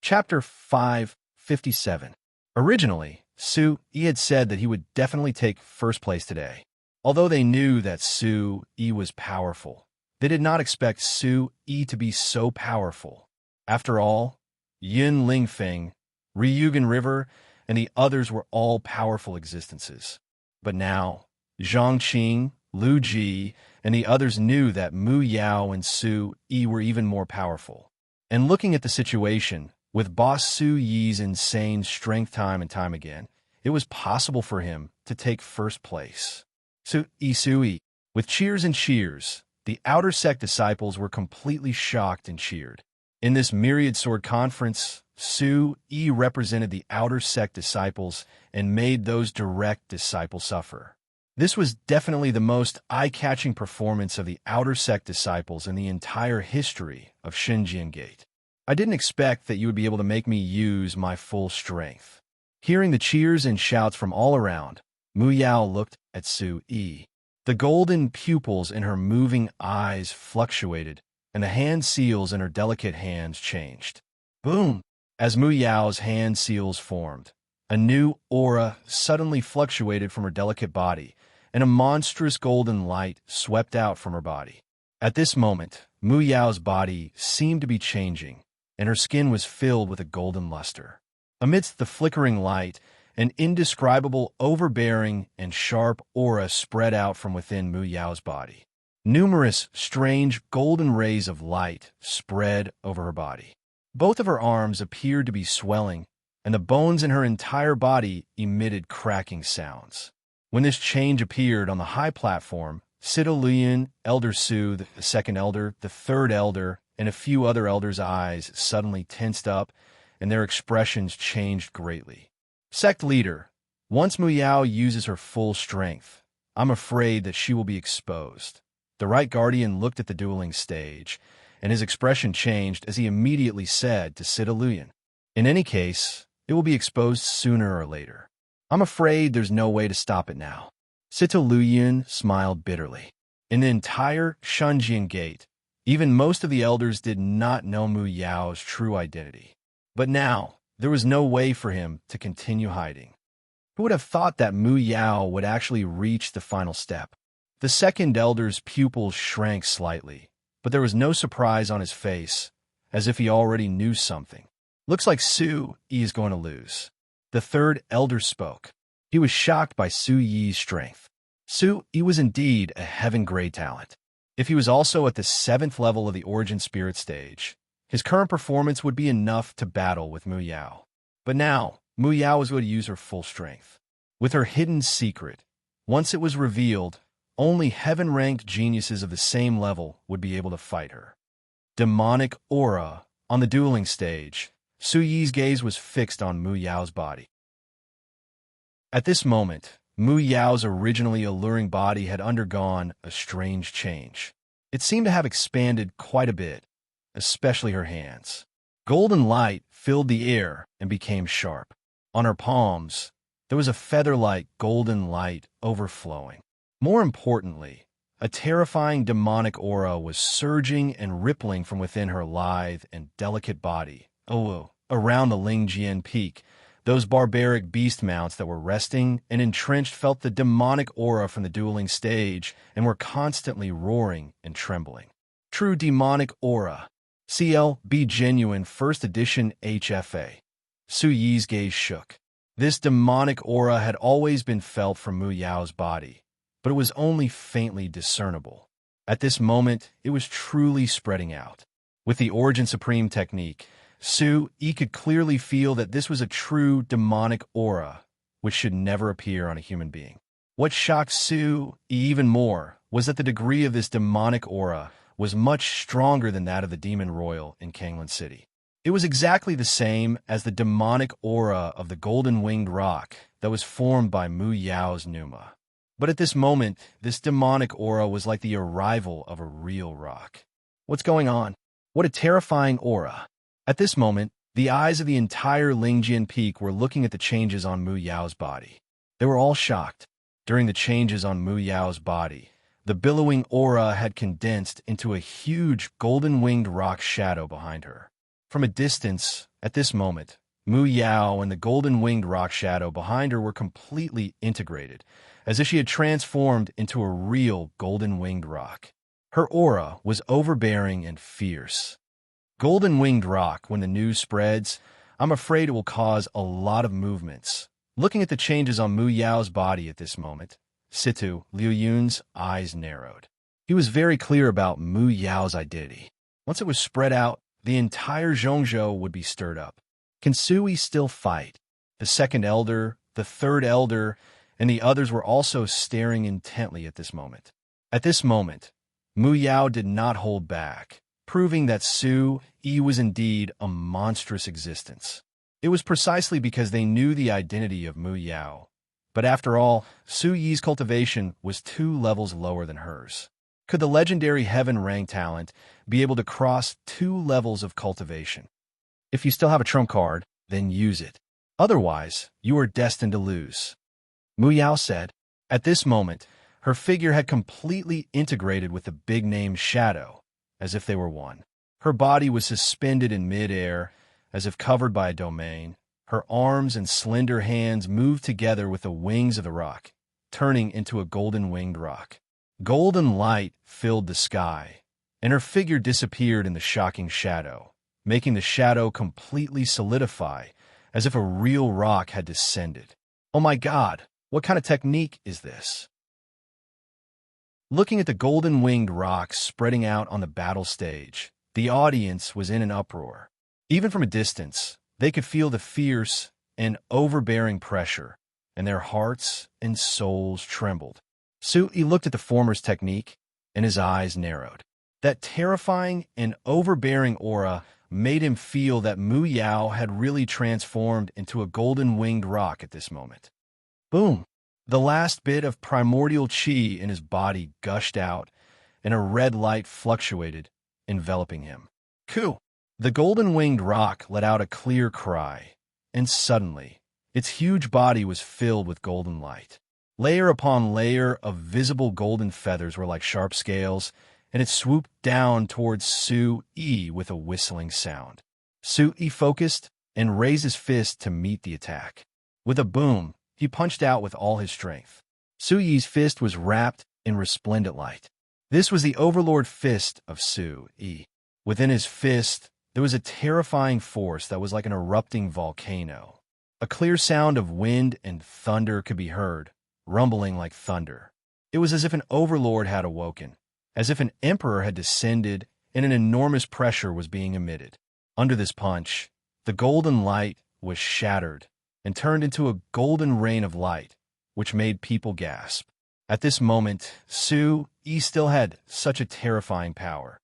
Chapter 557. Originally, Su-Yi had said that he would definitely take first place today. Although they knew that Su-Yi was powerful, they did not expect Su-Yi to be so powerful. After all, Yin Lingfeng, Ryugan River, and the others were all powerful existences. But now, Zhang Qing, Lu Ji, and the others knew that Mu Yao and Su-Yi were even more powerful. And looking at the situation, with Boss Su-Yi's insane strength time and time again, it was possible for him to take first place. Su-Yi. With cheers and cheers, the Outer Sect disciples were completely shocked and cheered. In this myriad sword conference, Su-Yi represented the Outer Sect disciples and made those direct disciples suffer. This was definitely the most eye-catching performance of the Outer Sect disciples in the entire history of Xinjiang Gate. I didn't expect that you would be able to make me use my full strength. Hearing the cheers and shouts from all around, Mu Yao looked at Su-Yi. The golden pupils in her moving eyes fluctuated, and the hand seals in her delicate hands changed. Boom! As Mu Yao's hand seals formed, a new aura suddenly fluctuated from her delicate body, and a monstrous golden light swept out from her body. At this moment, Mu Yao's body seemed to be changing, and her skin was filled with a golden luster. Amidst the flickering light, an indescribable, overbearing, and sharp aura spread out from within Mu Yao's body. Numerous, strange, golden rays of light spread over her body. Both of her arms appeared to be swelling, and the bones in her entire body emitted cracking sounds. When this change appeared on the high platform, Sita Luyan, Elder Su, the second elder, the third elder, and a few other elders' eyes suddenly tensed up, and their expressions changed greatly. Sect leader, once Mu Yao uses her full strength, I'm afraid that she will be exposed. The right guardian looked at the dueling stage, and his expression changed as he immediately said to Sita Luyan, in any case, it will be exposed sooner or later. I'm afraid there's no way to stop it now. Sita Luyan smiled bitterly. In the entire Xinjiang Gate, even most of the elders did not know Mu Yao's true identity. But now, there was no way for him to continue hiding. Who would have thought that Mu Yao would actually reach the final step? The second elder's pupils shrank slightly, but there was no surprise on his face, as if he already knew something. Looks like Su-Yi is going to lose. The third elder spoke. He was shocked by Su-Yi's strength. Su-Yi was indeed a heaven-grade talent. If he was also at the 7th level of the Origin Spirit stage, his current performance would be enough to battle with Mu Yao. But now, Mu Yao was going to use her full strength. With her hidden secret, once it was revealed, only heaven-ranked geniuses of the same level would be able to fight her. Demonic aura. On the dueling stage, Su-Yi's gaze was fixed on Mu Yao's body. At this moment, Mu Yao's originally alluring body had undergone a strange change. It seemed to have expanded quite a bit, especially her hands. Golden light filled the air and became sharp. On her palms, there was a feather-like golden light overflowing. More importantly, a terrifying demonic aura was surging and rippling from within her lithe and delicate body. Around the Lingjian Peak, those barbaric beast mounts that were resting and entrenched felt the demonic aura from the dueling stage and were constantly roaring and trembling. True demonic aura. CLB Genuine First Edition HFA. Su-Yi's gaze shook. This demonic aura had always been felt from Mu Yao's body, but it was only faintly discernible. At this moment, it was truly spreading out. With the Origin Supreme technique, Su-Yi could clearly feel that this was a true demonic aura, which should never appear on a human being. What shocked Su-Yi even more was that the degree of this demonic aura was much stronger than that of the Demon Royal in Kanglan City. It was exactly the same as the demonic aura of the golden-winged rock that was formed by Mu Yao's Pneuma. But at this moment, this demonic aura was like the arrival of a real rock. What's going on? What a terrifying aura. At this moment, the eyes of the entire Lingjian Peak were looking at the changes on Mu Yao's body. They were all shocked. During the changes on Mu Yao's body, the billowing aura had condensed into a huge golden-winged rock shadow behind her. From a distance, at this moment, Mu Yao and the golden-winged rock shadow behind her were completely integrated, as if she had transformed into a real golden-winged rock. Her aura was overbearing and fierce. Golden-winged rock, when the news spreads, I'm afraid it will cause a lot of movements. Looking at the changes on Mu Yao's body at this moment, Situ, Liu Yun's eyes narrowed. He was very clear about Mu Yao's identity. Once it was spread out, the entire Zhongzhou would be stirred up. Can Sui still fight? The second elder, the third elder, and the others were also staring intently at this moment. At this moment, Mu Yao did not hold back, proving that Su Yi was indeed a monstrous existence. It was precisely because they knew the identity of Mu Yao. But after all, Su Yi's cultivation was 2 levels lower than hers. Could the legendary Heaven Rang talent be able to cross 2 levels of cultivation? If you still have a trump card, then use it. Otherwise, you are destined to lose. Mu Yao said. At this moment, her figure had completely integrated with the big-name shadow, as if they were one. Her body was suspended in mid-air, as if covered by a domain. Her arms and slender hands moved together with the wings of the rock, turning into a golden-winged rock. Golden light filled the sky, and her figure disappeared in the shocking shadow, making the shadow completely solidify, as if a real rock had descended. Oh my God, what kind of technique is this? Looking at the golden-winged rocks spreading out on the battle stage, the audience was in an uproar. Even from a distance, they could feel the fierce and overbearing pressure, and their hearts and souls trembled. Su-yi looked at the former's technique, and his eyes narrowed. That terrifying and overbearing aura made him feel that Mu Yao had really transformed into a golden-winged rock at this moment. Boom! The last bit of primordial qi in his body gushed out, and a red light fluctuated, enveloping him. Ku! The golden-winged rock let out a clear cry, and suddenly, its huge body was filled with golden light. Layer upon layer of visible golden feathers were like sharp scales, and it swooped down towards Su-yi with a whistling sound. Su-yi focused and raised his fist to meet the attack. With a boom, he punched out with all his strength. Su-yi's fist was wrapped in resplendent light. This was the overlord fist of Su-yi. Within his fist, there was a terrifying force that was like an erupting volcano. A clear sound of wind and thunder could be heard, rumbling like thunder. It was as if an overlord had awoken, as if an emperor had descended and an enormous pressure was being emitted. Under this punch, the golden light was shattered and turned into a golden rain of light, which made people gasp. At this moment, Su-yi still had such a terrifying power.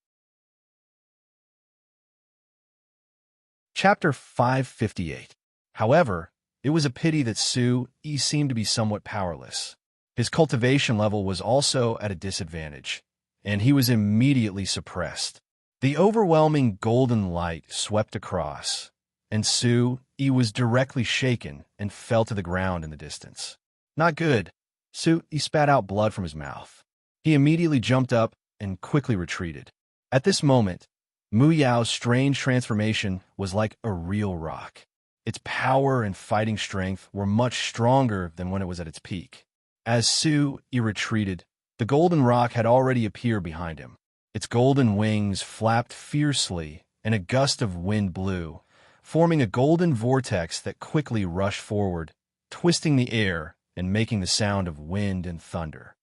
Chapter 558. However, it was a pity that Su-yi seemed to be somewhat powerless. His cultivation level was also at a disadvantage, and he was immediately suppressed. The overwhelming golden light swept across, and Su-yi was directly shaken and fell to the ground in the distance. Not good. Su-yi spat out blood from his mouth. He immediately jumped up and quickly retreated. At this moment, Mu Yao's strange transformation was like a real rock. Its power and fighting strength were much stronger than when it was at its peak. As Su-yi retreated, the golden rock had already appeared behind him. Its golden wings flapped fiercely, and a gust of wind blew, forming a golden vortex that quickly rushed forward, twisting the air and making the sound of wind and thunder.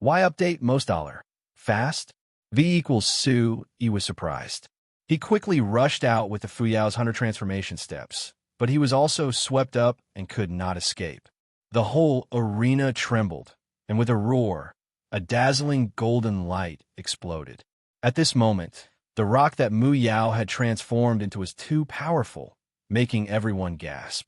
Why update most dollar? Fast? V equals Su-yi was surprised. He quickly rushed out with the Fuyao's 100 transformation steps, but he was also swept up and could not escape. The whole arena trembled, and with a roar, a dazzling golden light exploded. At this moment, the rock that Mu Yao had transformed into was too powerful, making everyone gasp.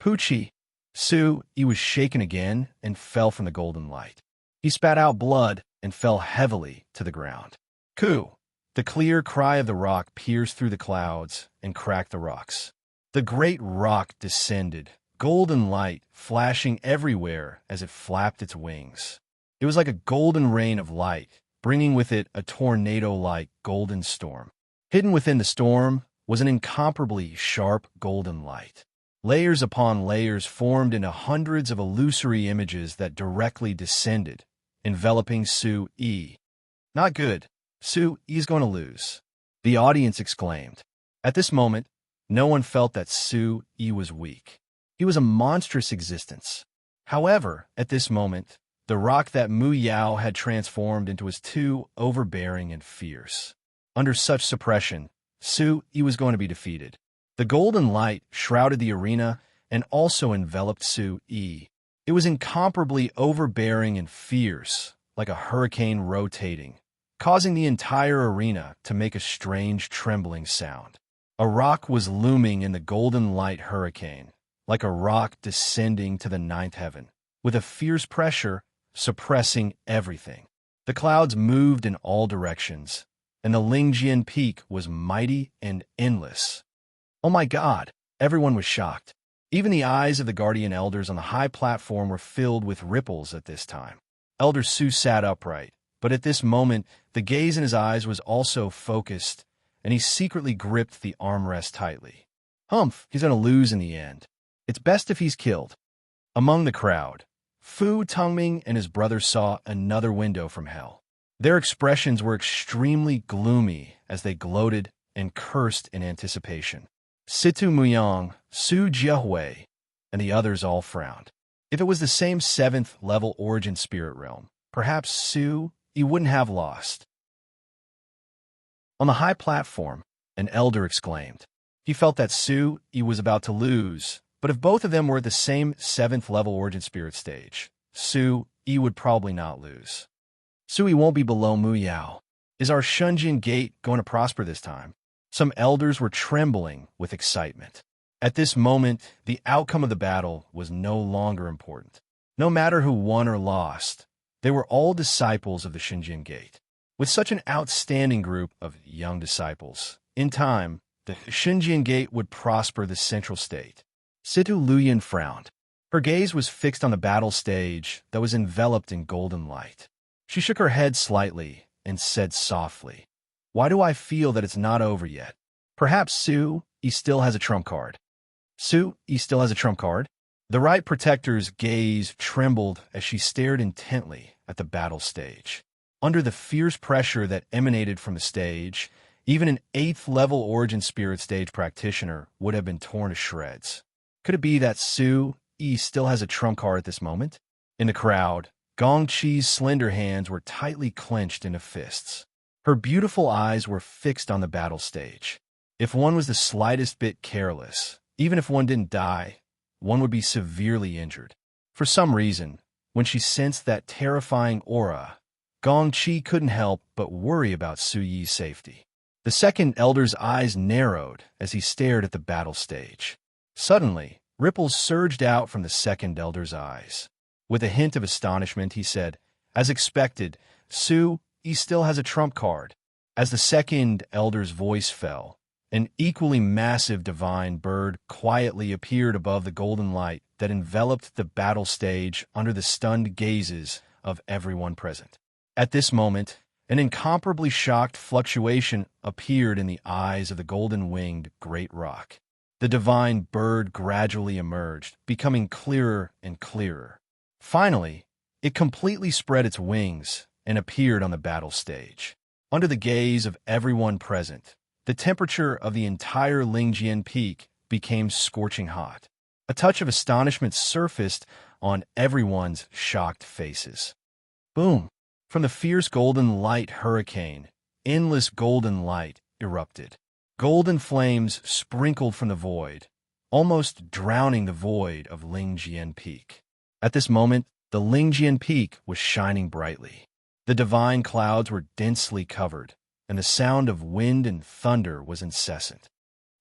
Poochie! Su-yi was shaken again and fell from the golden light. He spat out blood and fell heavily to the ground. Ku! The clear cry of the rock pierced through the clouds and cracked the rocks. The great rock descended, golden light flashing everywhere as it flapped its wings. It was like a golden rain of light, bringing with it a tornado-like golden storm. Hidden within the storm was an incomparably sharp golden light. Layers upon layers formed into hundreds of illusory images that directly descended, enveloping Su-yi. Not good. Su-yi's going to lose, the audience exclaimed. At this moment, no one felt that Su-yi was weak. He was a monstrous existence. However, at this moment, the rock that Mu Yao had transformed into was too overbearing and fierce. Under such suppression, Su-yi was going to be defeated. The golden light shrouded the arena and also enveloped Su-yi. It was incomparably overbearing and fierce, like a hurricane rotating, causing the entire arena to make a strange trembling sound. A rock was looming in the golden light hurricane, like a rock descending to the ninth heaven, with a fierce pressure suppressing everything. The clouds moved in all directions, and the Lingjian peak was mighty and endless. Oh my God! Everyone was shocked. Even the eyes of the guardian elders on the high platform were filled with ripples at this time. Elder Su sat upright, but at this moment, the gaze in his eyes was also focused, and he secretly gripped the armrest tightly. Humph, he's going to lose in the end. It's best if he's killed. Among the crowd, Fu Tongming and his brother saw another window from hell. Their expressions were extremely gloomy as they gloated and cursed in anticipation. Situ Muyang, Su Jiahui, and the others all frowned. If it was the same 7th level origin spirit realm, perhaps Su-yi wouldn't have lost. On the high platform, an elder exclaimed. He felt that Su-yi was about to lose, but if both of them were at the same 7th level origin spirit stage, Su-yi would probably not lose. Su-yi won't be below Mu Yao. Is our Shunjin gate going to prosper this time? Some elders were trembling with excitement. At this moment, the outcome of the battle was no longer important. No matter who won or lost, they were all disciples of the Shunjin Gate. With such an outstanding group of young disciples, in time, the Shunjin Gate would prosper the central state. Situ Luyan frowned. Her gaze was fixed on the battle stage that was enveloped in golden light. She shook her head slightly and said softly, "Why do I feel that it's not over yet? Perhaps Su-yi still has a trump card." Su-yi still has a trump card? The right protector's gaze trembled as she stared intently at the battle stage. Under the fierce pressure that emanated from the stage, even an 8th level origin spirit stage practitioner would have been torn to shreds. Could it be that Su-yi still has a trump card at this moment? In the crowd, Gong Chi's slender hands were tightly clenched into fists. Her beautiful eyes were fixed on the battle stage. If one was the slightest bit careless, even if one didn't die, one would be severely injured. For some reason, when she sensed that terrifying aura, Gong Chi couldn't help but worry about Su-yi's safety. The second elder's eyes narrowed as he stared at the battle stage. Suddenly, ripples surged out from the second elder's eyes. With a hint of astonishment, he said, "As expected, Su-yi still has a trump card." As the second elder's voice fell, an equally massive divine bird quietly appeared above the golden light that enveloped the battle stage under the stunned gazes of everyone present. At this moment, an incomparably shocked fluctuation appeared in the eyes of the golden-winged great rock. The divine bird gradually emerged, becoming clearer and clearer. Finally, it completely spread its wings and appeared on the battle stage. Under the gaze of everyone present, the temperature of the entire Lingjian peak became scorching hot. A touch of astonishment surfaced on everyone's shocked faces. Boom! From the fierce golden light hurricane, endless golden light erupted. Golden flames sprinkled from the void, almost drowning the void of Lingjian Peak. At this moment, the Lingjian Peak was shining brightly. The divine clouds were densely covered, and the sound of wind and thunder was incessant.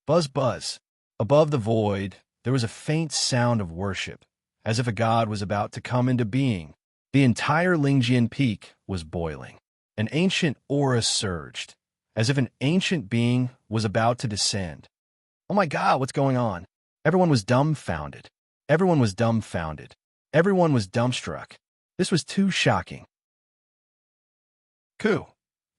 Buzz, buzz. Above the void, there was a faint sound of worship, as if a god was about to come into being. The entire Lingjian Peak was boiling. An ancient aura surged, as if an ancient being was about to descend. Oh my God, what's going on? Everyone was dumbfounded. Everyone was dumbfounded. Everyone was dumbstruck. This was too shocking. Ku.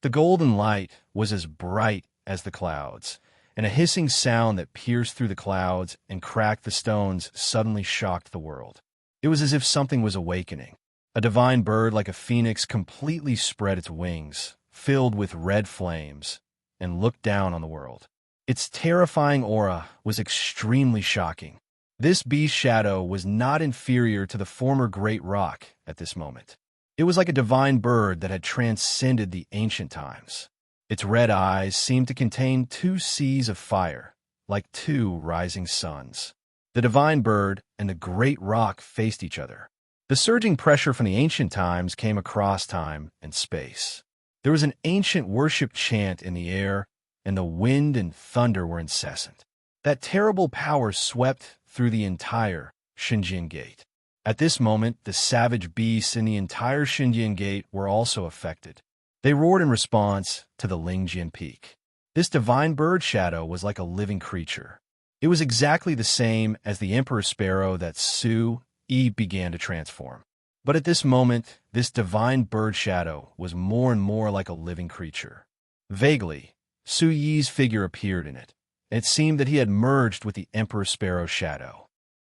The golden light was as bright as the clouds, and a hissing sound that pierced through the clouds and cracked the stones suddenly shocked the world. It was as if something was awakening. A divine bird like a phoenix completely spread its wings, filled with red flames, and looked down on the world. Its terrifying aura was extremely shocking. This beast's shadow was not inferior to the former great rock at this moment. It was like a divine bird that had transcended the ancient times. Its red eyes seemed to contain two seas of fire, like two rising suns. The divine bird and the great rock faced each other. The surging pressure from the ancient times came across time and space. There was an ancient worship chant in the air, and the wind and thunder were incessant. That terrible power swept through the entire Xinjiang Gate. At this moment, the savage beasts in the entire Xinjiang Gate were also affected. They roared in response to the Lingjian Peak. This divine bird shadow was like a living creature. It was exactly the same as the Emperor Sparrow that Su Yi began to transform. But at this moment, this divine bird shadow was more and more like a living creature. Vaguely, Su Yi's figure appeared in it, and it seemed that he had merged with the Emperor Sparrow's shadow.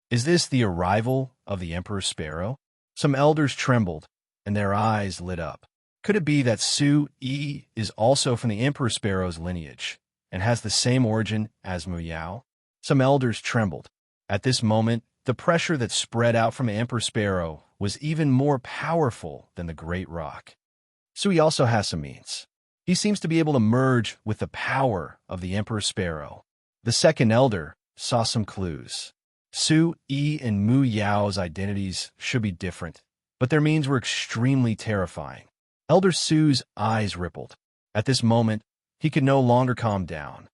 Is this the arrival of the Emperor Sparrow? Some elders trembled, and their eyes lit up. Could it be that Su Yi is also from the Emperor Sparrow's lineage, and has the same origin as Mu Yao? Some elders trembled. At this moment, the pressure that spread out from the Emperor Sparrow was even more powerful than the great rock. Su Yi also has some means. He seems to be able to merge with the power of the Emperor Sparrow. The second elder saw some clues. Su Yi and Mu Yao's identities should be different, but their means were extremely terrifying. Elder Su's eyes rippled. At this moment, he could no longer calm down.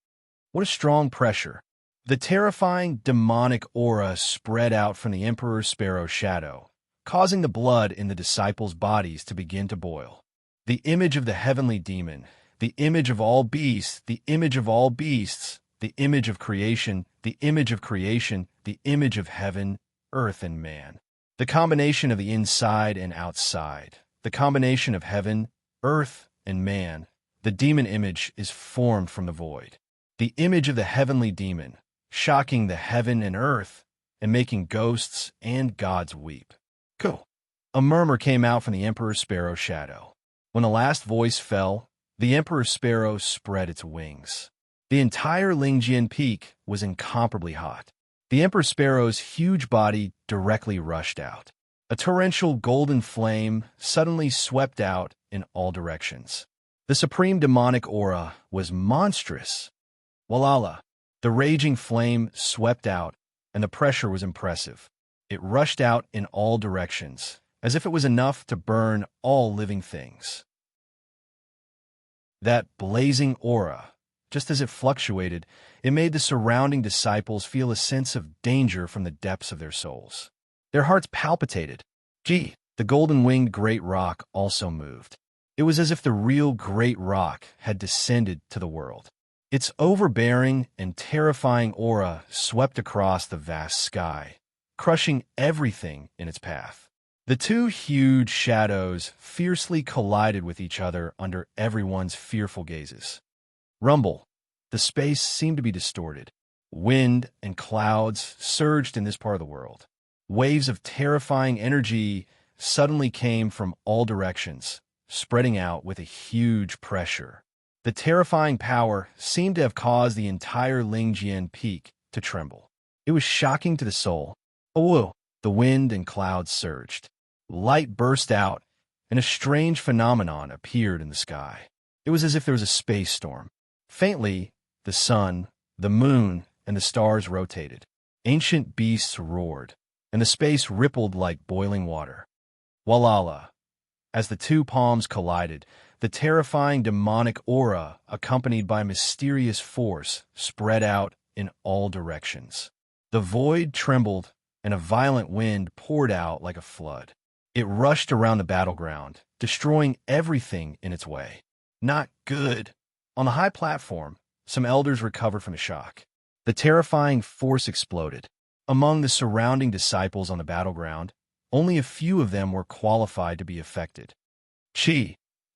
What a strong pressure. The terrifying demonic aura spread out from the Emperor Sparrow's shadow, causing the blood in the disciples' bodies to begin to boil. The image of the heavenly demon, the image of all beasts, the image of all beasts, the image of creation, the image of creation, the image of heaven, earth, and man. The combination of the inside and outside, the combination of heaven, earth, and man. The demon image is formed from the void. The image of the heavenly demon, shocking the heaven and earth, and making ghosts and gods weep. Cool. A murmur came out from the Emperor Sparrow's shadow. When the last voice fell, the Emperor Sparrow spread its wings. The entire Lingjian Peak was incomparably hot. The Emperor Sparrow's huge body directly rushed out. A torrential golden flame suddenly swept out in all directions. The supreme demonic aura was monstrous. Walala, the raging flame swept out, and the pressure was impressive. It rushed out in all directions, as if it was enough to burn all living things. That blazing aura, just as it fluctuated, it made the surrounding disciples feel a sense of danger from the depths of their souls. Their hearts palpitated. Gee, the golden-winged great rock also moved. It was as if the real great rock had descended to the world. Its overbearing and terrifying aura swept across the vast sky, crushing everything in its path. The two huge shadows fiercely collided with each other under everyone's fearful gazes. Rumble. The space seemed to be distorted. Wind and clouds surged in this part of the world. Waves of terrifying energy suddenly came from all directions, spreading out with a huge pressure. The terrifying power seemed to have caused the entire Lingjian Peak to tremble. It was shocking to the soul. Oh, the wind and clouds surged. Light burst out, and a strange phenomenon appeared in the sky. It was as if there was a space storm. Faintly, the sun, the moon, and the stars rotated. Ancient beasts roared, and the space rippled like boiling water. Walala. As the two palms collided, the terrifying demonic aura, accompanied by mysterious force, spread out in all directions. The void trembled, and a violent wind poured out like a flood. It rushed around the battleground, destroying everything in its way. Not good. On the high platform, some elders recovered from the shock. The terrifying force exploded. Among the surrounding disciples on the battleground, only a few of them were qualified to be affected. Chi,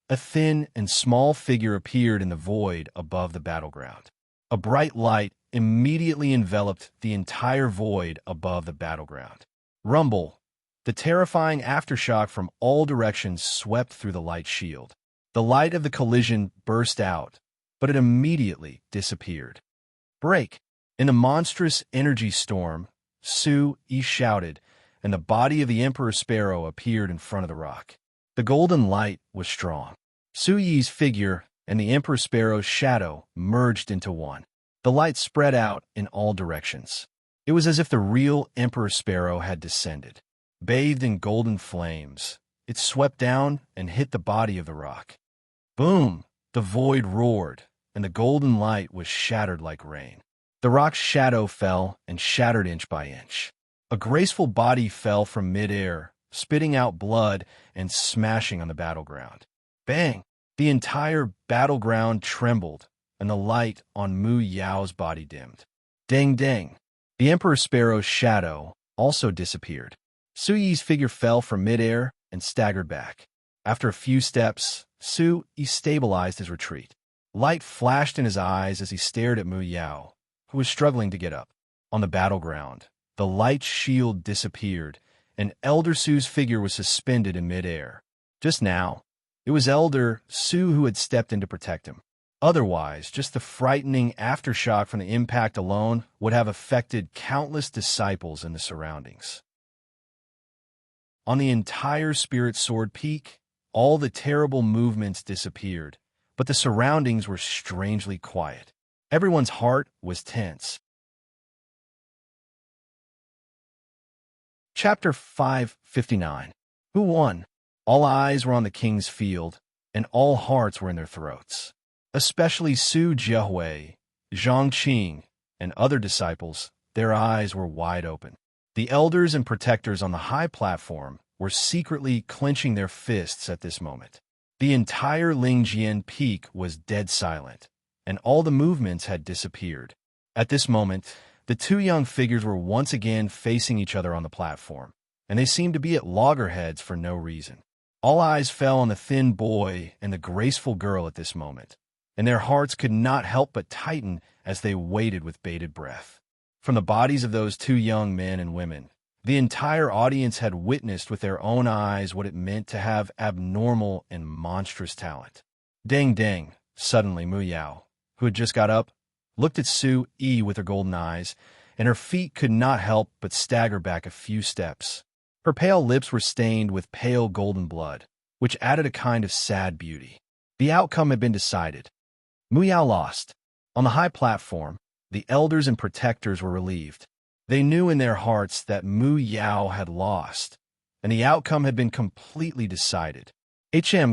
a thin and small figure, appeared in the void above the battleground. A bright light immediately enveloped the entire void above the battleground. Rumble. The terrifying aftershock from all directions swept through the light shield. The light of the collision burst out, but it immediately disappeared. Break! In the monstrous energy storm, Su-Yi shouted, and the body of the Emperor Sparrow appeared in front of the rock. The golden light was strong. Su-Yi's figure and the Emperor Sparrow's shadow merged into one. The light spread out in all directions. It was as if the real Emperor Sparrow had descended. Bathed in golden flames, it swept down and hit the body of the rock. Boom! The void roared, and the golden light was shattered like rain. The rock's shadow fell and shattered inch by inch. A graceful body fell from midair, spitting out blood and smashing on the battleground. Bang! The entire battleground trembled, and the light on Mu Yao's body dimmed. Dang dang! The Emperor Sparrow's shadow also disappeared. Su-Yi's figure fell from midair and staggered back. After a few steps, Su-Yi stabilized his retreat. Light flashed in his eyes as he stared at Mu Yao, who was struggling to get up. On the battleground, the light shield disappeared, and Elder Su's figure was suspended in midair. Just now, it was Elder Su who had stepped in to protect him. Otherwise, just the frightening aftershock from the impact alone would have affected countless disciples in the surroundings. On the entire Spirit Sword Peak, all the terrible movements disappeared, but the surroundings were strangely quiet. Everyone's heart was tense. Chapter 559. Who won? All eyes were on the king's field, and all hearts were in their throats. Especially Su Jiahui, Zhang Qing, and other disciples, their eyes were wide open. The elders and protectors on the high platform were secretly clenching their fists at this moment. The entire Lingjian peak was dead silent, and all the movements had disappeared. At this moment, the two young figures were once again facing each other on the platform, and they seemed to be at loggerheads for no reason. All eyes fell on the thin boy and the graceful girl at this moment, and their hearts could not help but tighten as they waited with bated breath. From the bodies of those two young men and women, the entire audience had witnessed with their own eyes what it meant to have abnormal and monstrous talent. Dang dang! Suddenly Mu Yao, who had just got up, looked at Su-Yi with her golden eyes, and her feet could not help but stagger back a few steps. Her pale lips were stained with pale golden blood, which added a kind of sad beauty. The outcome had been decided. Mu Yao lost. On the high platform, the elders and protectors were relieved. They knew in their hearts that Mu Yao had lost, and the outcome had been completely decided.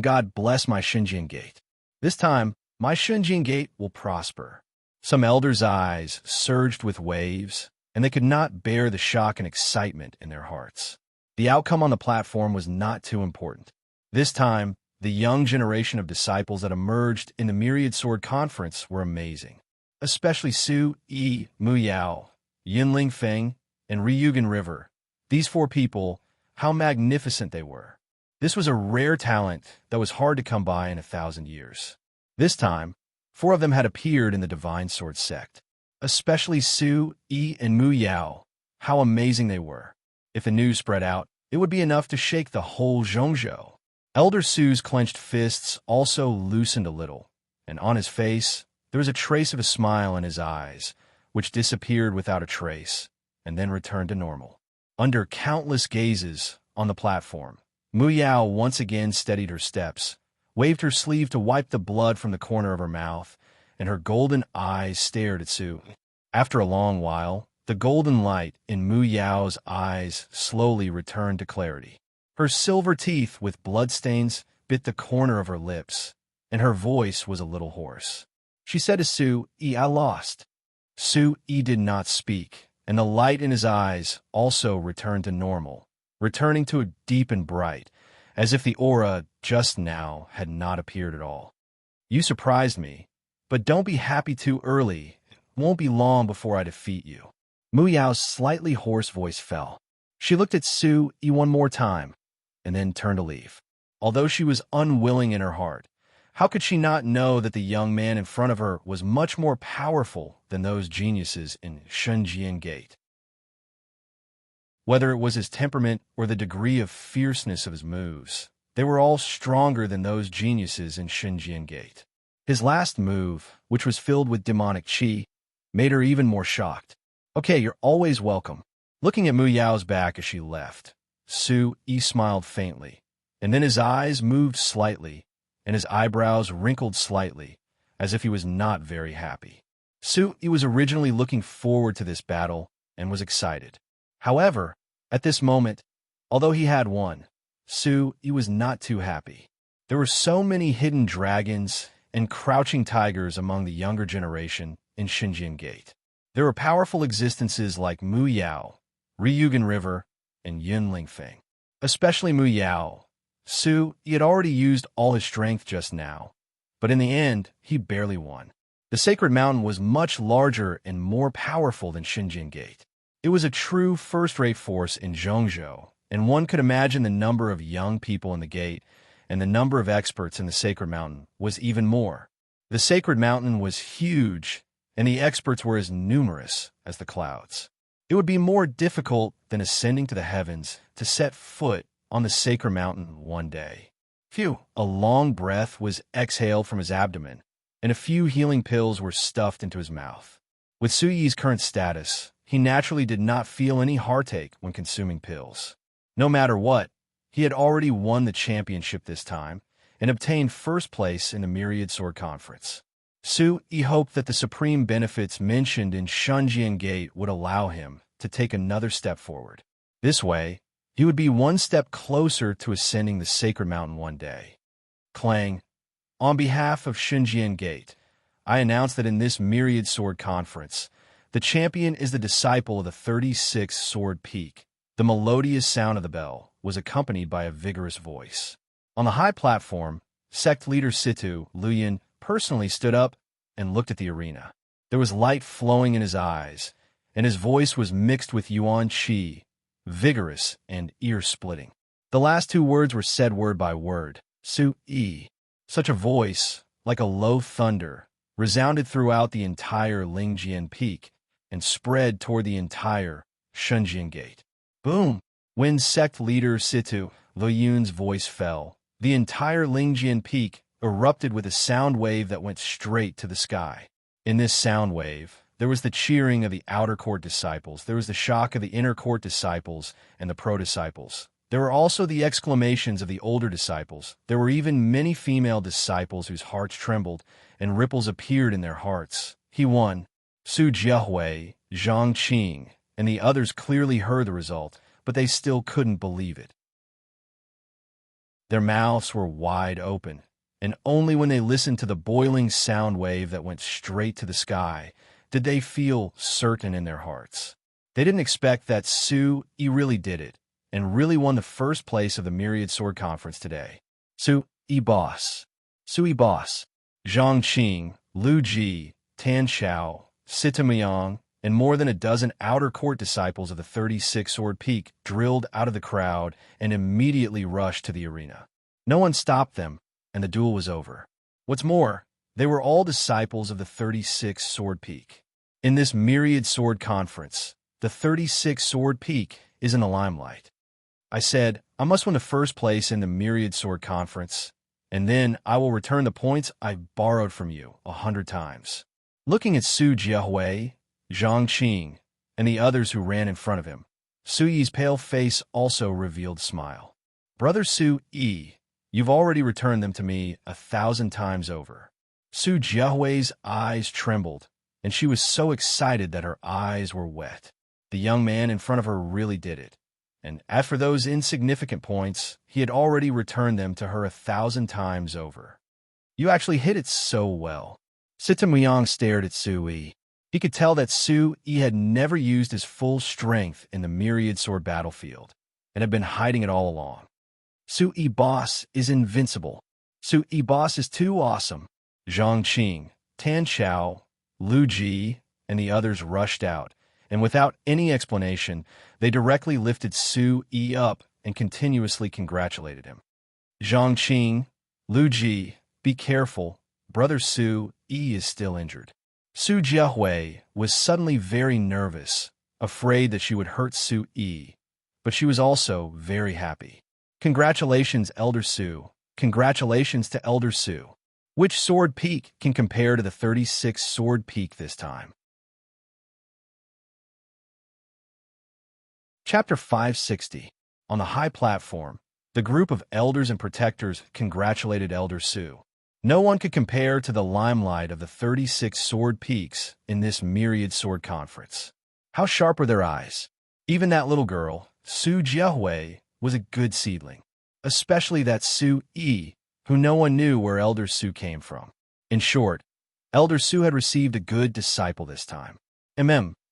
God bless my Xinjiang gate. This time, my Xinjiang gate will prosper. Some elders' eyes surged with waves, and they could not bear the shock and excitement in their hearts. The outcome on the platform was not too important. This time, the young generation of disciples that emerged in the Myriad Sword Conference were amazing. Especially Su-Yi, Mu Yao, Yinling Feng, and Ryugan River. These four people, how magnificent they were. This was a rare talent that was hard to come by in 1,000 years. This time, 4 of them had appeared in the Divine Sword sect. Especially Su-Yi and Mu Yao, how amazing they were. If the news spread out, it would be enough to shake the whole Zhongzhou. Elder Su's clenched fists also loosened a little, and on his face, there was a trace of a smile in his eyes, which disappeared without a trace, and then returned to normal. Under countless gazes on the platform, Mu Yao once again steadied her steps, waved her sleeve to wipe the blood from the corner of her mouth, and her golden eyes stared at Su. After a long while, the golden light in Mu Yao's eyes slowly returned to clarity. Her silver teeth with bloodstains bit the corner of her lips, and her voice was a little hoarse. She said to Su-Yi, "I lost." Su-Yi did not speak, and the light in his eyes also returned to normal, returning to a deep and bright, as if the aura just now had not appeared at all. "You surprised me, but don't be happy too early. It won't be long before I defeat you." Mu Yao's slightly hoarse voice fell. She looked at Su-Yi one more time, and then turned to leave. Although she was unwilling in her heart, How could she not know that the young man in front of her was much more powerful than those geniuses in Shunjian Gate? Whether it was his temperament or the degree of fierceness of his moves, they were all stronger than those geniuses in Shunjian Gate. His last move, which was filled with demonic chi, made her even more shocked. Okay, you're always welcome. Looking at Mu Yao's back as she left, Su Yi smiled faintly, and then his eyes moved slightly, and his eyebrows wrinkled slightly, as if he was not very happy. Su Yi was originally looking forward to this battle and was excited. However, at this moment, although he had won, Su Yi was not too happy. There were so many hidden dragons and crouching tigers among the younger generation in Xinjiang Gate. There were powerful existences like Mu Yao, Ryugan River, and Yunling Feng. Especially Mu Yao. Su Yi had already used all his strength just now, but in the end, he barely won. The sacred mountain was much larger and more powerful than Xinjiang Gate. It was a true first-rate force in Zhongzhou, and one could imagine the number of young people in the gate, and the number of experts in the sacred mountain was even more. The sacred mountain was huge, and the experts were as numerous as the clouds. It would be more difficult than ascending to the heavens to set foot on the sacred mountain one day. Phew! A long breath was exhaled from his abdomen, and a few healing pills were stuffed into his mouth. With Su Yi's current status, he naturally did not feel any heartache when consuming pills. No matter what, he had already won the championship this time and obtained first place in the Myriad Sword Conference. Su Yi hoped that the supreme benefits mentioned in Shunjian Gate would allow him to take another step forward. This way, he would be one step closer to ascending the sacred mountain one day. Clang. On behalf of Shunjian Gate, I announce that in this Myriad Sword Conference, the champion is the disciple of the 36th Sword Peak. The melodious sound of the bell was accompanied by a vigorous voice. On the high platform, sect leader Situ Luyan personally stood up and looked at the arena. There was light flowing in his eyes, and his voice was mixed with Yuan Qi, vigorous and ear-splitting. The last two words were said word by word. Su Yi. Such a voice, like a low thunder, resounded throughout the entire Lingjian Peak and spread toward the entire Shunjian Gate. Boom! When sect leader Situ Luyun's voice fell, the entire Lingjian Peak erupted with a sound wave that went straight to the sky. In this sound wave, there was the cheering of the outer court disciples, there was the shock of the inner court disciples and the pro-disciples. There were also the exclamations of the older disciples. There were even many female disciples whose hearts trembled, and ripples appeared in their hearts. He won. Su Jiahui, Zhang Qing, and the others clearly heard the result, but they still couldn't believe it. Their mouths were wide open, and only when they listened to the boiling sound wave that went straight to the sky did they feel certain in their hearts. They didn't expect that Su Yi really did it, and really won the first place of the Myriad Sword Conference today. Su Yi boss, Zhang Qing, Lu Ji, Tan Xiao, Sita Muyang, and more than a dozen outer court disciples of the 36th Sword Peak drilled out of the crowd and immediately rushed to the arena. No one stopped them, and the duel was over. What's more, they were all disciples of the 36th Sword Peak. In this Myriad Sword Conference, the 36th Sword Peak is in the limelight. I said, I must win the first place in the Myriad Sword Conference, and then I will return the points I borrowed from you 100 times. Looking at Su Jiahui, Zhang Qing, and the others who ran in front of him, Su Yi's pale face also revealed smile. Brother Su Yi, you've already returned them to me 1,000 times over. Su Jiahui's eyes trembled, and she was so excited that her eyes were wet. The young man in front of her really did it. And as for those insignificant points, he had already returned them to her 1,000 times over. You actually hit it so well. Sita Muyang stared at Su Yi. He could tell that Su Yi had never used his full strength in the Myriad Sword battlefield, and had been hiding it all along. Su Yi boss is invincible. Su Yi boss is too awesome. Zhang Qing, Tan Xiao, Lu Ji, and the others rushed out, and without any explanation, they directly lifted Su Yi up and continuously congratulated him. Zhang Qing, Lu Ji, Be careful, Brother Su Yi is still injured. Su Jiahui was suddenly very nervous, afraid that she would hurt Su Yi, but she was also very happy. Congratulations, Elder Su. Congratulations to Elder Su. Which sword peak can compare to the 36th sword peak this time? Chapter 560. On the high platform, the group of elders and protectors congratulated Elder Su. No one could compare to the limelight of the 36 sword peaks in this myriad sword conference. How sharp were their eyes! Even that little girl, Su Jiahui, was a good seedling, especially that Su Yi, who no one knew where Elder Su came from. In short, Elder Su had received a good disciple this time.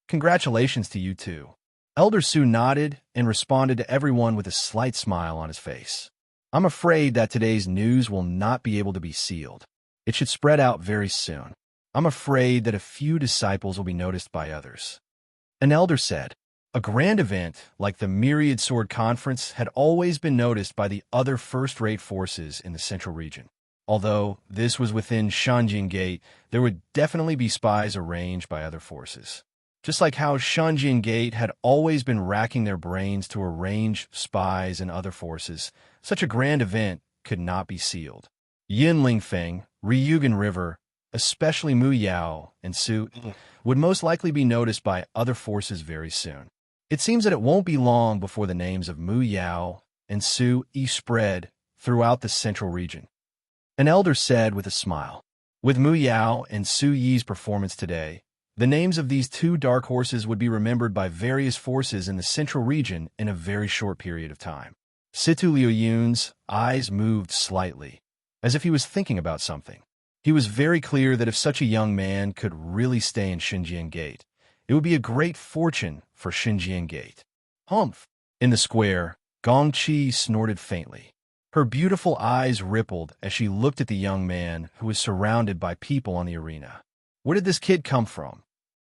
Congratulations to you too. Elder Su nodded and responded to everyone with a slight smile on his face. I'm afraid that today's news will not be able to be sealed. It should spread out very soon. I'm afraid that a few disciples will be noticed by others. An elder said, a grand event like the Myriad Sword Conference had always been noticed by the other first-rate forces in the central region. Although this was within Shanjin Gate, there would definitely be spies arranged by other forces. Just like how Shanjin Gate had always been racking their brains to arrange spies and other forces, such a grand event could not be sealed. Yin Lingfeng, Ryugan River, especially Mu Yao and Su, would most likely be noticed by other forces very soon. It seems that it won't be long before the names of Mu Yao and Su Yi spread throughout the central region. An elder said with a smile, with Mu Yao and Su Yi's performance today, the names of these two dark horses would be remembered by various forces in the central region in a very short period of time. Situ Liu Yun's eyes moved slightly, as if he was thinking about something. He was very clear that if such a young man could really stay in Xinjiang Gate, it would be a great fortune for Xinjiang Gate. Humph! In the square, Gong Qi snorted faintly. Her beautiful eyes rippled as she looked at the young man who was surrounded by people on the arena. Where did this kid come from?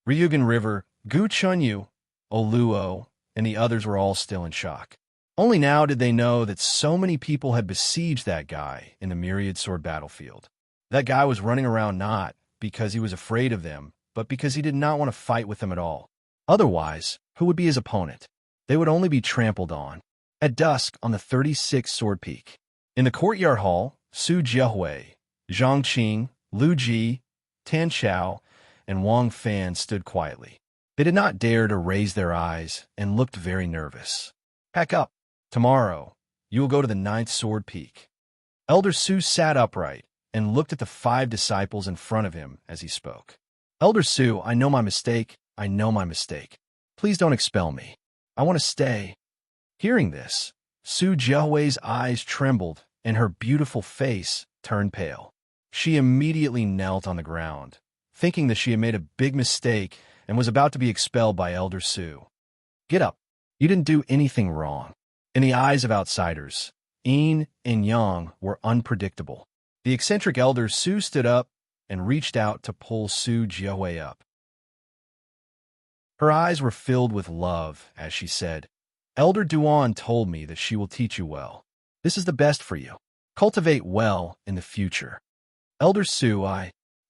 Ryugan River, Gu Chunyu, Oluo, and the others were all still in shock. Only now did they know that so many people had besieged that guy in the Myriad Sword battlefield. That guy was running around not because he was afraid of them, but because he did not want to fight with them at all. Otherwise, who would be his opponent? They would only be trampled on. At dusk on the 36th sword peak. In the courtyard hall, Su Jiahui, Zhang Qing, Lu Ji, Tan Xiao, and Wang Fan stood quietly. They did not dare to raise their eyes and looked very nervous. Pack up. Tomorrow, you will go to the 9th sword peak. Elder Su sat upright and looked at the 5 disciples in front of him as he spoke. Elder Su, I know my mistake. I know my mistake. Please don't expel me. I want to stay. Hearing this, Su Jiahui's eyes trembled and her beautiful face turned pale. She immediately knelt on the ground, thinking that she had made a big mistake and was about to be expelled by Elder Su. Get up. You didn't do anything wrong. In the eyes of outsiders, Yin and Yang were unpredictable. The eccentric Elder Su stood up and reached out to pull Su Jiahui up. Her eyes were filled with love as she said, Elder Duan told me that she will teach you well. This is the best for you. Cultivate well in the future. Elder Su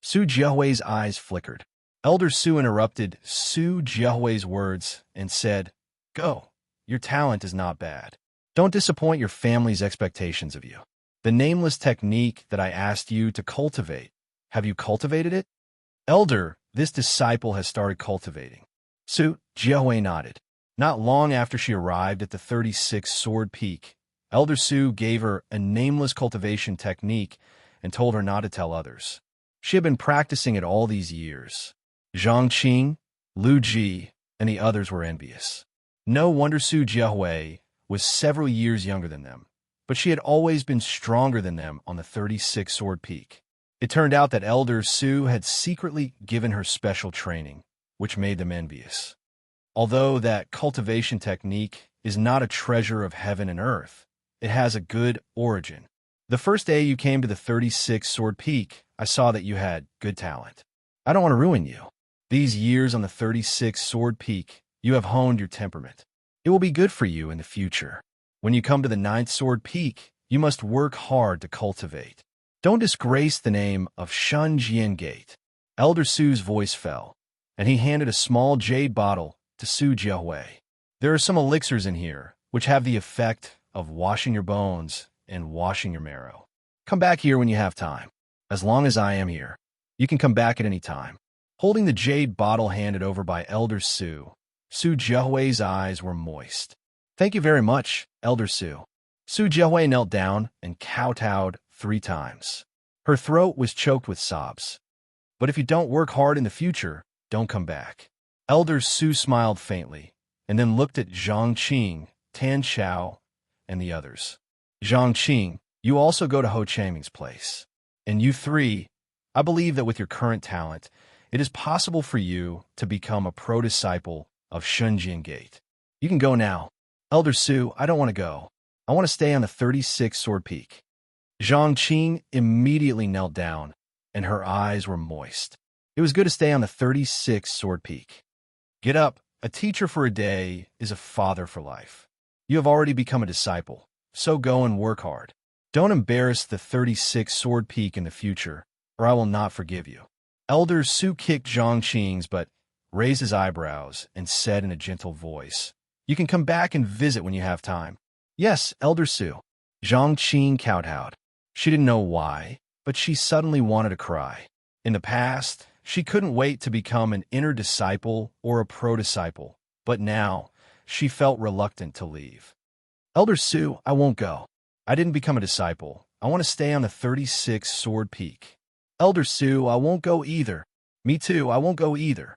Jiahui's eyes flickered. Elder Su interrupted Su Jiahui's words and said, Go. Your talent is not bad. Don't disappoint your family's expectations of you. The nameless technique that I asked you to cultivate, have you cultivated it? Elder, this disciple has started cultivating. Su Jiahui nodded. Not long after she arrived at the 36th sword peak, Elder Su gave her a nameless cultivation technique and told her not to tell others. She had been practicing it all these years. Zhang Qing, Lu Ji, and the others were envious. No wonder Su Jiahui was several years younger than them, but she had always been stronger than them on the 36th sword peak. It turned out that Elder Su had secretly given her special training, which made them envious. Although that cultivation technique is not a treasure of heaven and earth, it has a good origin. The first day you came to the 36th sword peak, I saw that you had good talent. I don't want to ruin you. These years on the 36th sword peak, you have honed your temperament. It will be good for you in the future. When you come to the 9th sword peak, you must work hard to cultivate. Don't disgrace the name of Shunjian Gate. Elder Su's voice fell, and he handed a small jade bottle to Su Jiahui. There are some elixirs in here, which have the effect of washing your bones and washing your marrow. Come back here when you have time. As long as I am here, you can come back at any time. Holding the jade bottle handed over by Elder Su, Su Jiahui's eyes were moist. Thank you very much, Elder Su. Su Jiahui knelt down and kowtowed 3 times. Her throat was choked with sobs. But if you don't work hard in the future, don't come back. Elder Su smiled faintly, and then looked at Zhang Qing, Tan Chao, and the others. Zhang Qing, you also go to Ho Changming's place. And you 3, I believe that with your current talent, it is possible for you to become a pro-disciple of Shunjian Gate. You can go now. Elder Su, I don't want to go. I want to stay on the 36th Sword Peak. Zhang Qing immediately knelt down, and her eyes were moist. It was good to stay on the 36th Sword Peak. Get up. A teacher for a day is a father for life. You have already become a disciple, so go and work hard. Don't embarrass the 36th Sword Peak in the future, or I will not forgive you. Elder Su kicked Zhang Qing's but raised his eyebrows and said in a gentle voice, You can come back and visit when you have time. Yes, Elder Su. Zhang Qing kowtowed. She didn't know why, but she suddenly wanted to cry. In the past, she couldn't wait to become an inner disciple or a pro-disciple, but now she felt reluctant to leave. Elder Su, I won't go. I didn't become a disciple. I want to stay on the 36th Sword Peak. Elder Su, I won't go either. Me too, I won't go either.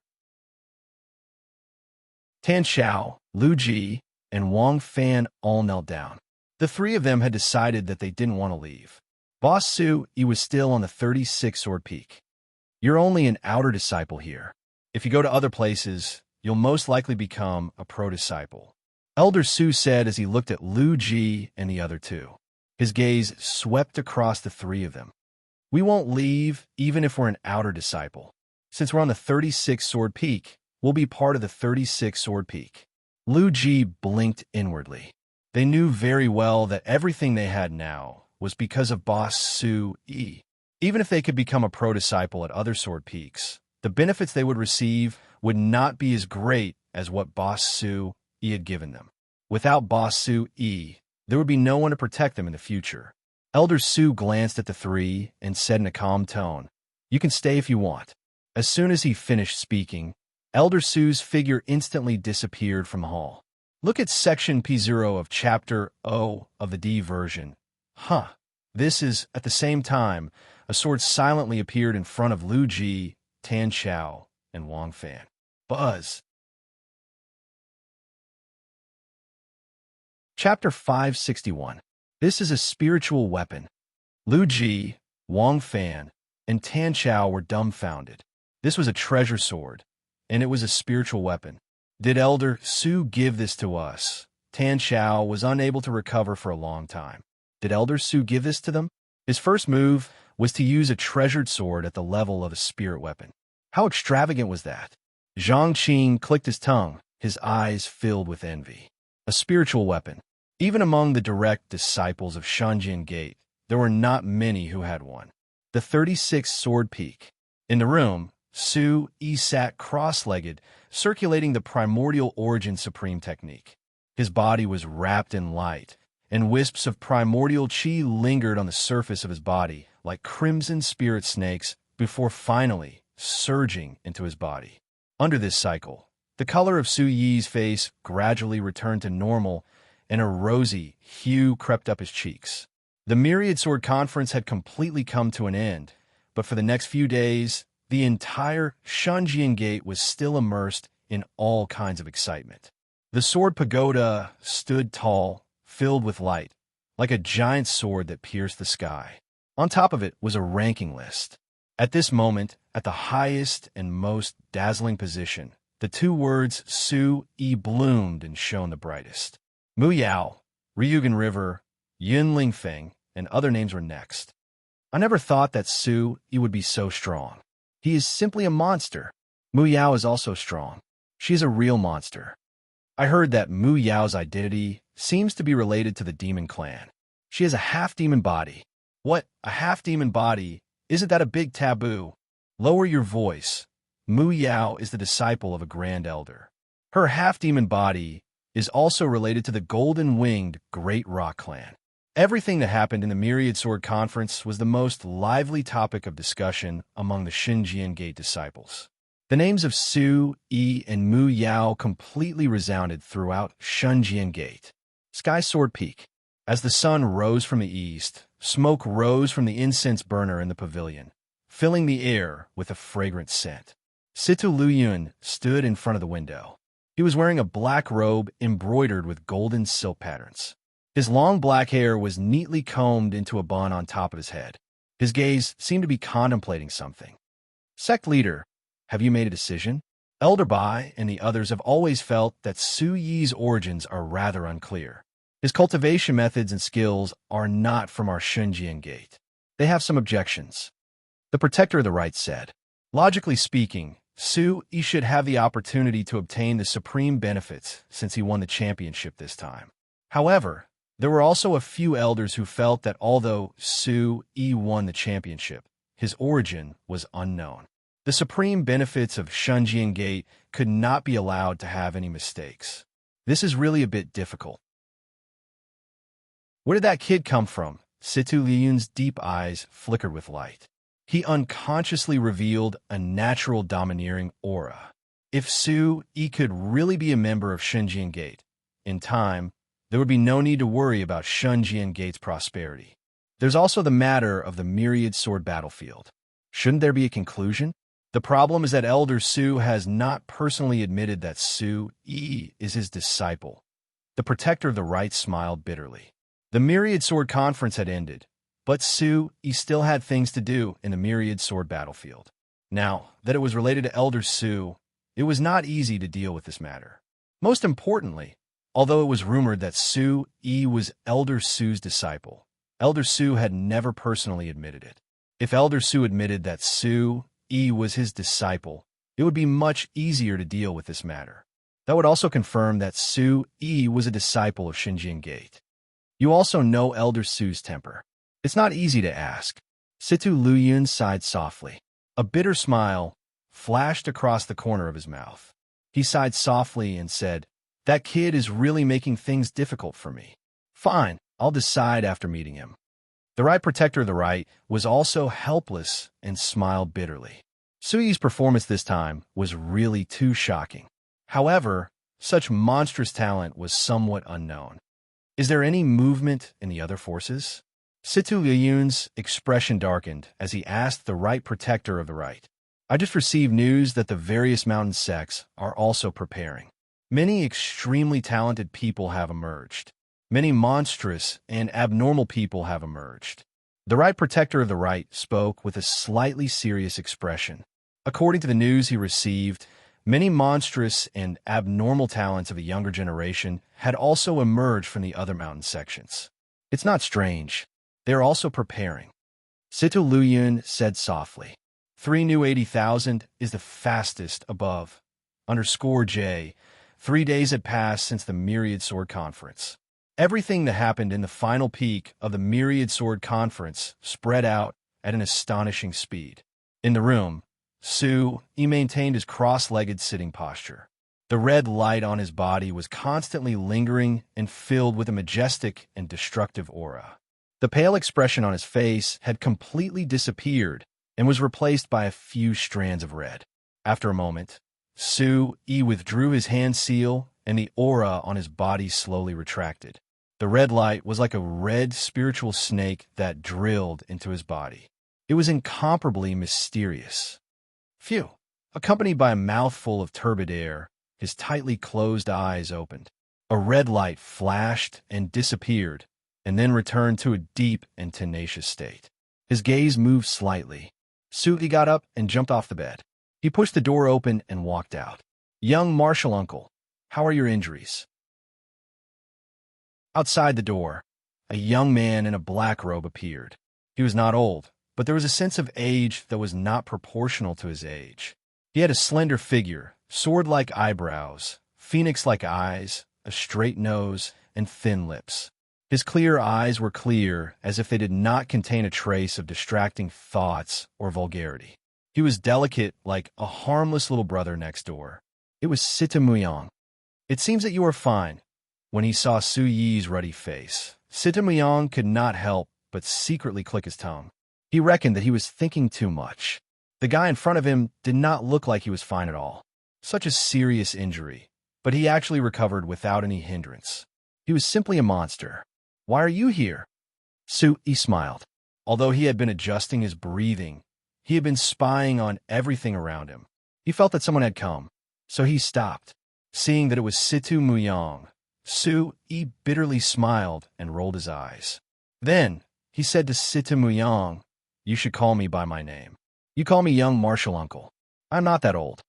Tan Chao, Lu Ji, and Wang Fan all knelt down. The 3 of them had decided that they didn't want to leave. Boss Su, he was still on the 36th Sword Peak. You're only an outer disciple here. If you go to other places, you'll most likely become a pro-disciple. Elder Su said as he looked at Lu Ji and the other 2. His gaze swept across the 3 of them. We won't leave even if we're an outer disciple. Since we're on the 36th Sword Peak, we'll be part of the 36th Sword Peak. Lu Ji blinked inwardly. They knew very well that everything they had now was because of Boss Su Yi. Even if they could become a pro-disciple at other sword peaks, the benefits they would receive would not be as great as what Boss Su Yi had given them. Without Boss Su Yi, there would be no one to protect them in the future. Elder Su glanced at the 3 and said in a calm tone, You can stay if you want. As soon as he finished speaking, Elder Su's figure instantly disappeared from the hall. Look at section P0 of chapter O of the D version. This is, at the same time, a sword silently appeared in front of Lu Ji, Tan Chao, and Wang Fan. Buzz. Chapter 561. This is a spiritual weapon. Lu Ji, Wang Fan, and Tan Chao were dumbfounded. This was a treasure sword, and it was a spiritual weapon. Did Elder Su give this to us? Tan Chao was unable to recover for a long time. Did Elder Su give this to them? His first move was to use a treasured sword at the level of a spirit weapon. How extravagant was that? Zhang Qing clicked his tongue, his eyes filled with envy. A spiritual weapon. Even among the direct disciples of Shunjian Gate, there were not many who had one. The 36th Sword Peak. In the room, Su Yi sat cross-legged, circulating the primordial origin supreme technique. His body was wrapped in light, and wisps of primordial chi lingered on the surface of his body like crimson spirit snakes before finally surging into his body. Under this cycle, the color of Su Yi's face gradually returned to normal, and a rosy hue crept up his cheeks. The Myriad Sword Conference had completely come to an end, but for the next few days, the entire Shunjian Gate was still immersed in all kinds of excitement. The Sword Pagoda stood tall, filled with light, like a giant sword that pierced the sky. On top of it was a ranking list. At this moment, at the highest and most dazzling position, the 2 words Su Yi bloomed and shone the brightest. Mu Yao, Ryugan River, Yunling Feng, and other names were next. I never thought that Su Yi would be so strong. He is simply a monster. Mu Yao is also strong. She is a real monster. I heard that Mu Yao's identity seems to be related to the demon clan. She has a half-demon body. What? A half-demon body? Isn't that a big taboo? Lower your voice. Mu Yao is the disciple of a grand elder. Her half-demon body is also related to the golden-winged Great Rock Clan. Everything that happened in the Myriad Sword Conference was the most lively topic of discussion among the Xinjiang Gate disciples. The names of Su, Yi, and Mu Yao completely resounded throughout Xinjiang Gate. Sky Sword Peak. As the sun rose from the east, smoke rose from the incense burner in the pavilion, filling the air with a fragrant scent. Situ Luyun stood in front of the window. He was wearing a black robe embroidered with golden silk patterns. His long black hair was neatly combed into a bun on top of his head. His gaze seemed to be contemplating something. Sect leader, have you made a decision? Elder Bai and the others have always felt that Su Yi's origins are rather unclear. His cultivation methods and skills are not from our Xinjiang Gate. They have some objections. The protector of the right said, logically speaking, Su Yi should have the opportunity to obtain the supreme benefits since he won the championship this time. However, there were also a few elders who felt that although Su Yi won the championship, his origin was unknown. The supreme benefits of Xinjiang Gate could not be allowed to have any mistakes. This is really a bit difficult. Where did that kid come from? Situ Liyun's deep eyes flickered with light. He unconsciously revealed a natural domineering aura. If Su Yi could really be a member of Xinjiang Gate, in time, there would be no need to worry about Xinjiang Gate's prosperity. There's also the matter of the Myriad Sword battlefield. Shouldn't there be a conclusion? The problem is that Elder Su has not personally admitted that Su Yi is his disciple. The protector of the right smiled bitterly. The Myriad Sword Conference had ended, but Su Yi still had things to do in the Myriad Sword battlefield. Now that it was related to Elder Su, it was not easy to deal with this matter. Most importantly, although it was rumored that Su Yi was Elder Su's disciple, Elder Su had never personally admitted it. If Elder Su admitted that Su Yi was his disciple, it would be much easier to deal with this matter. That would also confirm that Su Yi was a disciple of Xinjiang Gate. You also know Elder Su's temper. It's not easy to ask. Situ Luyun sighed softly. A bitter smile flashed across the corner of his mouth. He sighed softly and said, that kid is really making things difficult for me. Fine, I'll decide after meeting him. The right protector of the right was also helpless and smiled bitterly. Su Yi's performance this time was really too shocking. However, such monstrous talent was somewhat unknown. Is there any movement in the other forces? Situ Liyun's expression darkened as he asked the right protector of the right. I just received news that the various mountain sects are also preparing. Many extremely talented people have emerged. Many monstrous and abnormal people have emerged. The right protector of the right spoke with a slightly serious expression. According to the news he received, many monstrous and abnormal talents of a younger generation had also emerged from the other mountain sections. It's not strange. They are also preparing. Situ Luyun said softly. 3 new 80,000 is the fastest above. _J. 3 days had passed since the Myriad Sword Conference. Everything that happened in the final peak of the Myriad Sword Conference spread out at an astonishing speed. In the room, Su Yi maintained his cross-legged sitting posture. The red light on his body was constantly lingering and filled with a majestic and destructive aura. The pale expression on his face had completely disappeared and was replaced by a few strands of red. After a moment, Su Yi withdrew his hand seal and the aura on his body slowly retracted. The red light was like a red spiritual snake that drilled into his body. It was incomparably mysterious. Phew! Accompanied by a mouthful of turbid air, his tightly closed eyes opened. A red light flashed and disappeared, and then returned to a deep and tenacious state. His gaze moved slightly. Su Yi got up and jumped off the bed. He pushed the door open and walked out. Young martial uncle, how are your injuries? Outside the door, a young man in a black robe appeared. He was not old, but there was a sense of age that was not proportional to his age. He had a slender figure, sword-like eyebrows, phoenix-like eyes, a straight nose, and thin lips. His clear eyes were clear, as if they did not contain a trace of distracting thoughts or vulgarity. He was delicate, like a harmless little brother next door. It was Sita Muyang. It seems that you are fine. When he saw Su Yi's ruddy face, Sita Muyang could not help but secretly click his tongue. He reckoned that he was thinking too much. The guy in front of him did not look like he was fine at all. Such a serious injury, but he actually recovered without any hindrance. He was simply a monster. Why are you here? Su Yi smiled. Although he had been adjusting his breathing, he had been spying on everything around him. He felt that someone had come, so he stopped. Seeing that it was Situ Muyang, Su Yi bitterly smiled and rolled his eyes. Then he said to Situ Muyang, "You should call me by my name. You call me young martial uncle. I'm not that old."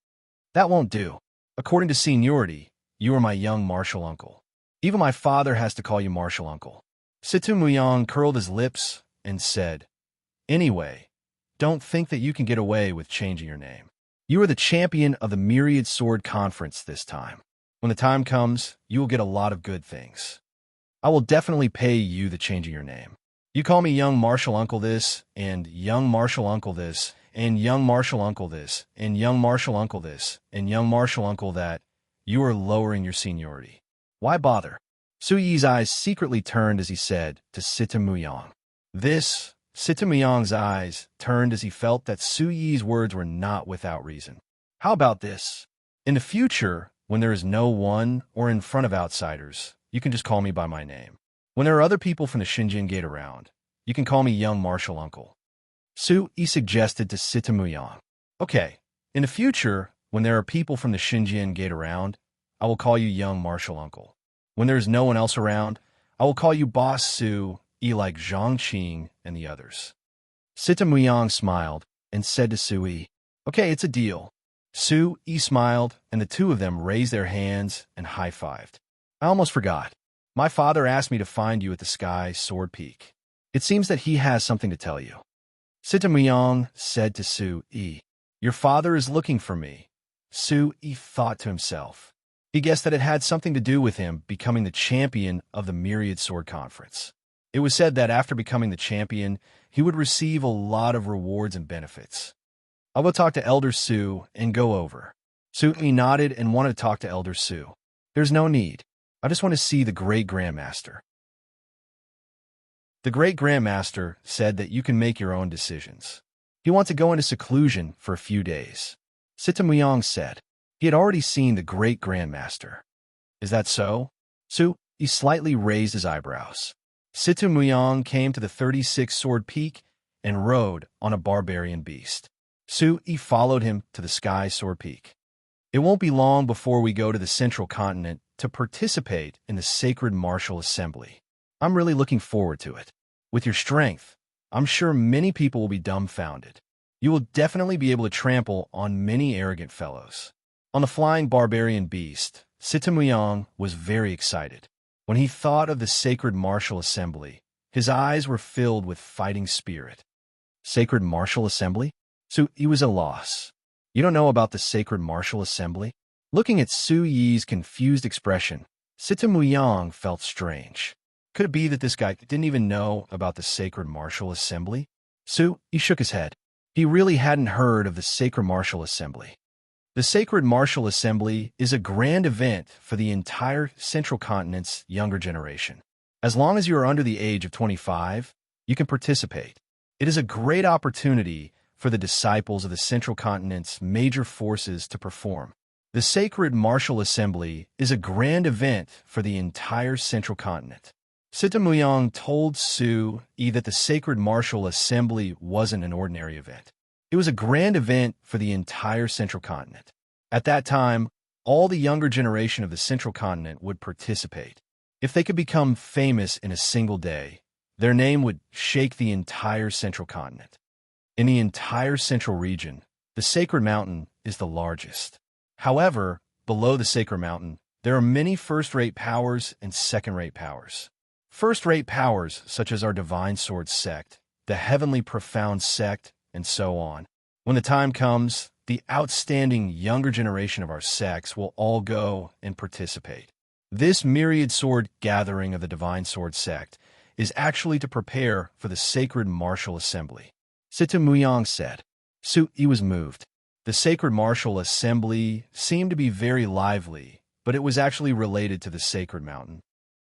"That won't do. According to seniority, you are my young martial uncle. Even my father has to call you martial uncle." Situ Muyang curled his lips and said, "Anyway, don't think that you can get away with changing your name. You are the champion of the Myriad Sword Conference this time. When the time comes, you will get a lot of good things. I will definitely pay you the changing your name. You call me young martial uncle this, and young martial uncle this, and young martial uncle this, and young martial uncle this, and young martial uncle that. You are lowering your seniority. Why bother?" Su Yi's eyes secretly turned as he said to Sita Muyang. Sita Muyang's eyes turned as he felt that Su Yi's words were not without reason. "How about this? In the future, when there is no one or in front of outsiders, you can just call me by my name. When there are other people from the Xinjiang Gate around, you can call me young martial uncle." Su Yi suggested to Sita Muyang. "Okay, in the future, when there are people from the Xinjiang Gate around, I will call you young martial uncle. When there is no one else around, I will call you Boss Su Yi like Zhang Qing and the others." Sita Muyang smiled and said to Su Yi, "Okay, it's a deal." Su Yi smiled, and the two of them raised their hands and high-fived. "I almost forgot. My father asked me to find you at the Sky Sword Peak. It seems that he has something to tell you." Sita Muyang said to Su Yi, "Your father is looking for me." Su Yi thought to himself. He guessed that it had something to do with him becoming the champion of the Myriad Sword Conference. It was said that after becoming the champion, he would receive a lot of rewards and benefits. "I will talk to Elder Su and go over." Su Yi nodded and wanted to talk to Elder Su. "There's no need. I just want to see the Great Grandmaster." The Great Grandmaster said that you can make your own decisions. He wants to go into seclusion for a few days. Sita Muyang said. He had already seen the Great Grandmaster. "Is that so?" Su Yi slightly raised his eyebrows. Sita Muyang came to the 36th Sword Peak and rode on a barbarian beast. Su Yi followed him to the Sky Sword Peak. "It won't be long before we go to the Central Continent to participate in the Sacred Martial Assembly. I'm really looking forward to it. With your strength, I'm sure many people will be dumbfounded. You will definitely be able to trample on many arrogant fellows." On the flying barbarian beast, Sita Muyang was very excited. When he thought of the Sacred Martial Assembly, his eyes were filled with fighting spirit. Sacred Martial Assembly? Su Yi was at a loss. "You don't know about the Sacred Martial Assembly?" Looking at Su Yi's confused expression, Sita Muyang felt strange. Could it be that this guy didn't even know about the Sacred Martial Assembly? Su Yi shook his head. He really hadn't heard of the Sacred Martial Assembly. The Sacred Martial Assembly is a grand event for the entire Central Continent's younger generation. As long as you are under the age of 25, you can participate. It is a great opportunity for the disciples of the Central Continent's major forces to perform. The Sacred Martial Assembly is a grand event for the entire Central Continent. Sita Muyang told Su Yi that the Sacred Martial Assembly wasn't an ordinary event. It was a grand event for the entire Central Continent. At that time, all the younger generation of the Central Continent would participate. If they could become famous in a single day, their name would shake the entire Central Continent. In the entire Central region, the Sacred Mountain is the largest. However, below the Sacred Mountain, there are many first-rate powers and second-rate powers. First-rate powers such as our Divine Sword sect, the Heavenly Profound sect, and so on. When the time comes, the outstanding younger generation of our sects will all go and participate. This myriad sword gathering of the Divine Sword sect is actually to prepare for the sacred martial assembly. Situ Muyang said. Su Yi was moved. The sacred martial assembly seemed to be very lively, but it was actually related to the sacred mountain.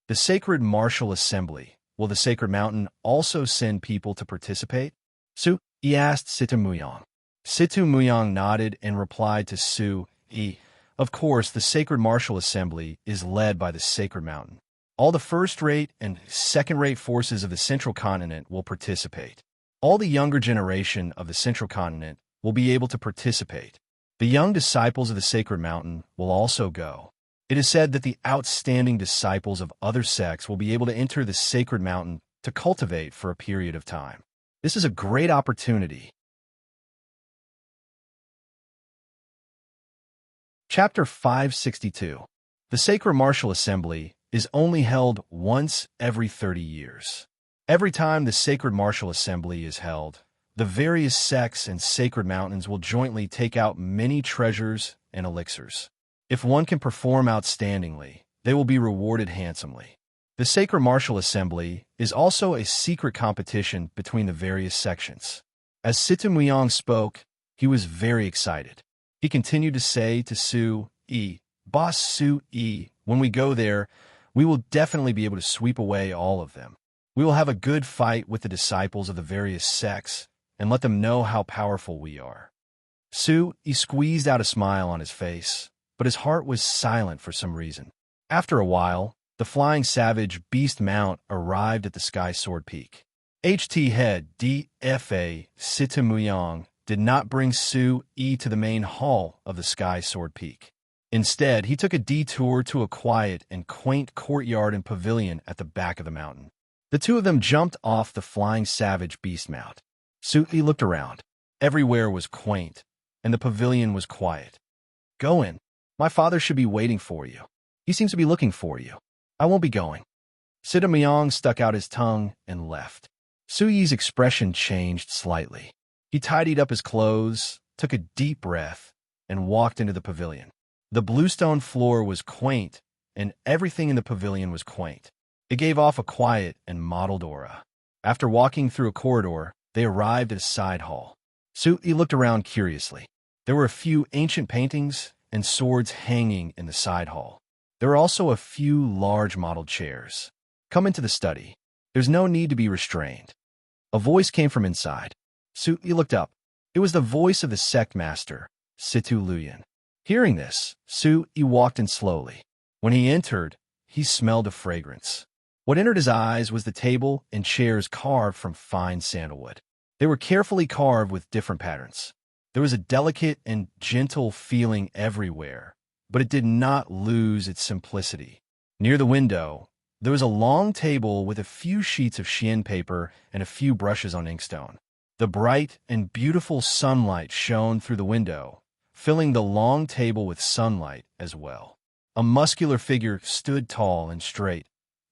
The sacred martial assembly. Will the sacred mountain also send people to participate? Su Yi asked Situ Muyang. Situ Muyang nodded and replied to Su Yi. Of course, the sacred martial assembly is led by the sacred mountain. All the first-rate and second-rate forces of the central continent will participate. All the younger generation of the central continent will be able to participate. The young disciples of the sacred mountain will also go. It is said that the outstanding disciples of other sects will be able to enter the sacred mountain to cultivate for a period of time. This is a great opportunity. Chapter 562. The Sacred Martial Assembly is only held once every 30 years. Every time the Sacred Martial Assembly is held, the various sects and sacred mountains will jointly take out many treasures and elixirs. If one can perform outstandingly, they will be rewarded handsomely. The Sacred Martial Assembly is also a secret competition between the various sections. As Situ Muyang spoke, he was very excited. He continued to say to Su Yi, Boss Su Yi, when we go there, we will definitely be able to sweep away all of them. We will have a good fight with the disciples of the various sects and let them know how powerful we are. Su Yi squeezed out a smile on his face, but his heart was silent for some reason. After a while, the flying savage beast mount arrived at the Sky Sword Peak. HT head DFA Situ Muyang did not bring Su Yi to the main hall of the Sky Sword Peak. Instead, he took a detour to a quiet and quaint courtyard and pavilion at the back of the mountain. The two of them jumped off the flying savage beast mount. Su Yi looked around. Everywhere was quaint, and the pavilion was quiet. Go in. My father should be waiting for you. He seems to be looking for you. I won't be going. Situ Muyang stuck out his tongue and left. Su Yi's expression changed slightly. He tidied up his clothes, took a deep breath, and walked into the pavilion. The bluestone floor was quaint, and everything in the pavilion was quaint. It gave off a quiet and modeled aura. After walking through a corridor, they arrived at a side hall. Su Yi looked around curiously. There were a few ancient paintings and swords hanging in the side hall. There were also a few large modeled chairs. Come into the study. There's no need to be restrained. A voice came from inside. Su Yi looked up. It was the voice of the sect master, Situ Luyan. Hearing this, Su Yi walked in slowly. When he entered, he smelled a fragrance. What entered his eyes was the table and chairs carved from fine sandalwood. They were carefully carved with different patterns. There was a delicate and gentle feeling everywhere, but it did not lose its simplicity. Near the window, there was a long table with a few sheets of Xian paper and a few brushes on inkstone. The bright and beautiful sunlight shone through the window, filling the long table with sunlight as well. A muscular figure stood tall and straight,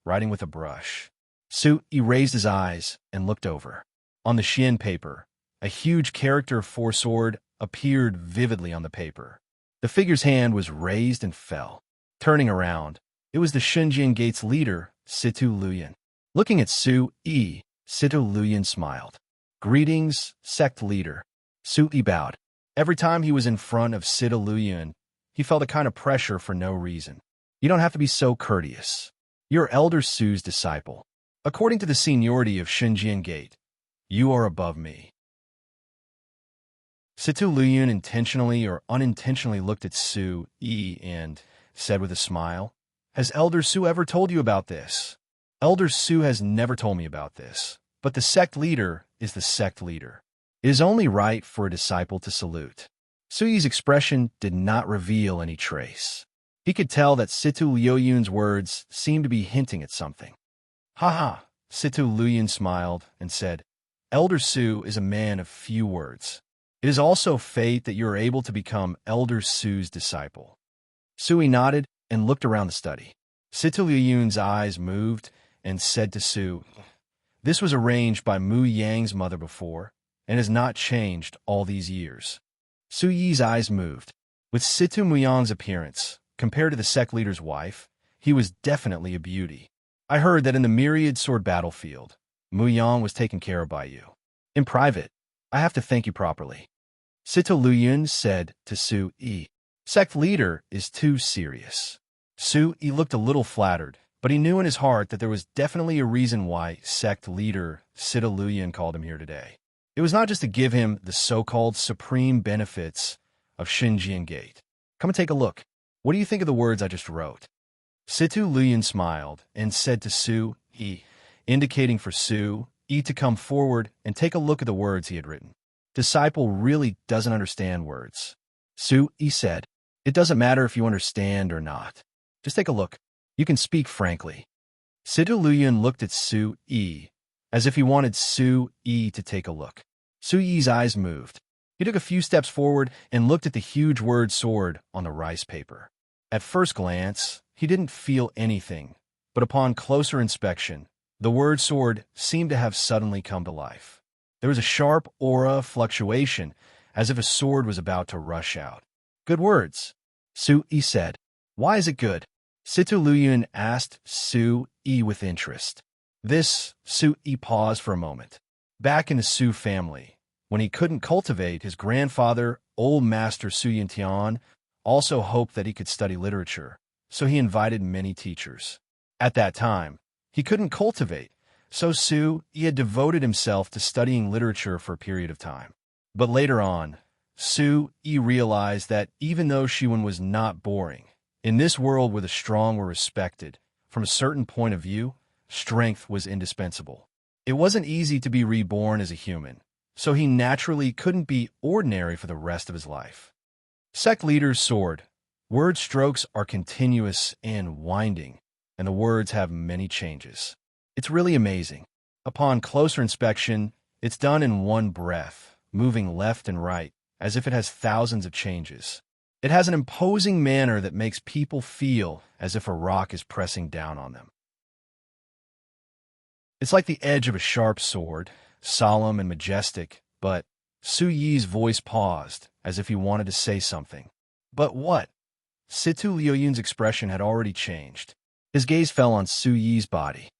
writing with a brush. Su Yi raised his eyes and looked over. On the Xian paper, a huge character 4 sword appeared vividly on the paper. The figure's hand was raised and fell. Turning around, it was the Shunjian Gate's leader, Situ Luyan. Looking at Su Yi, Situ Luyan smiled. Greetings, sect leader. Su Yi bowed. Every time he was in front of Situ Luyan, he felt a kind of pressure for no reason. You don't have to be so courteous. You're Elder Su's disciple. According to the seniority of Shunjian Gate, you are above me. Situ Luyan intentionally or unintentionally looked at Su Yi and said with a smile, Has Elder Su ever told you about this? Elder Su has never told me about this, but the sect leader is the sect leader. It is only right for a disciple to salute. Su Yi's expression did not reveal any trace. He could tell that Situ Luyan's words seemed to be hinting at something. Ha ha, Situ Luyan smiled and said, Elder Su is a man of few words. It is also fate that you are able to become Elder Su's disciple. Su Yi nodded and looked around the study. Situ Luyan's eyes moved and said to Su, This was arranged by Mu Yang's mother before, and has not changed all these years. Su Yi's eyes moved. With Situ Muyang's appearance, compared to the sect leader's wife, he was definitely a beauty. I heard that in the myriad sword battlefield, Mu Yang was taken care of by you. In private, I have to thank you properly. Sito Luyun said to Su Yi. Sect leader is too serious. Su Yi looked a little flattered, but he knew in his heart that there was definitely a reason why sect leader Sito Luyun called him here today. It was not just to give him the so-called supreme benefits of Xinjiang Gate. Come and take a look. What do you think of the words I just wrote? Situ Luyun smiled and said to Su Yi, indicating for Su Yi to come forward and take a look at the words he had written. Disciple really doesn't understand words. Su Yi said, it doesn't matter if you understand or not. Just take a look. You can speak frankly. Situ Luyun looked at Su Yi as if he wanted Su Yi to take a look. Su Yi's eyes moved. He took a few steps forward and looked at the huge word sword on the rice paper. At first glance, he didn't feel anything, but upon closer inspection, the word sword seemed to have suddenly come to life. There was a sharp aura fluctuation, as if a sword was about to rush out. Good words, Su Yi said. Why is it good? Situ Luyun asked Su Yi with interest. Su Yi paused for a moment. Back in the Su family, when he couldn't cultivate, his grandfather, old master Su Yintian, also hoped that he could study literature, so he invited many teachers. At that time, he couldn't cultivate, so Su Yi had devoted himself to studying literature for a period of time. But later on, Su Yi realized that even though Shiwen was not boring, in this world where the strong were respected, from a certain point of view, strength was indispensable. It wasn't easy to be reborn as a human, so he naturally couldn't be ordinary for the rest of his life. Sect leader's sword. Word strokes are continuous and winding, and the words have many changes. It's really amazing. Upon closer inspection, it's done in one breath, moving left and right, as if it has thousands of changes. It has an imposing manner that makes people feel as if a rock is pressing down on them. It's like the edge of a sharp sword, solemn and majestic, but Su Yi's voice paused, as if he wanted to say something. But what? Situ Liuyun's expression had already changed. His gaze fell on Su Yi's body.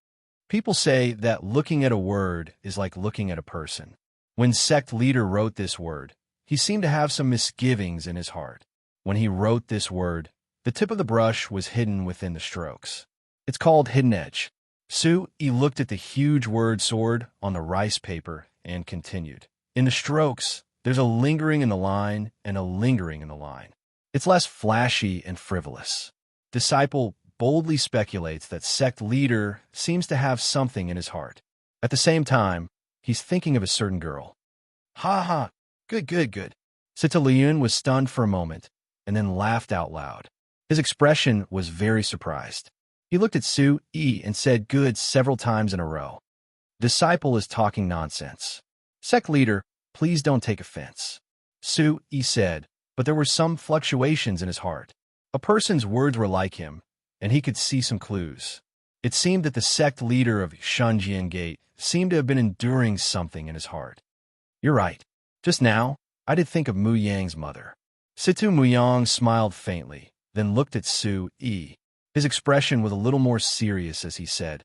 People say that looking at a word is like looking at a person. When sect leader wrote this word, he seemed to have some misgivings in his heart. When he wrote this word, the tip of the brush was hidden within the strokes. It's called hidden edge. Su Yi looked at the huge word sword on the rice paper and continued. In the strokes, there's a lingering in the line and a lingering in the line. It's less flashy and frivolous. Disciple boldly speculates that sect leader seems to have something in his heart. At the same time, he's thinking of a certain girl. Ha ha, good. Sita Liyun was stunned for a moment and then laughed out loud. His expression was very surprised. He looked at Su Yi and said good several times in a row. Disciple is talking nonsense. Sect leader, please don't take offense. Su Yi said, but there were some fluctuations in his heart. A person's words were like him, and he could see some clues. It seemed that the sect leader of Xinjiang Gate seemed to have been enduring something in his heart. You're right. Just now, I did think of Mu Yang's mother. Situ Mu Yang smiled faintly, then looked at Su Yi. His expression was a little more serious as he said,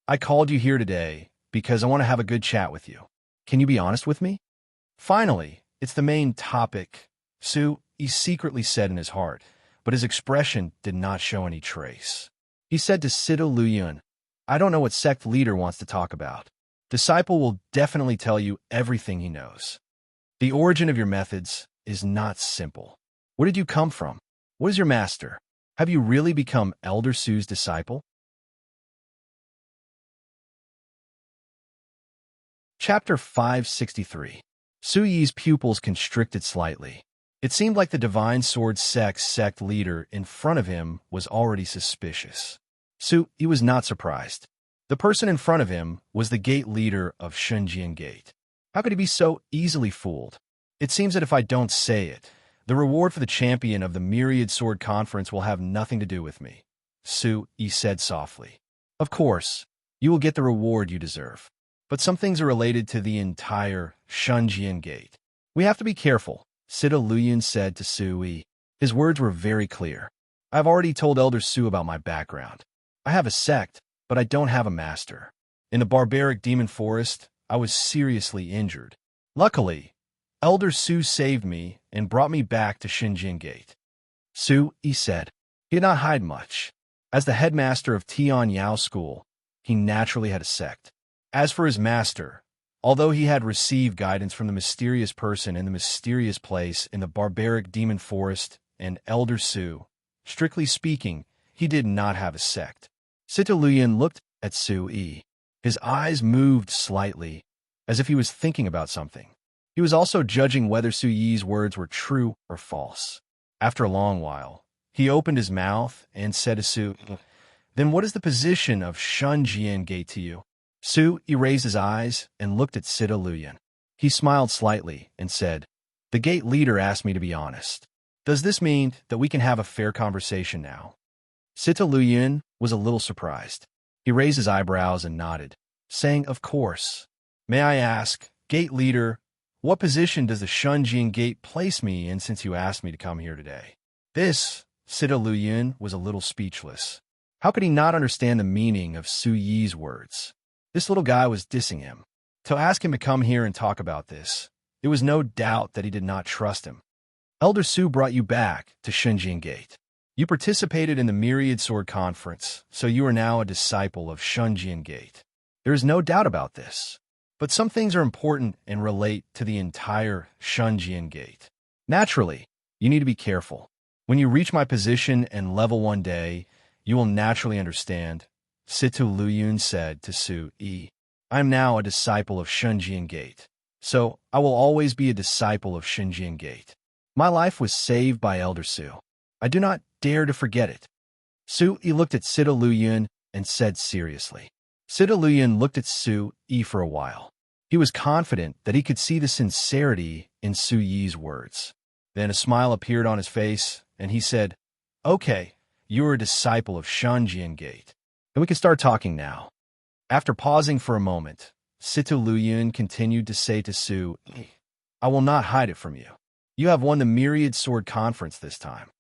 I called you here today because I want to have a good chat with you. Can you be honest with me? Finally, it's the main topic, Su Yi secretly said in his heart, but his expression did not show any trace. He said to Sido Luyun, I don't know what sect leader wants to talk about. Disciple will definitely tell you everything he knows. The origin of your methods is not simple. Where did you come from? What is your master? Have you really become Elder Su's disciple? Chapter 563. Su Yi's pupils constricted slightly. It seemed like the Divine Sword sect leader in front of him was already suspicious. Su Yi was not surprised. The person in front of him was the gate leader of Xinjiang Gate. How could he be so easily fooled? It seems that if I don't say it, the reward for the champion of the Myriad Sword Conference will have nothing to do with me, Su Yi said softly. Of course, you will get the reward you deserve. But some things are related to the entire Xinjiang Gate. We have to be careful, Sita Luyun said to Su Yi. His words were very clear. I've already told Elder Su about my background. I have a sect, but I don't have a master. In the barbaric demon forest, I was seriously injured. Luckily, Elder Su saved me and brought me back to Xinjiang Gate. Su, he said. He did not hide much. As the headmaster of Tian Yao School, he naturally had a sect. As for his master, although he had received guidance from the mysterious person in the mysterious place in the barbaric demon forest and Elder Su, strictly speaking, he did not have a sect. Sita Luyan looked at Su Yi. His eyes moved slightly, as if he was thinking about something. He was also judging whether Su Yi's words were true or false. After a long while, he opened his mouth and said to Su, "Then what is the position of Xinjiang Gate to you?" Su Yi raised his eyes and looked at Sita Luyan. He smiled slightly and said, "The gate leader asked me to be honest. Does this mean that we can have a fair conversation now?" Sita Luyan was a little surprised. He raised his eyebrows and nodded, saying, "Of course. May I ask, gate leader, what position does the Xinjiang Gate place me in since you asked me to come here today?" This, Sita Luyan was a little speechless. How could he not understand the meaning of Su Yi's words? This little guy was dissing him. To ask him to come here and talk about this, it was no doubt that he did not trust him. Elder Su brought you back to Xinjiang Gate. You participated in the Myriad Sword Conference, so you are now a disciple of Xinjiang Gate. There is no doubt about this. But some things are important and relate to the entire Xinjiang Gate. Naturally, you need to be careful. When you reach my position and level one day, you will naturally understand, Sita Luyan said to Su Yi. I am now a disciple of Xinjiang Gate, so I will always be a disciple of Xinjiang Gate. My life was saved by Elder Su. I do not dare to forget it. Su Yi looked at Sita Luyan and said seriously. Sita Luyan looked at Su Yi for a while. He was confident that he could see the sincerity in Su Yi's words. Then a smile appeared on his face, and he said, "Okay, you are a disciple of Xinjiang Gate. Then we can start talking now." After pausing for a moment, Sita Luyan continued to say to Su Yi, "I will not hide it from you. You have won the Myriad Sword Conference this time.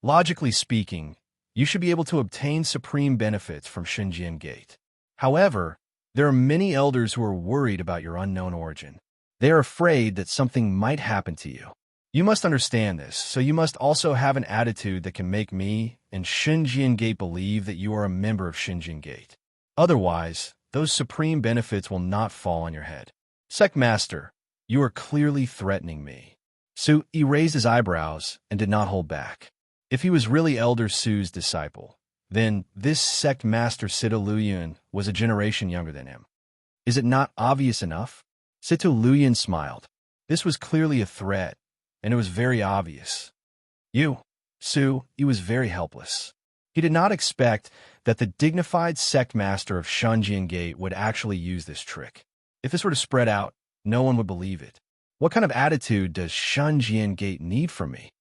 Logically speaking, you should be able to obtain supreme benefits from Xinjiang Gate. However, there are many elders who are worried about your unknown origin. They are afraid that something might happen to you. You must understand this, so you must also have an attitude that can make me and Xinjiang Gate believe that you are a member of Xinjiang Gate. Otherwise, those supreme benefits will not fall on your head. Sect Master, you are clearly threatening me." Su Yi raised his eyebrows and did not hold back. If he was really Elder Su's disciple, then this sect master Sita Luyan was a generation younger than him. Is it not obvious enough? Sita Luyan smiled. This was clearly a threat, and it was very obvious. Su Yi was very helpless. He did not expect that the dignified sect master of Xinjiang Gate would actually use this trick. If this were to spread out, no one would believe it. What kind of attitude does Xinjiang Gate need from me?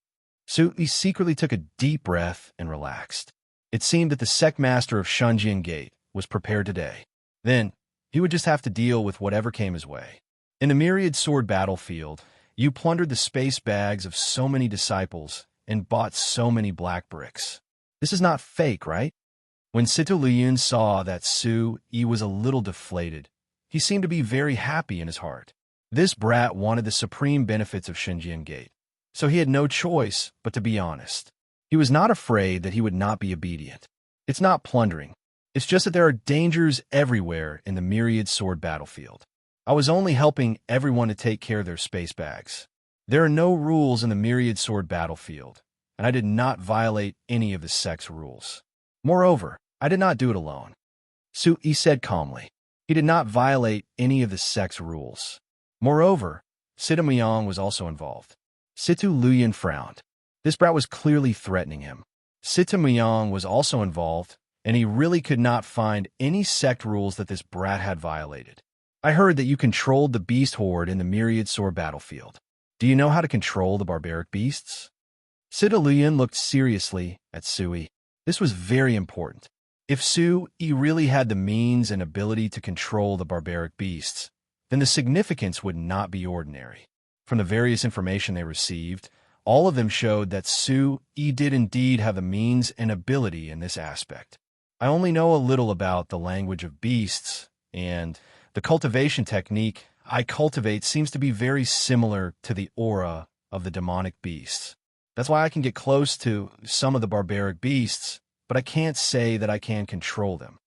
Su Yi secretly took a deep breath and relaxed. It seemed that the sect master of Xinjiang Gate was prepared today. Then, he would just have to deal with whatever came his way. In the Myriad Sword battlefield, you plundered the space bags of so many disciples and bought so many black bricks. This is not fake, right? When Sita Luyan saw that Su Yi was a little deflated, he seemed to be very happy in his heart. This brat wanted the supreme benefits of Xinjiang Gate, so he had no choice but to be honest. He was not afraid that he would not be obedient. It's not plundering. It's just that there are dangers everywhere in the Myriad Sword battlefield. I was only helping everyone to take care of their space bags. There are no rules in the Myriad Sword battlefield, and I did not violate any of the sect's rules. Moreover, I did not do it alone. Su Yi said calmly. He did not violate any of the sect's rules. Moreover, Sita Muyang was also involved. Sita Luyan frowned. This brat was clearly threatening him. Sita Muyang was also involved, and he really could not find any sect rules that this brat had violated. I heard that you controlled the beast horde in the Myriad Sword battlefield. Do you know how to control the barbaric beasts? Sita Luyan looked seriously at Su Yi. This was very important. If Su Yi really had the means and ability to control the barbaric beasts, then the significance would not be ordinary. From the various information they received, All of them showed that Su Yi did indeed have the means and ability in this aspect. I only know a little about the language of beasts, and the cultivation technique I cultivate seems to be very similar to the aura of the demonic beasts. That's why I can get close to some of the barbaric beasts, but I can't say that I can control them.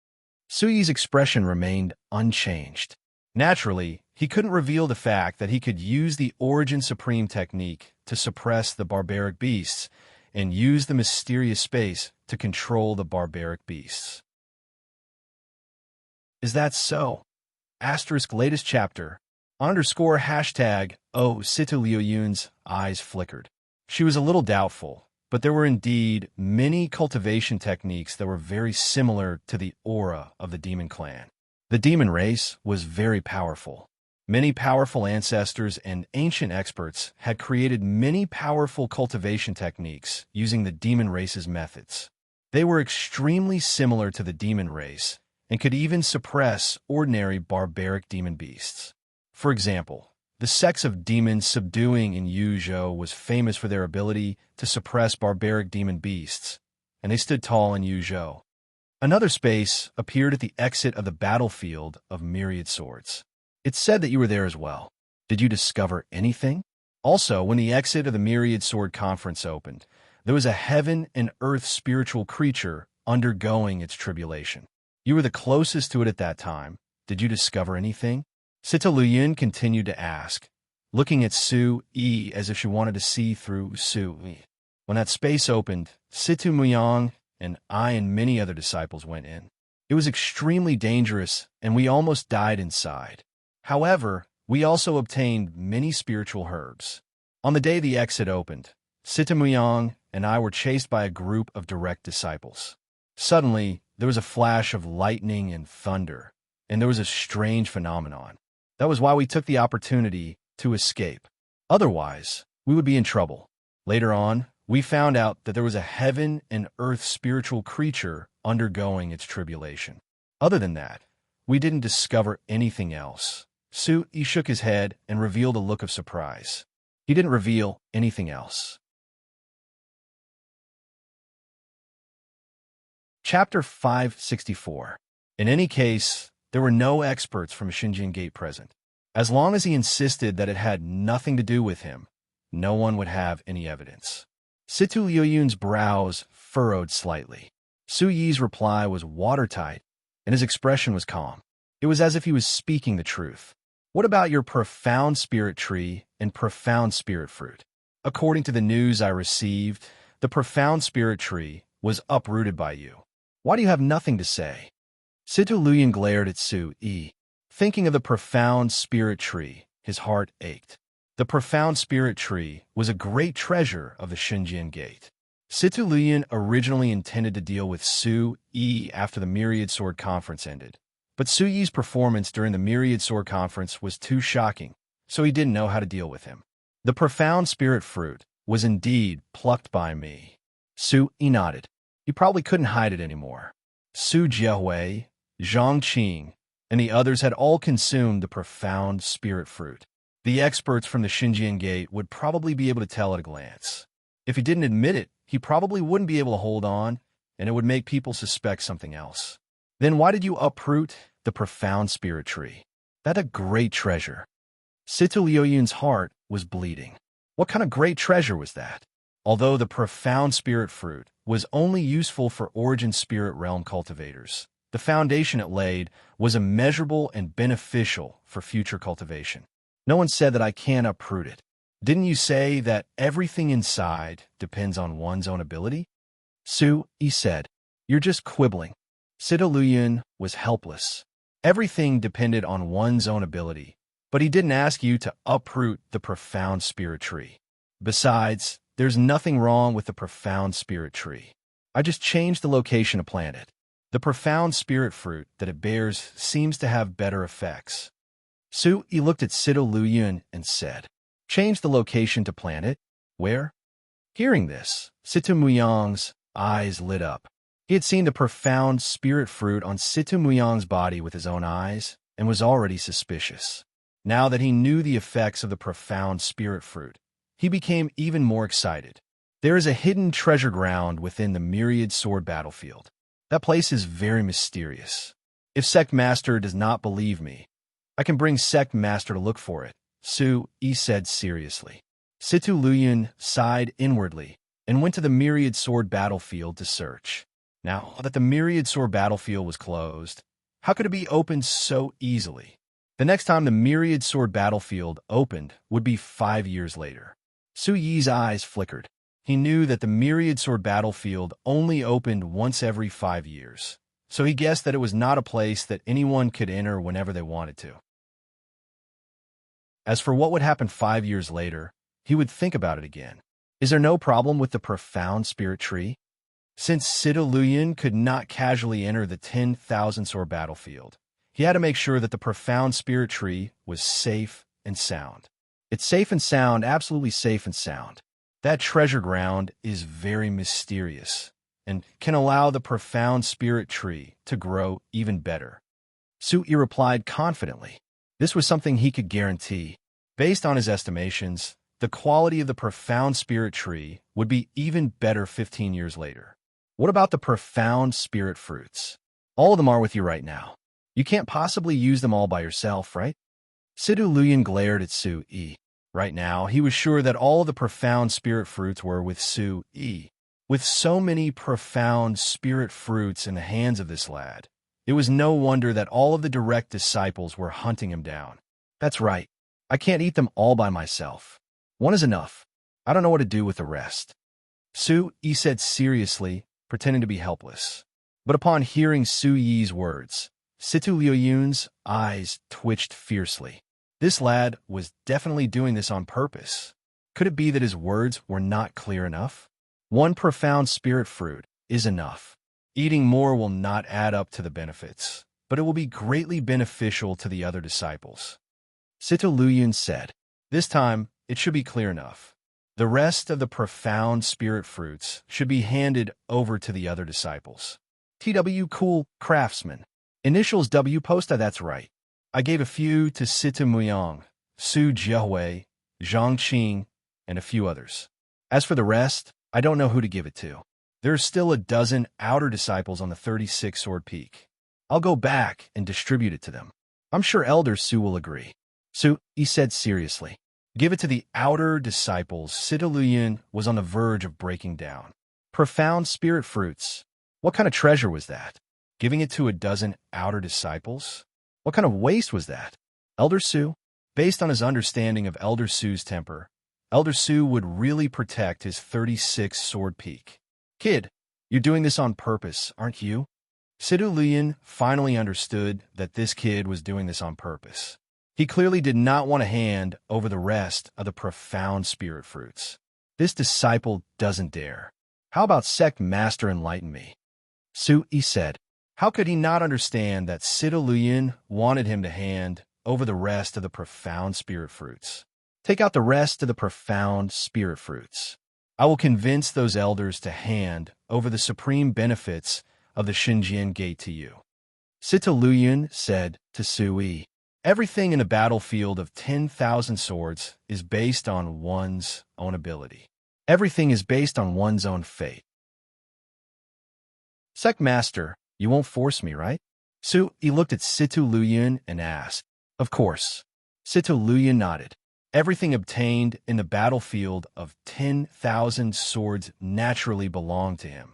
Su Yi's expression remained unchanged. Naturally, he couldn't reveal the fact that he could use the Origin Supreme technique to suppress the barbaric beasts and use the mysterious space to control the barbaric beasts. Is that so? Asterisk latest chapter. Underscore hashtag Situ Liu Yun's eyes flickered. She was a little doubtful, but there were indeed many cultivation techniques that were very similar to the aura of the demon clan. The demon race was very powerful. Many powerful ancestors and ancient experts had created many powerful cultivation techniques using the demon race's methods. They were extremely similar to the demon race and could even suppress ordinary barbaric demon beasts. For example, the sects of demons subduing in Yuzhou was famous for their ability to suppress barbaric demon beasts, and they stood tall in Yuzhou. Another space appeared at the exit of the battlefield of myriad swords. It's said that you were there as well. Did you discover anything? Also, when the exit of the Myriad Sword Conference opened, there was a heaven and earth spiritual creature undergoing its tribulation. You were the closest to it at that time. Did you discover anything? Sita Luyin continued to ask, looking at Su Yi as if she wanted to see through Su Yi. When that space opened, Situ Muyang and I and many other disciples went in. It was extremely dangerous, and we almost died inside. However, we also obtained many spiritual herbs. On the day the exit opened, Sita Muyang and I were chased by a group of direct disciples. Suddenly, there was a flash of lightning and thunder, and there was a strange phenomenon. That was why we took the opportunity to escape. Otherwise, we would be in trouble. Later on, we found out that there was a heaven and earth spiritual creature undergoing its tribulation. Other than that, we didn't discover anything else. Su Yi shook his head and revealed a look of surprise. He didn't reveal anything else. Chapter 564. In any case, there were no experts from Xinjiang Gate present. As long as he insisted that it had nothing to do with him, no one would have any evidence. Situ Liuyun's brows furrowed slightly. Su Yi's reply was watertight, and his expression was calm. It was as if he was speaking the truth. What about your profound spirit tree and profound spirit fruit? According to the news I received, the profound spirit tree was uprooted by you. Why do you have nothing to say? Situ Luyin glared at Su Yi. Thinking of the profound spirit tree, his heart ached. The profound spirit tree was a great treasure of the Xinjiang Gate. Situ Luyin originally intended to deal with Su Yi after the Myriad Sword Conference ended. But Su Yi's performance during the Myriad Sword Conference was too shocking, so he didn't know how to deal with him. The profound spirit fruit was indeed plucked by me. Su Yi nodded. You probably couldn't hide it anymore. Su Jiahui, Zhang Qing, and the others had all consumed the profound spirit fruit. The experts from the Xinjiang Gate would probably be able to tell at a glance. If he didn't admit it, he probably wouldn't be able to hold on, and it would make people suspect something else. Then why did you uproot the profound spirit tree? That's a great treasure. Situ Liuyun's heart was bleeding. What kind of great treasure was that? Although the profound spirit fruit was only useful for Origin Spirit Realm cultivators, the foundation it laid was immeasurable and beneficial for future cultivation. No one said that I can't uproot it. Didn't you say that everything inside depends on one's own ability? Su Yi said, You're just quibbling. Sita Luyin was helpless. Everything depended on one's own ability, but he didn't ask you to uproot the profound spirit tree. Besides, there's nothing wrong with the profound spirit tree. I just changed the location to plant it. The profound spirit fruit that it bears seems to have better effects. Su Yi looked at Sita Luyin and said, Change the location to plant it? Where? Hearing this, Situ Muyang's eyes lit up. He had seen the profound spirit fruit on Situ Muyang's body with his own eyes and was already suspicious. Now that he knew the effects of the profound spirit fruit, he became even more excited. There is a hidden treasure ground within the Myriad Sword battlefield. That place is very mysterious. If Sect Master does not believe me, I can bring Sect Master to look for it, Su-Yi said seriously. Situ Luyan sighed inwardly and went to the Myriad Sword battlefield to search. Now that the Myriad Sword battlefield was closed, how could it be opened so easily? The next time the Myriad Sword battlefield opened would be 5 years later. Su-Yi's eyes flickered. He knew that the Myriad Sword battlefield only opened once every 5 years, so he guessed that it was not a place that anyone could enter whenever they wanted to. As for what would happen 5 years later, he would think about it again. Is there no problem with the profound spirit tree? Since Situ Luyan could not casually enter the 10,000 sword battlefield, he had to make sure that the profound spirit tree was safe and sound. It's safe and sound, absolutely safe and sound. That treasure ground is very mysterious and can allow the profound spirit tree to grow even better. Su-Yi replied confidently. This was something he could guarantee. Based on his estimations, the quality of the profound spirit tree would be even better 15 years later. What about the profound spirit fruits? All of them are with you right now. You can't possibly use them all by yourself, right? Situ Luyan glared at Su-Yi. Right now, he was sure that all of the profound spirit fruits were with Su-Yi. With so many profound spirit fruits in the hands of this lad, it was no wonder that all of the direct disciples were hunting him down. That's right. I can't eat them all by myself. One is enough. I don't know what to do with the rest. Su-Yi said seriously, pretending to be helpless. But upon hearing Su-Yi's words, Situ Luyan's eyes twitched fiercely. This lad was definitely doing this on purpose. Could it be that his words were not clear enough? One profound spirit fruit is enough. Eating more will not add up to the benefits, but it will be greatly beneficial to the other disciples. Situ Luyan said, this time, it should be clear enough. The rest of the profound spirit fruits should be handed over to the other disciples. TW Cool Craftsman. Initials W Posta, that's right. I gave a few to Situ Muyang, Su Jiahui, Zhang Qing, and a few others. As for the rest, I don't know who to give it to. There's still a dozen outer disciples on the 36 Sword Peak. I'll go back and distribute it to them. I'm sure Elder Su will agree. Su-Yi said seriously. Give it to the outer disciples. Situ Luyan was on the verge of breaking down. Profound spirit fruits. What kind of treasure was that? Giving it to a dozen outer disciples? What kind of waste was that? Elder Su? Based on his understanding of Elder Su's temper, Elder Su would really protect his 36 Sword Peak. Kid, you're doing this on purpose, aren't you? Situ Luyan finally understood that this kid was doing this on purpose. He clearly did not want to hand over the rest of the profound spirit fruits. This disciple doesn't dare. How about Sect Master enlighten me? Su-Yi said. How could he not understand that Situ Luyan wanted him to hand over the rest of the profound spirit fruits? Take out the rest of the profound spirit fruits. I will convince those elders to hand over the supreme benefits of the Xinjiang Gate to you. Situ Luyan said to Su-Yi, everything in a battlefield of 10,000 swords is based on one's own ability. Everything is based on one's own fate. Sect Master, you won't force me, right? Su-Yi looked at Situ Luyan and asked, of course. Situ Luyan nodded. Everything obtained in the battlefield of 10,000 swords naturally belonged to him.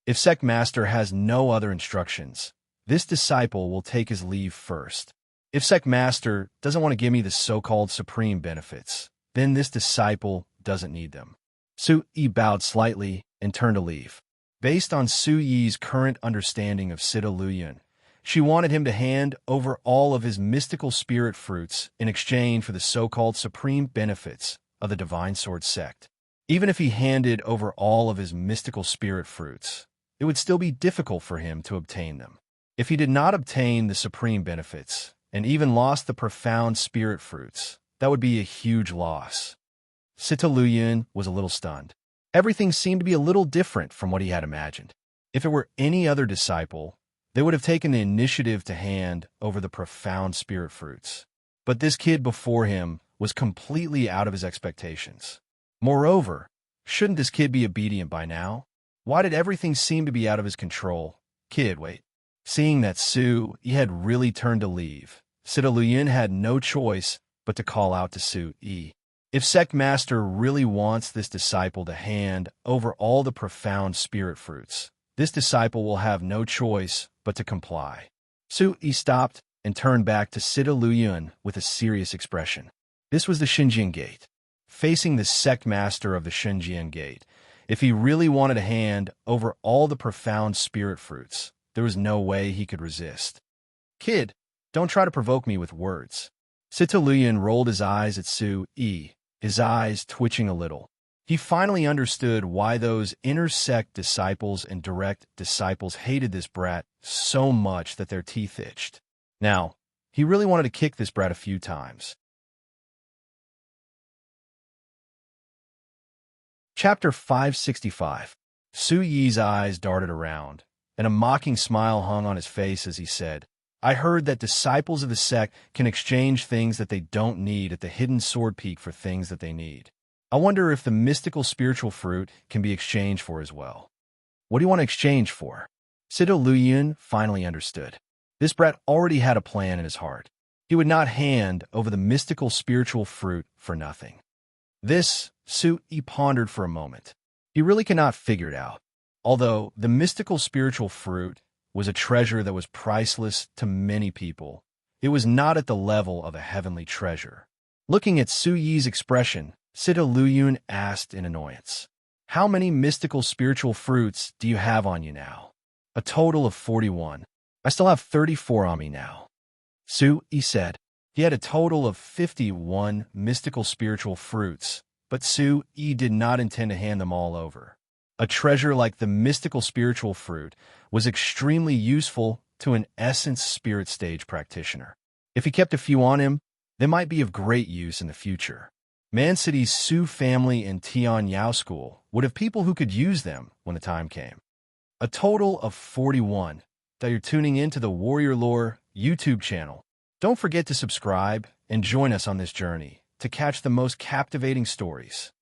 If Sect Master has no other instructions, this disciple will take his leave first. If Sect Master doesn't want to give me the so-called supreme benefits, then this disciple doesn't need them. Su-Yi bowed slightly and turned to leave. Based on Su-Yi's current understanding of Situ Luyan, she wanted him to hand over all of his mystical spirit fruits in exchange for the so-called supreme benefits of the Divine Sword sect. Even if he handed over all of his mystical spirit fruits, it would still be difficult for him to obtain them. If he did not obtain the supreme benefits, and even lost the profound spirit fruits, that would be a huge loss. Situ Luyan was a little stunned. Everything seemed to be a little different from what he had imagined. If it were any other disciple, they would have taken the initiative to hand over the profound spirit fruits. But this kid before him was completely out of his expectations. Moreover, shouldn't this kid be obedient by now? Why did everything seem to be out of his control? Kid, wait. Seeing that Su-yi had really turned to leave, Sita Luyin had no choice but to call out to Su-yi. If Sect Master really wants this disciple to hand over all the profound spirit fruits, this disciple will have no choice but to comply. Su-yi stopped and turned back to Sita Luyin with a serious expression. This was the Xinjiang Gate. Facing the Sect Master of the Xinjiang Gate, if he really wanted to hand over all the profound spirit fruits, there was no way he could resist. Kid, don't try to provoke me with words. Sita Luyin rolled his eyes at Su-yi, his eyes twitching a little. He finally understood why those inner sect disciples and direct disciples hated this brat so much that their teeth itched. Now, he really wanted to kick this brat a few times. Chapter 565. Su-yi's eyes darted around, and a mocking smile hung on his face as he said, I heard that disciples of the sect can exchange things that they don't need at the hidden sword peak for things that they need. I wonder if the mystical spiritual fruit can be exchanged for as well. What do you want to exchange for? Sita Luyin finally understood. This brat already had a plan in his heart. He would not hand over the mystical spiritual fruit for nothing. This, Su-yi pondered for a moment. He really cannot figure it out. Although the mystical spiritual fruit was a treasure that was priceless to many people, it was not at the level of a heavenly treasure. Looking at Su-yi's expression, Sita Luyin asked in annoyance, How many mystical spiritual fruits do you have on you now? A total of 41. I still have 34 on me now. Su-yi said. He had a total of 51 mystical spiritual fruits, but Su-yi did not intend to hand them all over. A treasure like the mystical spiritual fruit was extremely useful to an essence spirit stage practitioner. If he kept a few on him, they might be of great use in the future. Man City's Su family and Tian Yao School would have people who could use them when the time came. A total of 41 that you're tuning into the Warrior Lore YouTube channel. Don't forget to subscribe and join us on this journey to catch the most captivating stories.